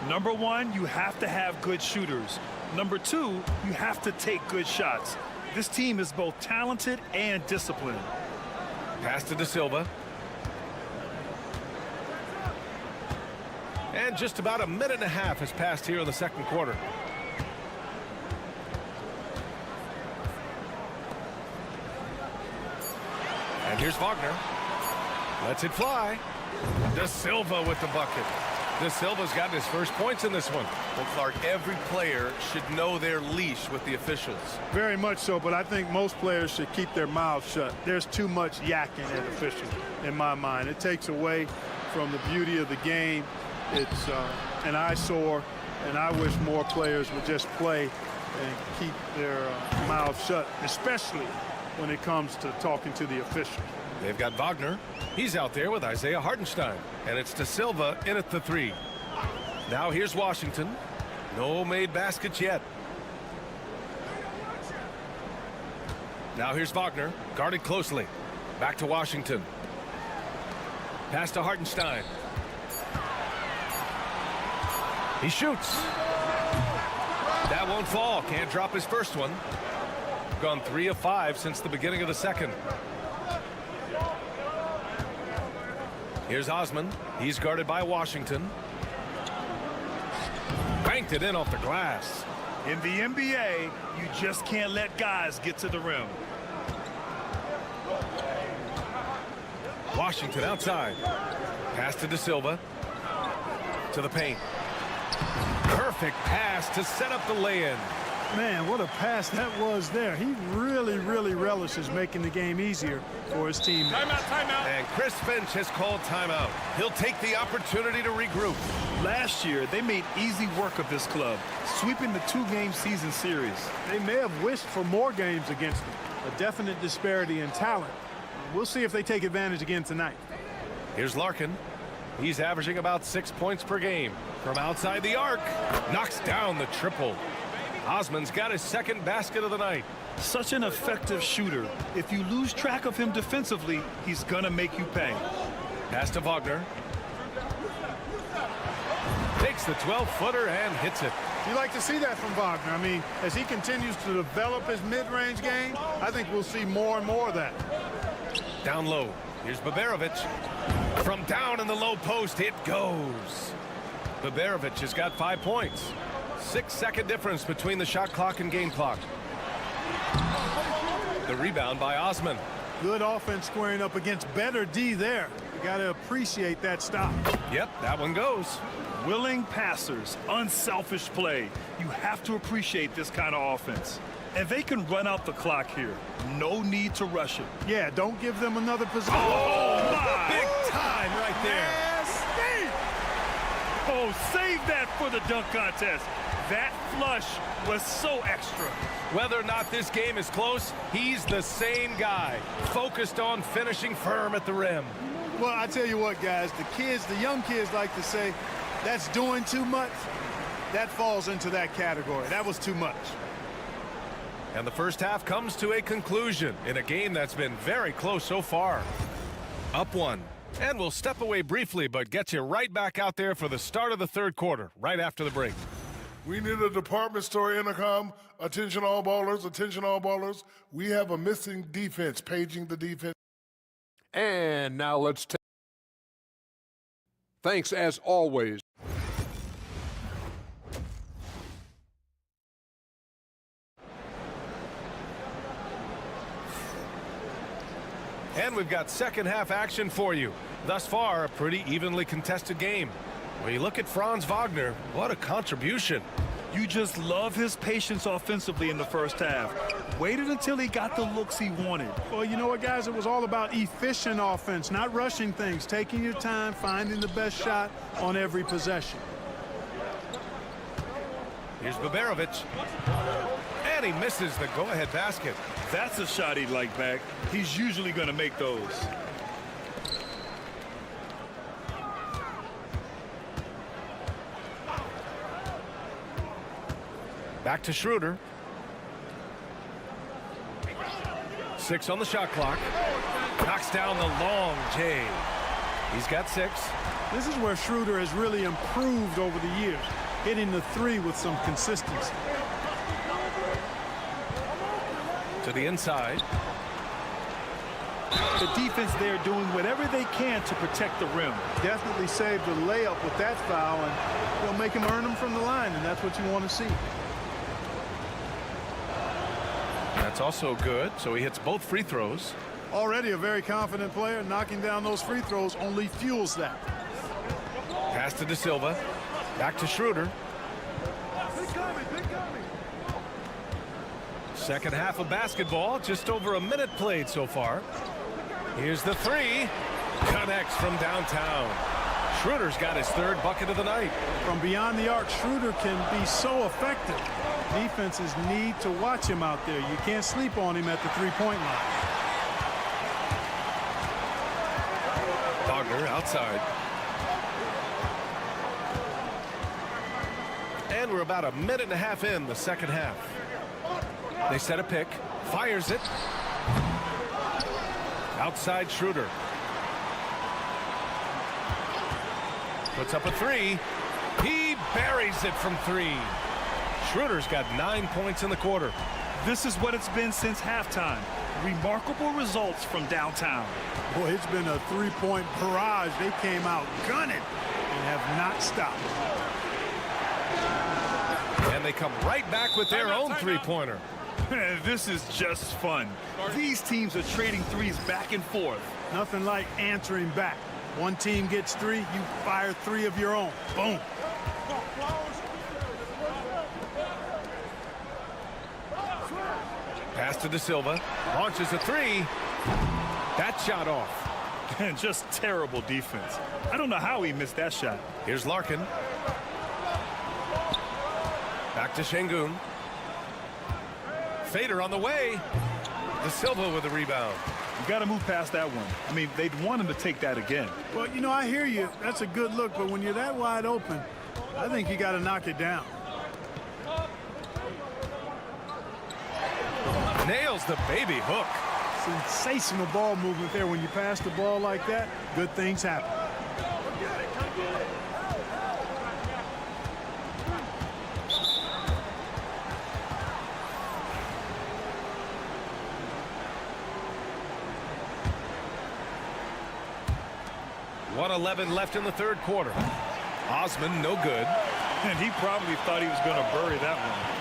Number 1, you have to have good shooters. Number 2, you have to take good shots. This team is both talented and disciplined. Pass to De Silva. And just about a minute and a half has passed here in the second quarter. And here's Wagner. Lets it fly. De Silva with the bucket. De Silva's gotten his first points in this one. Well, Clark, every player should know their leash with the officials. Very much so, but I think most players should keep their mouths shut. There's too much yakking at officials, in my mind. It takes away from the beauty of the game. It's an eyesore, and I wish more players would just play and keep their mouths shut, especially when it comes to talking to the official. They've got Wagner. He's out there with Isaiah Hartenstein. And it's De Silva in at the 3. Now here's Washington. No made baskets yet. Now here's Wagner. Guarded closely. Back to Washington. Pass to Hartenstein. He shoots. That won't fall. Can't drop his first one. Gone 3 of 5 since the beginning of the second. Here's Osman. He's guarded by Washington. Banked it in off the glass. In the NBA, you just can't let guys get to the rim. Washington outside. Pass to De Silva. To the paint. Perfect pass to set up the lay-in. Man, what a pass that was there. He really, really relishes making the game easier for his team. Timeout. And Chris Finch has called timeout. He'll take the opportunity to regroup. Last year, they made easy work of this club, sweeping the 2-game season series. They may have wished for more games against them. A definite disparity in talent. We'll see if they take advantage again tonight. Here's Larkin. He's averaging about 6 points per game. From outside the arc, knocks down the triple. Osman's got his second basket of the night. Such an effective shooter. If you lose track of him defensively, he's gonna make you pay. Pass to Wagner. Takes the 12-footer and hits it. You like to see that from Wagner. I mean, as he continues to develop his mid-range game, I think we'll see more and more of that. Down low. Here's Baberovic. From down in the low post, it goes. Baberovic has got 5 points. 6-second difference between the shot clock and game clock. The rebound by Osman. Good offense squaring up against better D there. You got to appreciate that stop. Yep, that one goes. Willing passers, unselfish play. You have to appreciate this kind of offense. And they can run out the clock here. No need to rush it. Yeah, don't give them another possession. Oh, my! Big time right there. Nasty! Oh, save that for the dunk contest. That flush was so extra. Whether or not this game is close, he's the same guy, focused on finishing firm at the rim. Well, I tell you what, guys, the young kids like to say, that's doing too much. That falls into that category. That was too much. And the first half comes to a conclusion in a game that's been very close so far. Up one. And we'll step away briefly, but get you right back out there for the start of the third quarter, right after the break. We need a department store intercom. Attention all ballers, attention all ballers. We have a missing defense, paging the defense. And now let's take. Thanks as always. And we've got second half action for you. Thus far, a pretty evenly contested game. When you look at Franz Wagner, what a contribution. You just love his patience offensively in the first half. Waited until he got the looks he wanted. Well, you know what, guys? It was all about efficient offense, not rushing things, taking your time, finding the best shot on every possession. Here's Baberovic. And he misses the go-ahead basket. That's a shot he'd like back. He's usually going to make those. Back to Schroeder. 6 on the shot clock. Knocks down the long J. He's got 6. This is where Schroeder has really improved over the years, hitting the 3 with some consistency. To the inside. The defense there doing whatever they can to protect the rim. Definitely saved the layup with that foul, and they'll make him earn them from the line, and that's what you want to see. That's also good, so he hits both free throws. Already a very confident player. Knocking down those free throws only fuels that. Pass to De Silva. Back to Schroeder. Second half of basketball, just over a minute played so far. Here's the 3. Connects from downtown. Schroeder's got his 3rd bucket of the night. From beyond the arc, Schroeder can be so effective. Defenses need to watch him out there. You can't sleep on him at the three-point line. Wagner outside. And we're about a minute and a half in the second half. They set a pick. Fires it. Outside Schroeder. Puts up a 3. He buries it from 3. Schroeder's got 9 points in the quarter. This is what it's been since halftime. Remarkable results from downtown. Boy, it's been a three-point barrage. They came out gunning and have not stopped. And they come right back with their own three-pointer. This is just fun. These teams are trading threes back and forth. Nothing like answering back. One team gets 3, you fire 3 of your own. Boom. Pass to De Silva. Launches a 3. That shot off. And just terrible defense. I don't know how he missed that shot. Here's Larkin. Back to Şengün. Fader on the way. De Silva with the rebound. You got to move past that one. I mean, they'd want him to take that again. Well, you know, I hear you. That's a good look, but when you're that wide open, I think you got to knock it down. Nails the baby hook. Sensational ball movement there. When you pass the ball like that, good things happen. .111 left in the third quarter. Osman, no good. And he probably thought he was going to bury that one.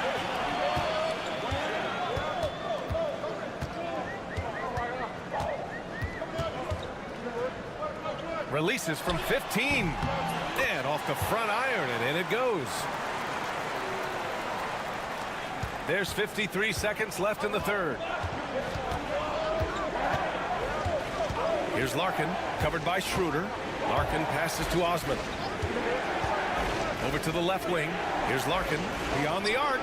Releases from 15. And off the front iron, and in it goes. There's 53 seconds left in the third. Here's Larkin, covered by Schroeder. Larkin passes to Osman. Over to the left wing. Here's Larkin, beyond the arc.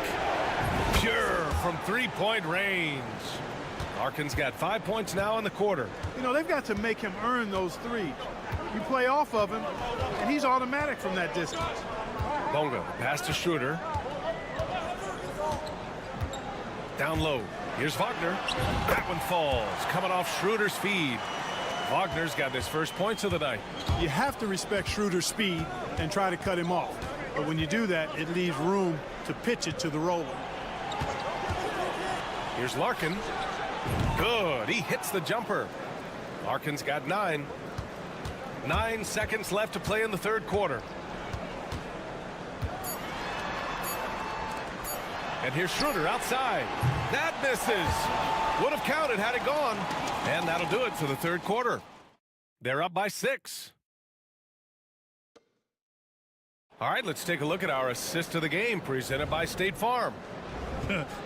Pure from three-point range. Larkin's got 5 points now in the quarter. You know, they've got to make him earn those threes. You play off of him, and he's automatic from that distance. Bonga, pass to Schroeder. Down low. Here's Wagner. That one falls, coming off Schroeder's feed. Wagner's got his first points of the night. You have to respect Schroeder's speed and try to cut him off. But when you do that, it leaves room to pitch it to the roller. Here's Larkin. Good. He hits the jumper. Larkin's got 9. 9 seconds left to play in the third quarter. And here's Schroeder outside. That misses. Would have counted had it gone. And that'll do it for the third quarter. They're up by 6. All right, let's take a look at our assist of the game presented by State Farm.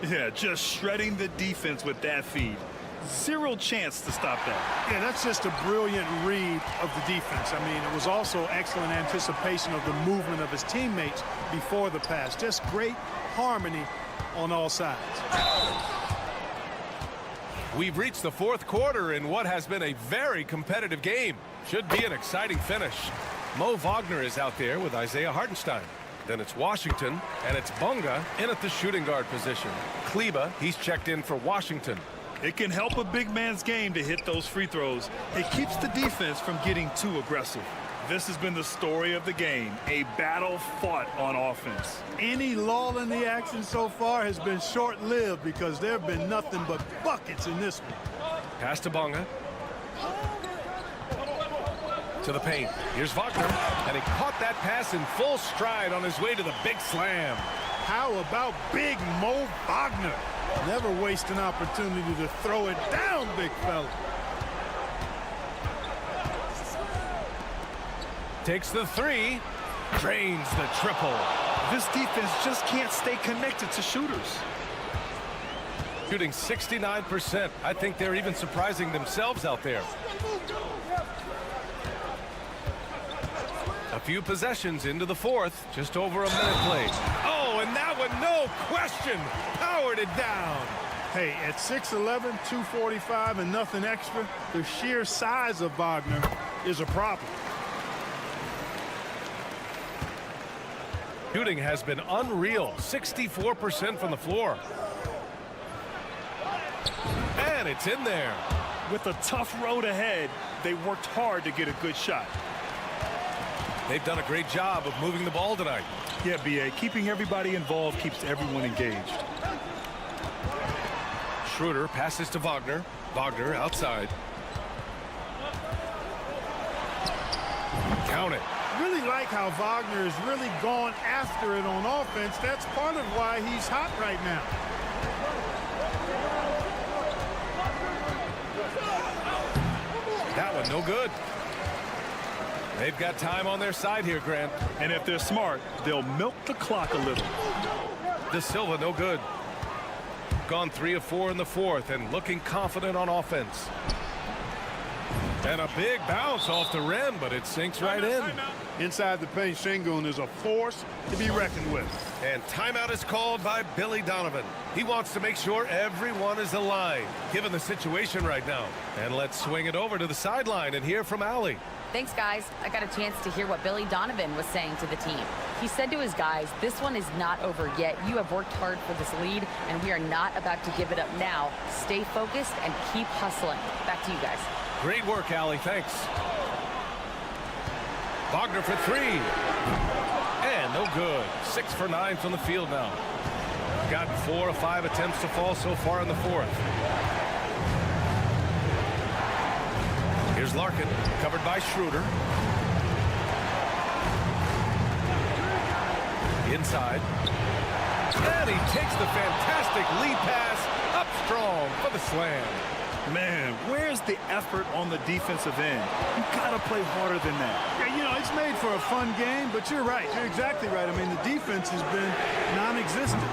Yeah, just shredding the defense with that feed. Zero chance to stop that. Yeah, that's just a brilliant read of the defense. I mean, it was also excellent anticipation of the movement of his teammates before the pass. Just great harmony on all sides. We've reached the fourth quarter in what has been a very competitive game. Should be an exciting finish. Mo Wagner is out there with Isaiah Hartenstein. Then it's Washington, and it's Bonga in at the shooting guard position. Kleba, he's checked in for Washington. It can help a big man's game to hit those free throws. It keeps the defense from getting too aggressive. This has been the story of the game, a battle fought on offense. Any lull in the action so far has been short-lived because there have been nothing but buckets in this one. Pass to Bonga. To the paint. Here's Wagner, and he caught that pass in full stride on his way to the big slam. How about big Mo Wagner? Never waste an opportunity to throw it down, big fella. Takes the 3, drains the triple. This defense just can't stay connected to shooters. Shooting 69%. I think they're even surprising themselves out there. A few possessions into the fourth, just over a minute played. Oh, and that one, no question, powered it down. Hey, at 6'11", 245, and nothing extra, the sheer size of Wagner is a problem. Shooting has been unreal, 64% from the floor. And it's in there. With a tough road ahead, they worked hard to get a good shot. They've done a great job of moving the ball tonight. Yeah, B.A., keeping everybody involved keeps everyone engaged. Schroeder passes to Wagner. Wagner outside. Count it. Really like how Wagner has really gone after it on offense. That's part of why he's hot right now. That one no good. They've got time on their side here, Grant. And if they're smart, they'll milk the clock a little. De Silva no good. Gone 3 of 4 in the fourth and looking confident on offense. And a big bounce off the rim, but it sinks right in. Inside the paint, Sengun is a force to be reckoned with. And timeout is called by Billy Donovan. He wants to make sure everyone is aligned, given the situation right now. And let's swing it over to the sideline and hear from Allie. Thanks, guys. I got a chance to hear what Billy Donovan was saying to the team. He said to his guys, this one is not over yet. You have worked hard for this lead, and we are not about to give it up now. Stay focused and keep hustling. Back to you guys. Great work, Allie. Thanks. Wagner for 3. And no good. 6 for 9 from the field now. Got 4 of 5 attempts to fall so far in the fourth. Here's Larkin, covered by Schroeder. Inside. And he takes the fantastic lead pass up strong for the slam. Man, where's the effort on the defensive end? You gotta play harder than that. Yeah, you know, it's made for a fun game, but you're right. You're exactly right. I mean, the defense has been non-existent.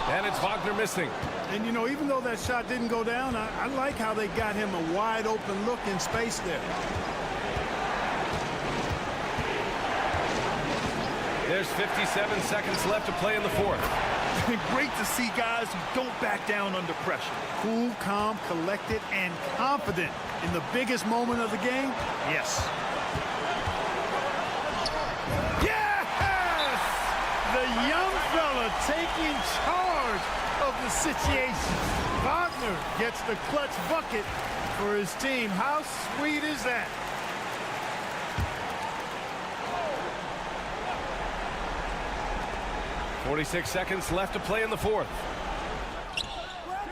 And it's Wagner missing. And, you know, even though that shot didn't go down, I like how they got him a wide-open look in space there. There's 57 seconds left to play in the fourth. Great to see guys who don't back down under pressure. Cool, calm, collected, and confident in the biggest moment of the game. Yes. Yes! The young fella taking charge of the situation. Wagner gets the clutch bucket for his team. How sweet is that? .46 seconds left to play in the fourth.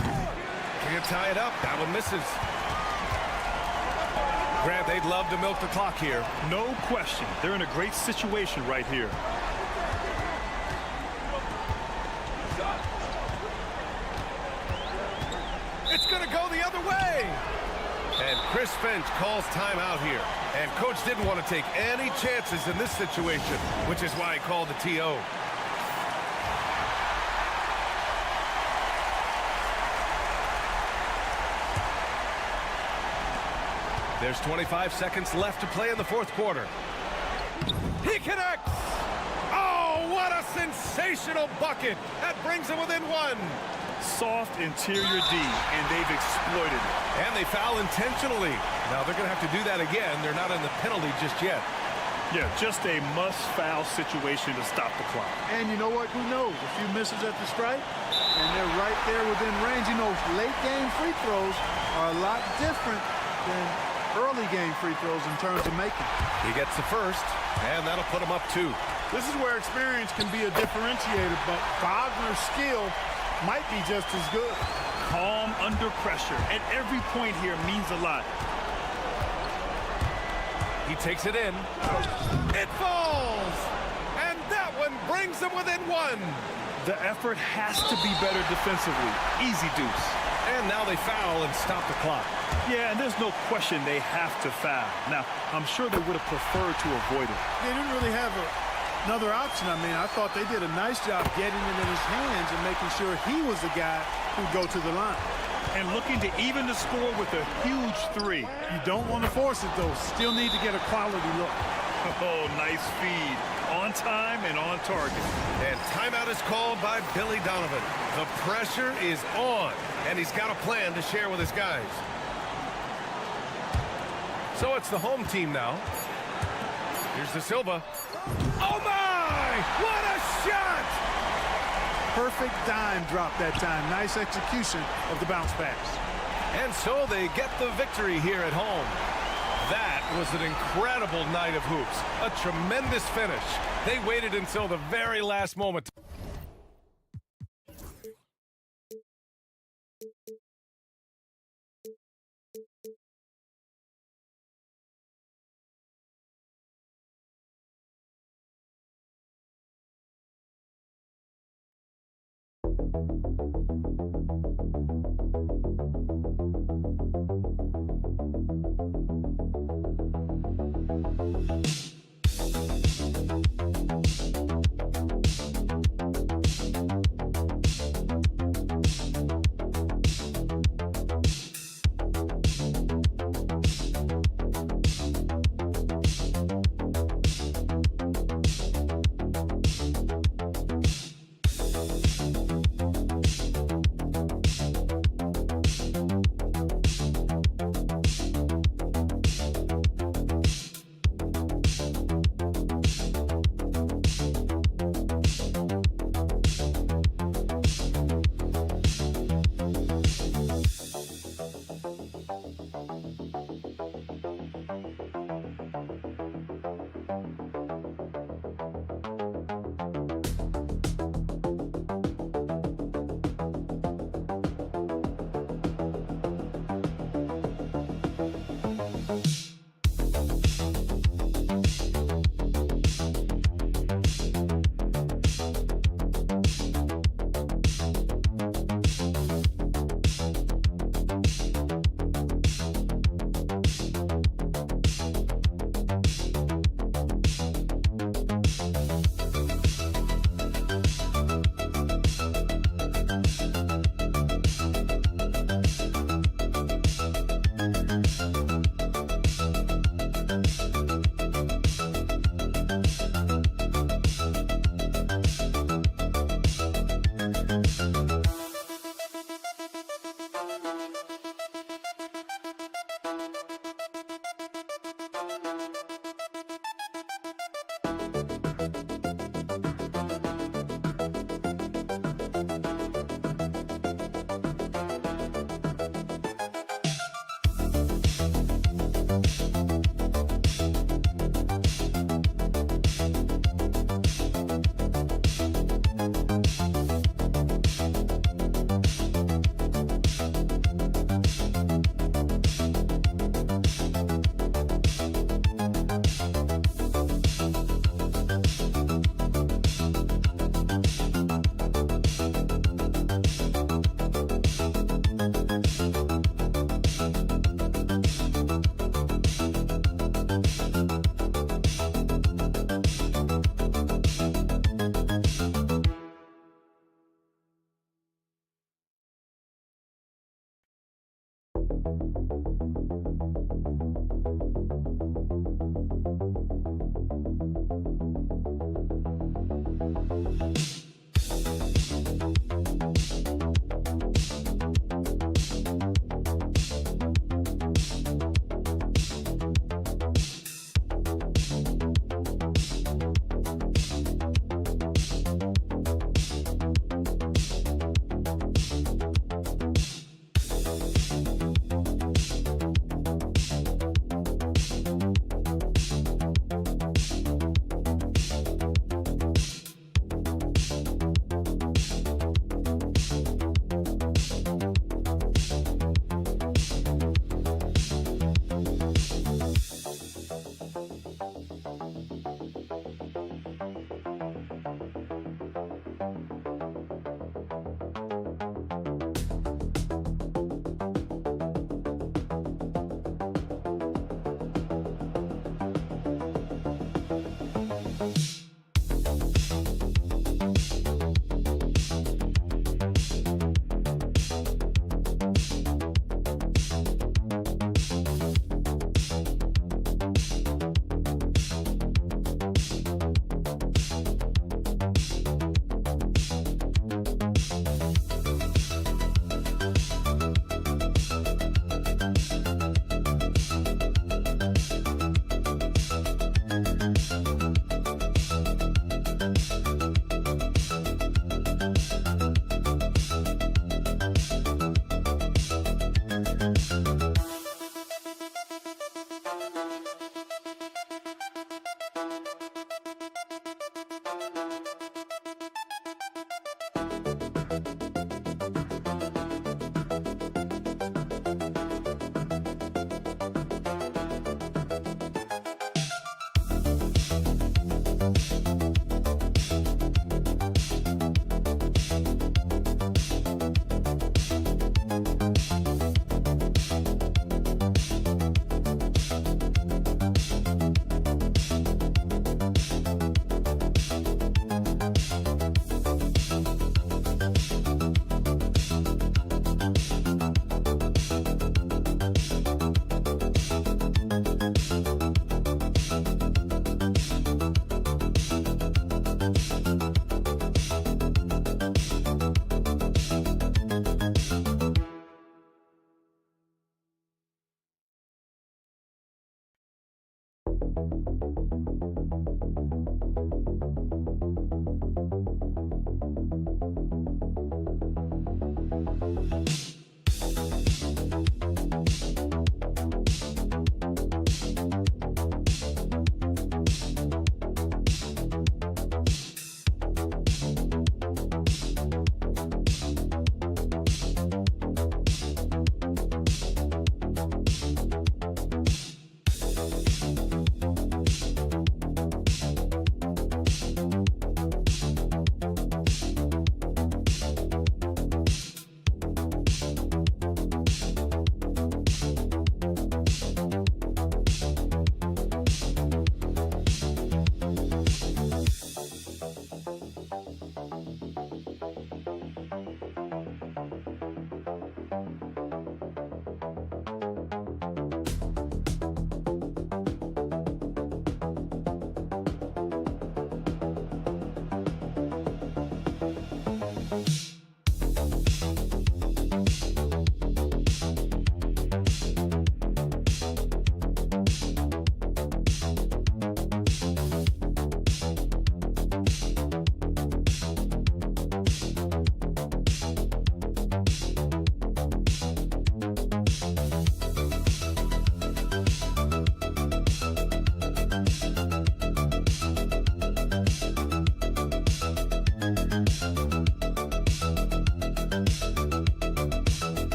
Can tie it up. That one misses. Grant, they'd love to milk the clock here. No question. They're in a great situation right here. It's going to go the other way. And Chris Finch calls timeout here. And coach didn't want to take any chances in this situation, which is why he called the TO. There's 25 seconds left to play in the fourth quarter. He connects! Oh, what a sensational bucket! That brings him within one. Soft interior D, and they've exploited it. And they foul intentionally. Now they're going to have to do that again. They're not in the penalty just yet. Yeah, just a must-foul situation to stop the clock. And you know what? Who knows? A few misses at the stripe, and they're right there within range. You know, late-game free throws are a lot different than early game free throws in terms of making. He gets the first, and that'll put him up 2. This is where experience can be a differentiator, but Wagner's skill might be just as good. Calm under pressure, and every point here means a lot. He takes it in. It falls! And that one brings him within 1. The effort has to be better defensively. Easy deuce. And now they foul and stop the clock. Yeah, and there's no question they have to foul. Now, I'm sure they would have preferred to avoid it. They didn't really have another option. I mean, I thought they did a nice job getting it in his hands and making sure he was the guy who'd go to the line. And looking to even the score with a huge 3. You don't want to force it, though. Still need to get a quality look. Oh, nice feed. On time and on target. And timeout is called by Billy Donovan. The pressure is on, and he's got a plan to share with his guys. So it's the home team now. Here's the Silva. Oh, my! What a shot! Perfect dime drop that time. Nice execution of the bounce pass. And so they get the victory here at home. That was an incredible night of hoops. A tremendous finish. They waited until the very last moment.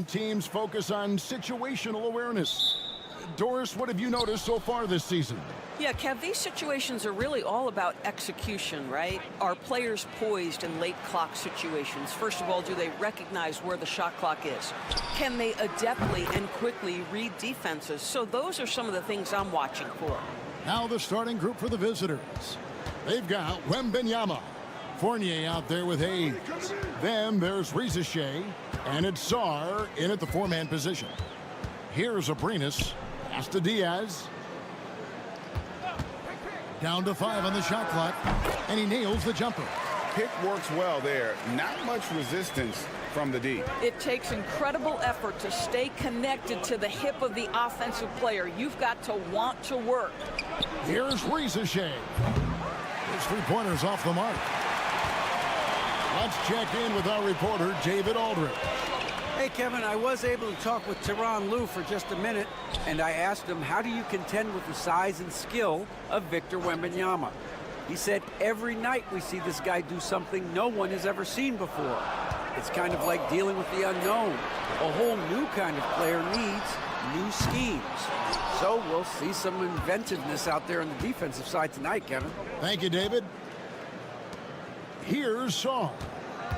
Teams focus on situational awareness. Doris, what have you noticed so far this season? Yeah, Kev, these situations are really all about execution, right? Are players poised in late clock situations? First of all, do they recognize where the shot clock is? Can they adeptly and quickly read defenses? So those are some of the things I'm watching for. Now the starting group for the visitors. They've got Wembenyama, Fournier out there with Hayes. Then there's Rizachet, and it's Sarr in at the four-man position. Here's Abrinas, pass to Diaz. Down to 5 on the shot clock, and he nails the jumper. Pick works well there. Not much resistance from the D. It takes incredible effort to stay connected to the hip of the offensive player. You've got to want to work. Here's Rizachet. His three-pointers off the mark. Let's check in with our reporter, David Aldridge. Hey, Kevin, I was able to talk with Tyronn Lue for just a minute, and I asked him, how do you contend with the size and skill of Victor Wembanyama? He said, every night we see this guy do something no one has ever seen before. It's kind of like dealing with the unknown. A whole new kind of player needs new schemes. So we'll see some inventiveness out there on the defensive side tonight, Kevin. Thank you, David. Here's Sarr.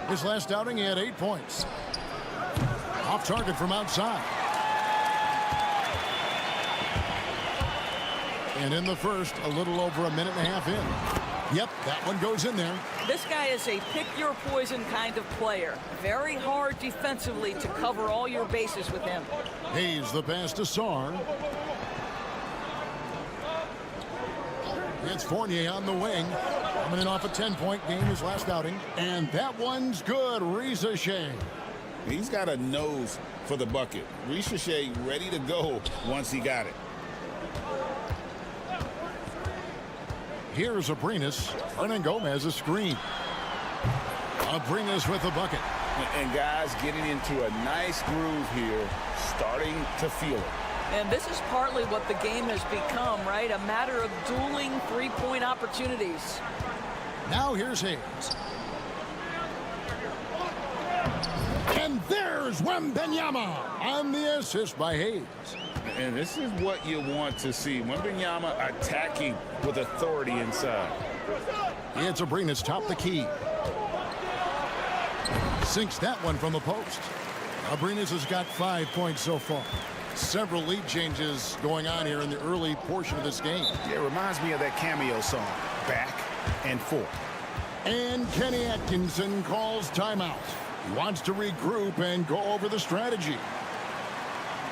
His last outing, he had 8 points. Off target from outside. And in the first, a little over a minute and a half in. Yep, that one goes in there. This guy is a pick-your-poison kind of player. Very hard defensively to cover all your bases with him. Hayes the pass to Sarr. It's Fournier on the wing. Coming in off a 10-point game his last outing. And that one's good. Rizachet. He's got a nose for the bucket. Rizachet ready to go once he got it. Here's Abrinas. Hernan Gomez a screen. Abrinas with the bucket. And guys getting into a nice groove here, starting to feel it. And this is partly what the game has become, right? A matter of dueling three-point opportunities. Now here's Hayes. And there's Wembanyama on the assist by Hayes. And this is what you want to see. Wembanyama attacking with authority inside. It's Abrinas top the key. Sinks that one from the post. Abrinas has got 5 points so far. Several lead changes going on here in the early portion of this game. Yeah, it reminds me of that cameo song, Back and Forth. And Kenny Atkinson calls timeout. He wants to regroup and go over the strategy.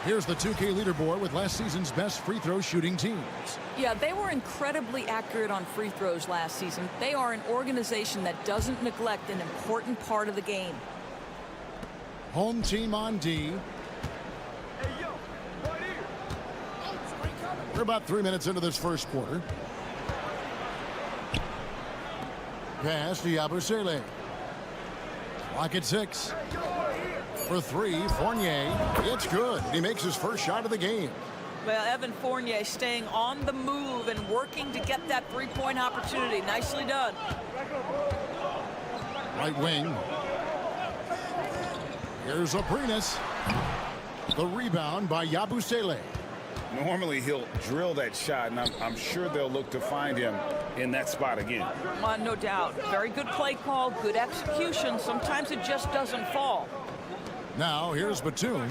Here's the 2K leaderboard with last season's best free throw shooting teams. Yeah, they were incredibly accurate on free throws last season. They are an organization that doesn't neglect an important part of the game. Home team on D. We're about 3 minutes into this first quarter. Pass to Yabusele. Clock at 6. For 3, Fournier. It's good. He makes his first shot of the game. Well, Evan Fournier staying on the move and working to get that three-point opportunity. Nicely done. Right wing. Here's Abrinas. The rebound by Yabusele. Normally he'll drill that shot, and I'm sure they'll look to find him in that spot again. No doubt. Very good play call, good execution. Sometimes it just doesn't fall. Now here's Batum.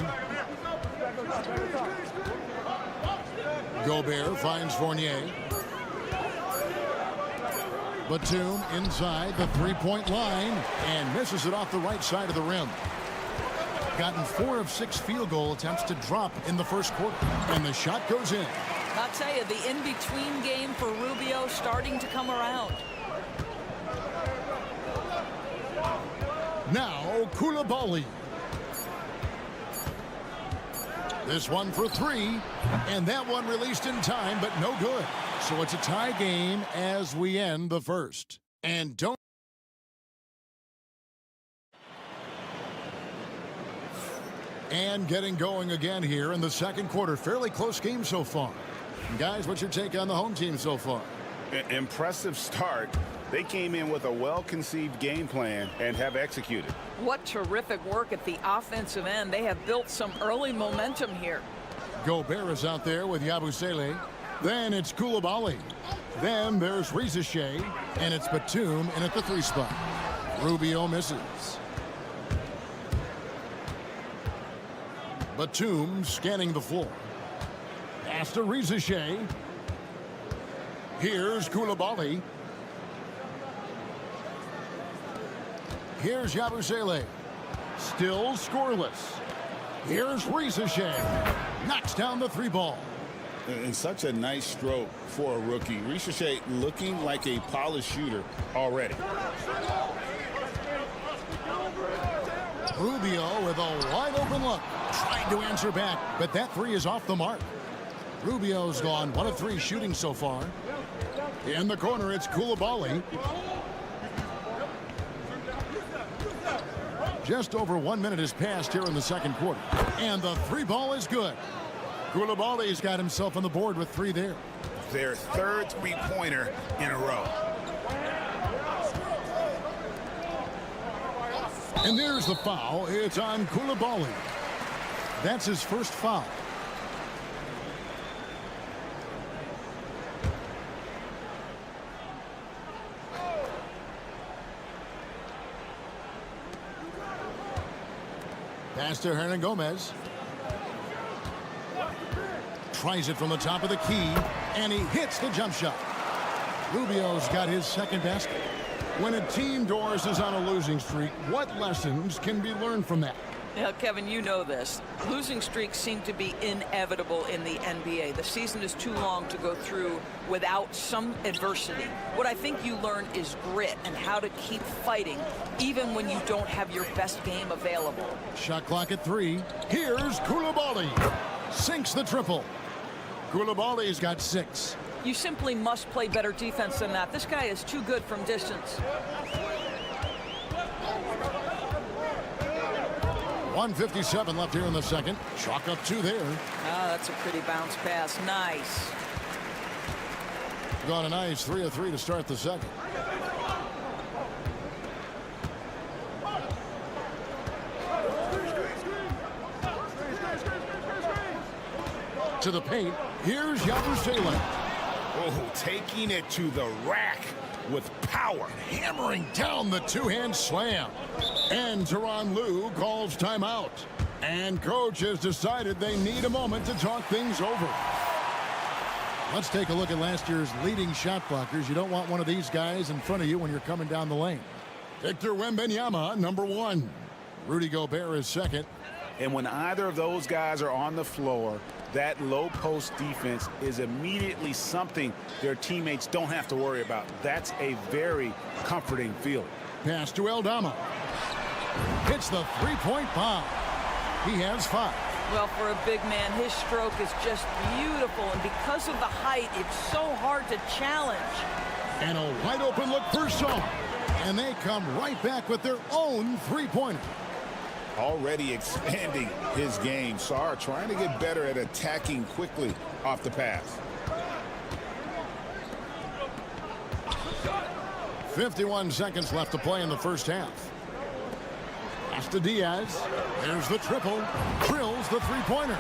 Gobert finds Fournier. Batum inside the three-point line and misses it off the right side of the rim. Gotten 4 of 6 field goal attempts to drop in the first quarter, and the shot goes in. I'll tell you, the in-between game for Rubio starting to come around. Now Koulibaly. This one for 3, and that one released in time, but no good. So it's a tie game as we end the first. And don't. And getting going again here in the second quarter. Fairly close game so far. Guys, what's your take on the home team so far? Impressive start. They came in with a well-conceived game plan and have executed. What terrific work at the offensive end. They have built some early momentum here. Gobert is out there with Yabusele. Then it's Koulibaly. Then there's Rizachet. And it's Batum in at the 3 spot. Rubio misses. Batum scanning the floor. Pass to Rizachet. Here's Koulibaly. Here's Yabusele. Still scoreless. Here's Rizachet. Knocks down the 3 ball. And such a nice stroke for a rookie. Rizachet looking like a polished shooter already. Rubio with a wide open look. Tried to answer back, but that 3 is off the mark. Rubio's gone 1 of 3 shooting so far. In the corner, it's Koulibaly. Just over 1 minute has passed here in the second quarter. And the 3 ball is good. Koulibaly's got himself on the board with 3 there. Their 3rd three-pointer in a row. And there's the foul. It's on Koulibaly. That's his first foul. Pass to Hernan Gomez. Tries it from the top of the key, and he hits the jump shot. Rubio's got his second basket. When a team, Doris, is on a losing streak, what lessons can be learned from that? Now, Kevin, you know this. Losing streaks seem to be inevitable in the NBA. The season is too long to go through without some adversity. What I think you learn is grit and how to keep fighting even when you don't have your best game available. Shot clock at 3. Here's Koulibaly. Sinks the triple. Koulibaly's got 6. You simply must play better defense than that. This guy is too good from distance. 1:57 left here in the second. Chalk up 2 there. Ah, that's a pretty bounce pass. Nice. Got a nice 3 of 3 to start the second. To the paint. Here's Yabusele. Oh, taking it to the rack with power. Hammering down the two-hand slam. And Tyronn Lue calls timeout. And coach has decided they need a moment to talk things over. Let's take a look at last year's leading shot blockers. You don't want one of these guys in front of you when you're coming down the lane. Victor Wembanyama, number 1. Rudy Gobert is second. And when either of those guys are on the floor, that low post defense is immediately something their teammates don't have to worry about. That's a very comforting feeling. Pass to Aldama. Hits the three-point bomb. He has 5. Well, for a big man, his stroke is just beautiful. And because of the height, it's so hard to challenge. And a wide open look for Saar. And they come right back with their own three-pointer. Already expanding his game. Saar trying to get better at attacking quickly off the pass. 51 seconds left to play in the first half. Pass to Diaz. There's the triple. Drills the three-pointer.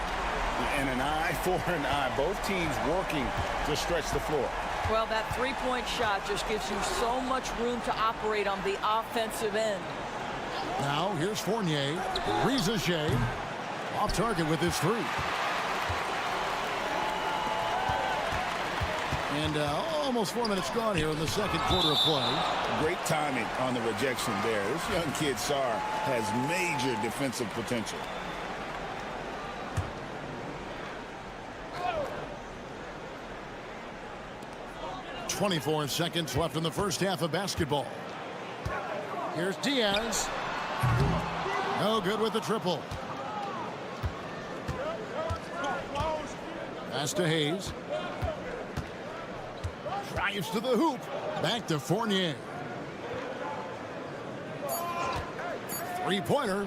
And an eye for an eye. Both teams working to stretch the floor. Well, that three-point shot just gives you so much room to operate on the offensive end. Now, here's Fournier. Riza off target with his 3. And almost 4 minutes gone here in the second quarter of play. Great timing on the rejection there. This young kid, Saar, has major defensive potential. .24 seconds left in the first half of basketball. Here's Diaz. No good with the triple. Pass to Hayes. Drives to the hoop. Back to Fournier. Three-pointer.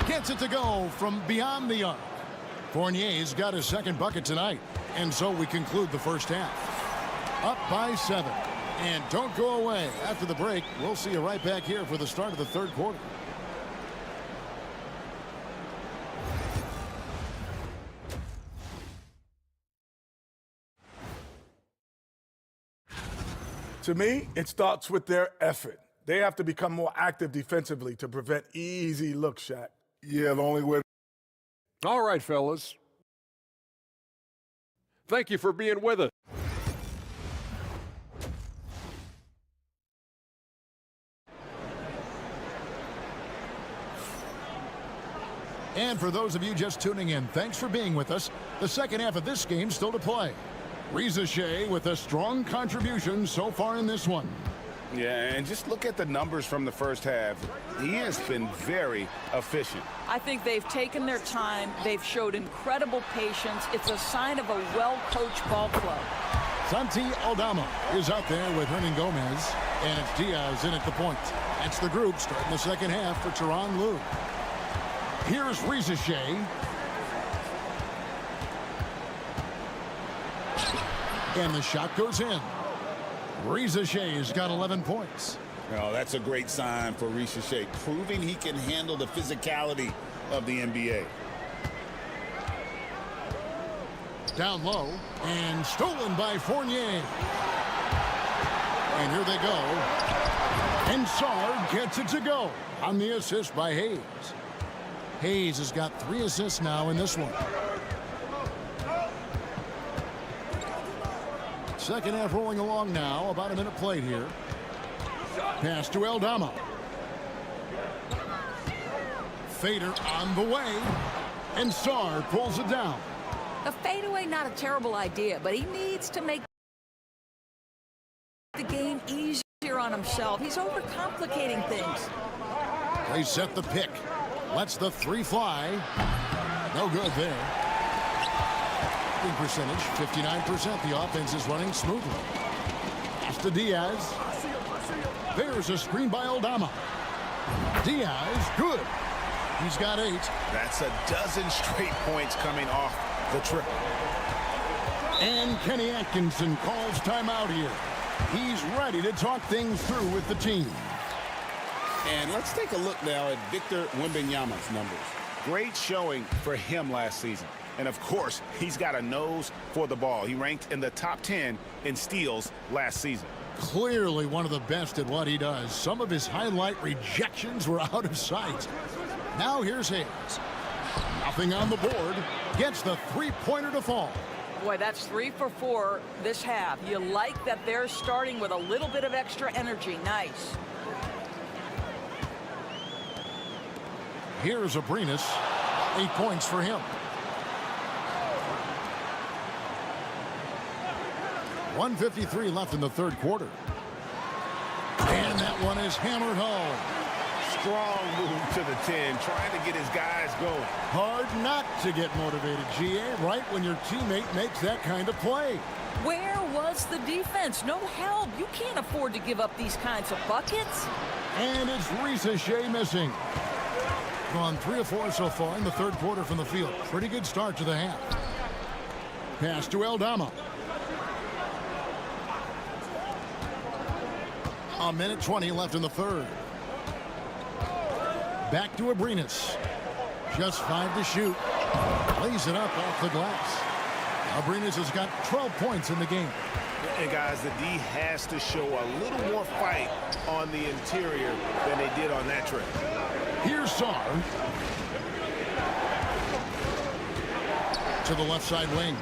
Gets it to go from beyond the arc. Fournier's got his second bucket tonight. And so we conclude the first half. Up by 7. And don't go away. After the break, we'll see you right back here for the start of the third quarter. To me, it starts with their effort. They have to become more active defensively to prevent easy looks, Shaq. Yeah, the only way. All right, fellas. Thank you for being with us. And for those of you just tuning in, thanks for being with us. The second half of this game still to play. Riza with a strong contribution so far in this one. Yeah, and just look at the numbers from the first half. He has been very efficient. I think they've taken their time. They've showed incredible patience. It's a sign of a well-coached ball club. Santi Aldama is out there with Hernan Gomez, and it's Diaz in at the point. That's the group starting the second half for Tyronn Lue. Here's Riza. And the shot goes in. Riza has got 11 points. Oh, that's a great sign for Riza, proving he can handle the physicality of the NBA. Down low and stolen by Fournier. And here they go. And Saar gets it to go on the assist by Hayes. Hayes has got 3 assists now in this one. Second half rolling along now. About a minute played here. Pass to Aldama. Fader on the way. And Saar pulls it down. A fadeaway, not a terrible idea, but he needs to make the game easier on himself. He's overcomplicating things. They set the pick. Lets the 3 fly. No good there. Shooting percentage, 59%. The offense is running smoothly. Pass to Diaz. There's a screen by Aldama. Diaz, good. He's got 8. That's a dozen straight points coming off the triple. And Kenny Atkinson calls timeout here. He's ready to talk things through with the team. And let's take a look now at Victor Wembanyama's numbers. Great showing for him last season. And of course, he's got a nose for the ball. He ranked in the top 10 in steals last season. Clearly one of the best at what he does. Some of his highlight rejections were out of sight. Now here's Hayes. Nothing on the board. Gets the three-pointer to fall. Boy, that's 3 for 4 this half. You like that they're starting with a little bit of extra energy. Nice. Here's Abrinas. 8 points for him. 1:53 left in the third quarter. And that one is hammered home. Strong move to the 10, trying to get his guys going. Hard not to get motivated, GA, right when your teammate makes that kind of play. Where was the defense? No help. You can't afford to give up these kinds of buckets. And it's Shea missing. Gone 3 of 4 so far in the third quarter from the field. Pretty good start to the half. Pass to Eldama. 1:20 left in the third. Back to Abrinas. Just 5 to shoot. Lays it up off the glass. Abrinas has got 12 points in the game. And guys, the D has to show a little more fight on the interior than they did on that trip. Here's Sarr. To the left side wing.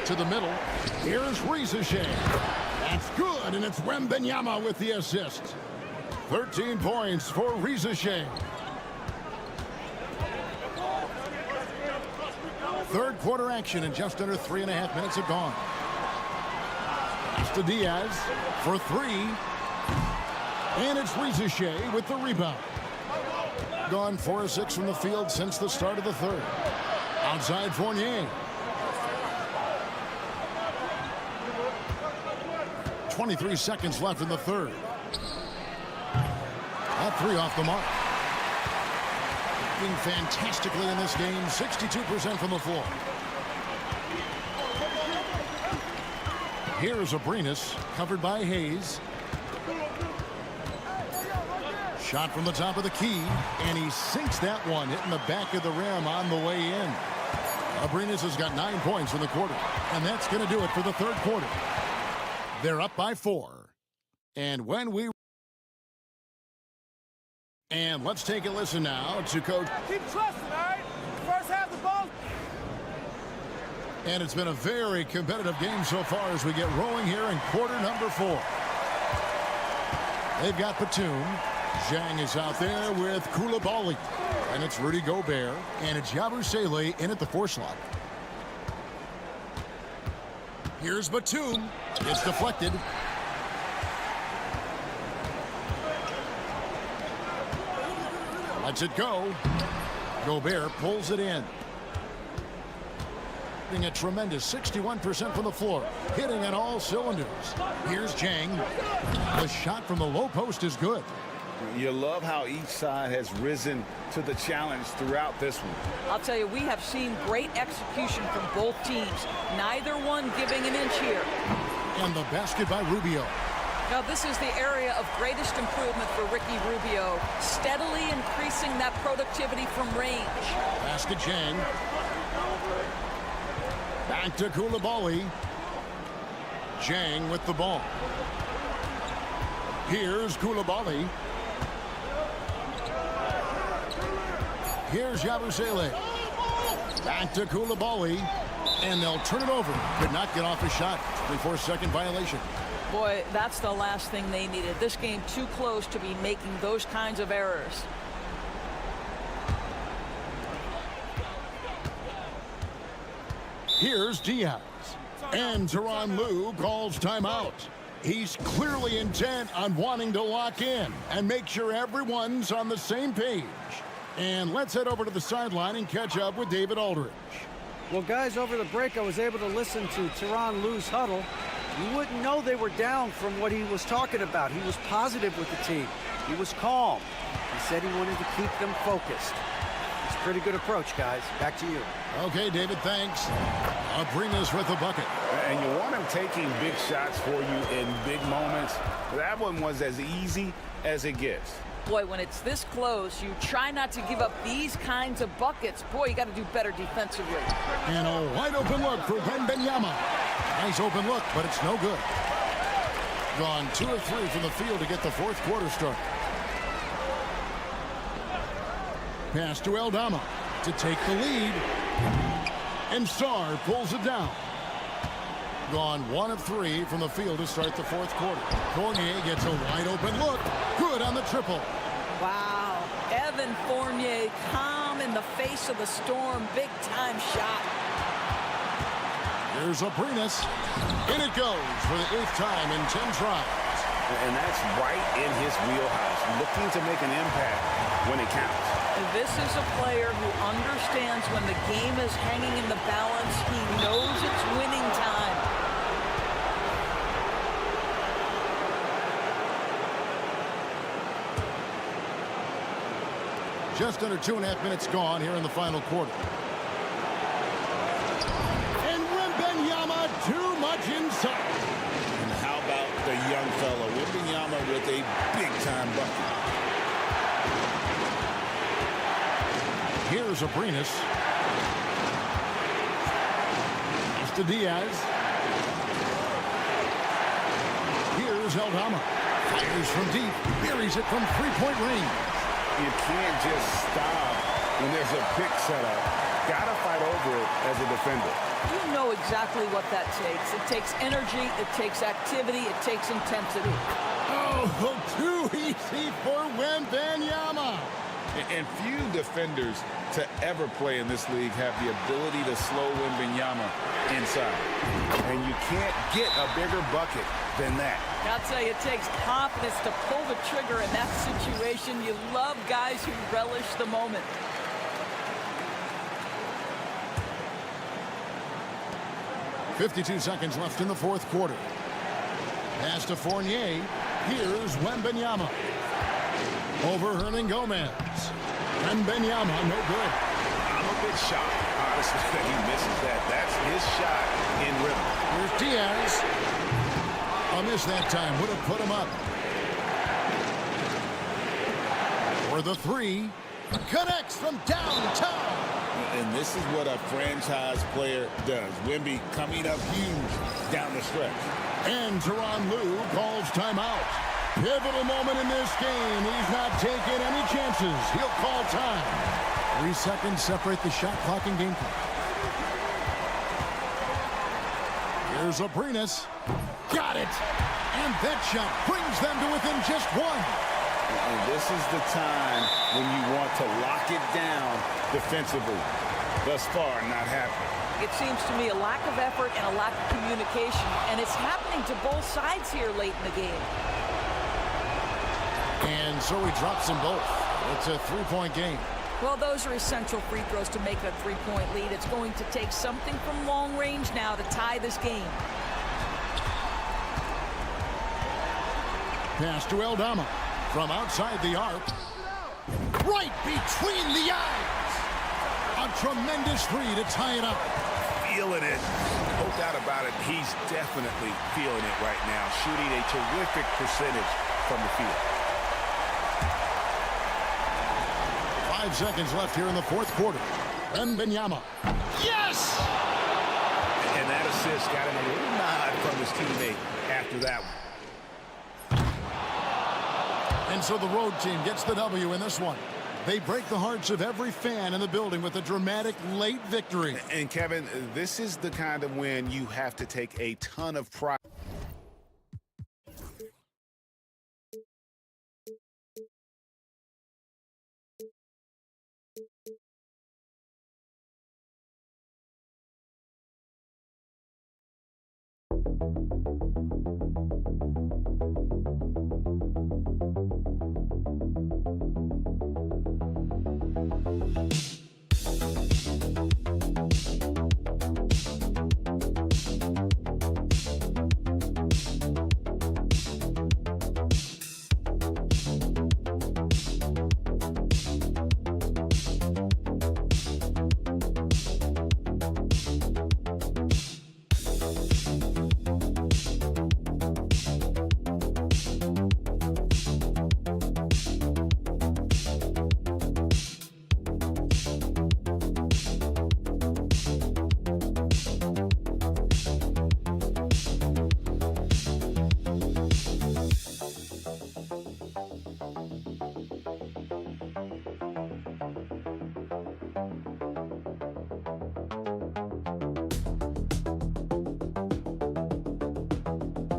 To the middle. Here's Shea. That's good, and it's Wembanyama with the assist. 13 points for Shea. Third quarter action, and just under 3.5 minutes have gone. Pass to Diaz for 3. And it's Shea with the rebound. Gone 4 of 6 from the field since the start of the third. Outside Fournier. 23 seconds left in the third. That 3 off the mark. Doing fantastically in this game. 62% from the floor. Here's Abrinas, covered by Hayes. Shot from the top of the key, and he sinks that one, hitting the back of the rim on the way in. Abrinas has got 9 points in the quarter, and that's going to do it for the third quarter. They're up by 4. And let's take a listen now to Coach. Keep trusting, all right? First half the ball. And it's been a very competitive game so far as we get rolling here in quarter number 4. They've got Batum. Zhang is out there with Koulibaly. And it's Rudy Gobert. And it's Yabusele in at the 4 slot. Here's Batum. It's deflected. Lets it go. Gobert pulls it in. Hitting a tremendous 61% from the floor. Hitting on all cylinders. Here's Zhang. The shot from the low post is good. You love how each side has risen to the challenge throughout this one. I'll tell you, we have seen great execution from both teams. Neither one giving an inch here. And the basket by Rubio. Now, this is the area of greatest improvement for Ricky Rubio, steadily increasing that productivity from range. Basket Zhang. Back to Koulibaly. Zhang with the ball. Here's Koulibaly. Here's Yabusele. Back to Koulibaly. And they'll turn it over. Could not get off a shot. 24-second violation. Boy, that's the last thing they needed. This game too close to be making those kinds of errors. Here's Diaz. And Tyronn Lue calls timeout. He's clearly intent on wanting to lock in and make sure everyone's on the same page. And let's head over to the sideline and catch up with David Aldridge. Well, guys, over the break, I was able to listen to Tyronn Lue's huddle. You wouldn't know they were down from what he was talking about. He was positive with the team. He was calm. He said he wanted to keep them focused. It's a pretty good approach, guys. Back to you. Okay, David, thanks. Abrinas with the bucket. And you want him taking big shots for you in big moments. That one was as easy as it gets. Boy, when it's this close, you try not to give up these kinds of buckets. Boy, you got to do better defensively. And a wide open look for Wembanyama. Nice open look, but it's no good. Gone 2 of 3 from the field to get the fourth quarter start. Pass to Aldama to take the lead. And Sarr pulls it down. Gone 1 of 3 from the field to start the fourth quarter. Fournier gets a wide open look. Good on the triple. Wow. Evan Fournier, calm in the face of the storm. Big time shot. Here's Abrinas. In it goes for the 8th time in 10 tries. And that's right in his wheelhouse. Looking to make an impact when it counts. This is a player who understands when the game is hanging in the balance. He knows it's winning time. Just under 2.5 minutes gone here in the final quarter. And Wembanyama too much inside. And how about the young fella, Wembanyama, with a big-time bucket. Here's Abrinas. It's to Diaz. Here's Aldama. Fires from deep. Buries it from three-point range. You can't just stop when there's a pick set up. Gotta fight over it as a defender. You know exactly what that takes. It takes energy, it takes activity, it takes intensity. Oh, too easy for Wembanyama. And few defenders to ever play in this league have the ability to slow Wembanyama inside. And you can't get a bigger bucket than that. I'll tell you, it takes confidence to pull the trigger in that situation. You love guys who relish the moment. .52 seconds left in the fourth quarter. Pass to Fournier. Here's Wembanyama. Over Hernangomez. Wembanyama, no good. I'm a bit shocked, honestly, that he misses that. That's his shot in rhythm. Here's Diaz. A miss that time. Would have put him up. For the three. Connects from downtown. And this is what a franchise player does. Wemby coming up huge down the stretch. And Tyronn Lue calls timeout. Pivotal moment in this game. He's not taking any chances. He'll call time. 3 seconds separate the shot clock and game clock. Here's Abrinas. Got it. And that shot brings them to within just 1. And this is the time when you want to lock it down defensively. Thus far, not happening. It seems to me a lack of effort and a lack of communication, and it's happening to both sides here late in the game. And so he drops them both. It's a 3-point game. Well, those are essential free throws to make a 3-point lead. It's going to take something from long range now to tie this game. Pass to Aldama. From outside the arc. Right between the eyes. A tremendous three to tie it up. Feeling it. No doubt about it. He's definitely feeling it right now. Shooting a terrific percentage from the field. 5 seconds left here in the fourth quarter. Wembanyama. Yes! And that assist got him a little nod from his teammate after that one. And so the road team gets the W in this one. They break the hearts of every fan in the building with a dramatic late victory. And Kevin, this is the kind of win you have to take a ton of pride.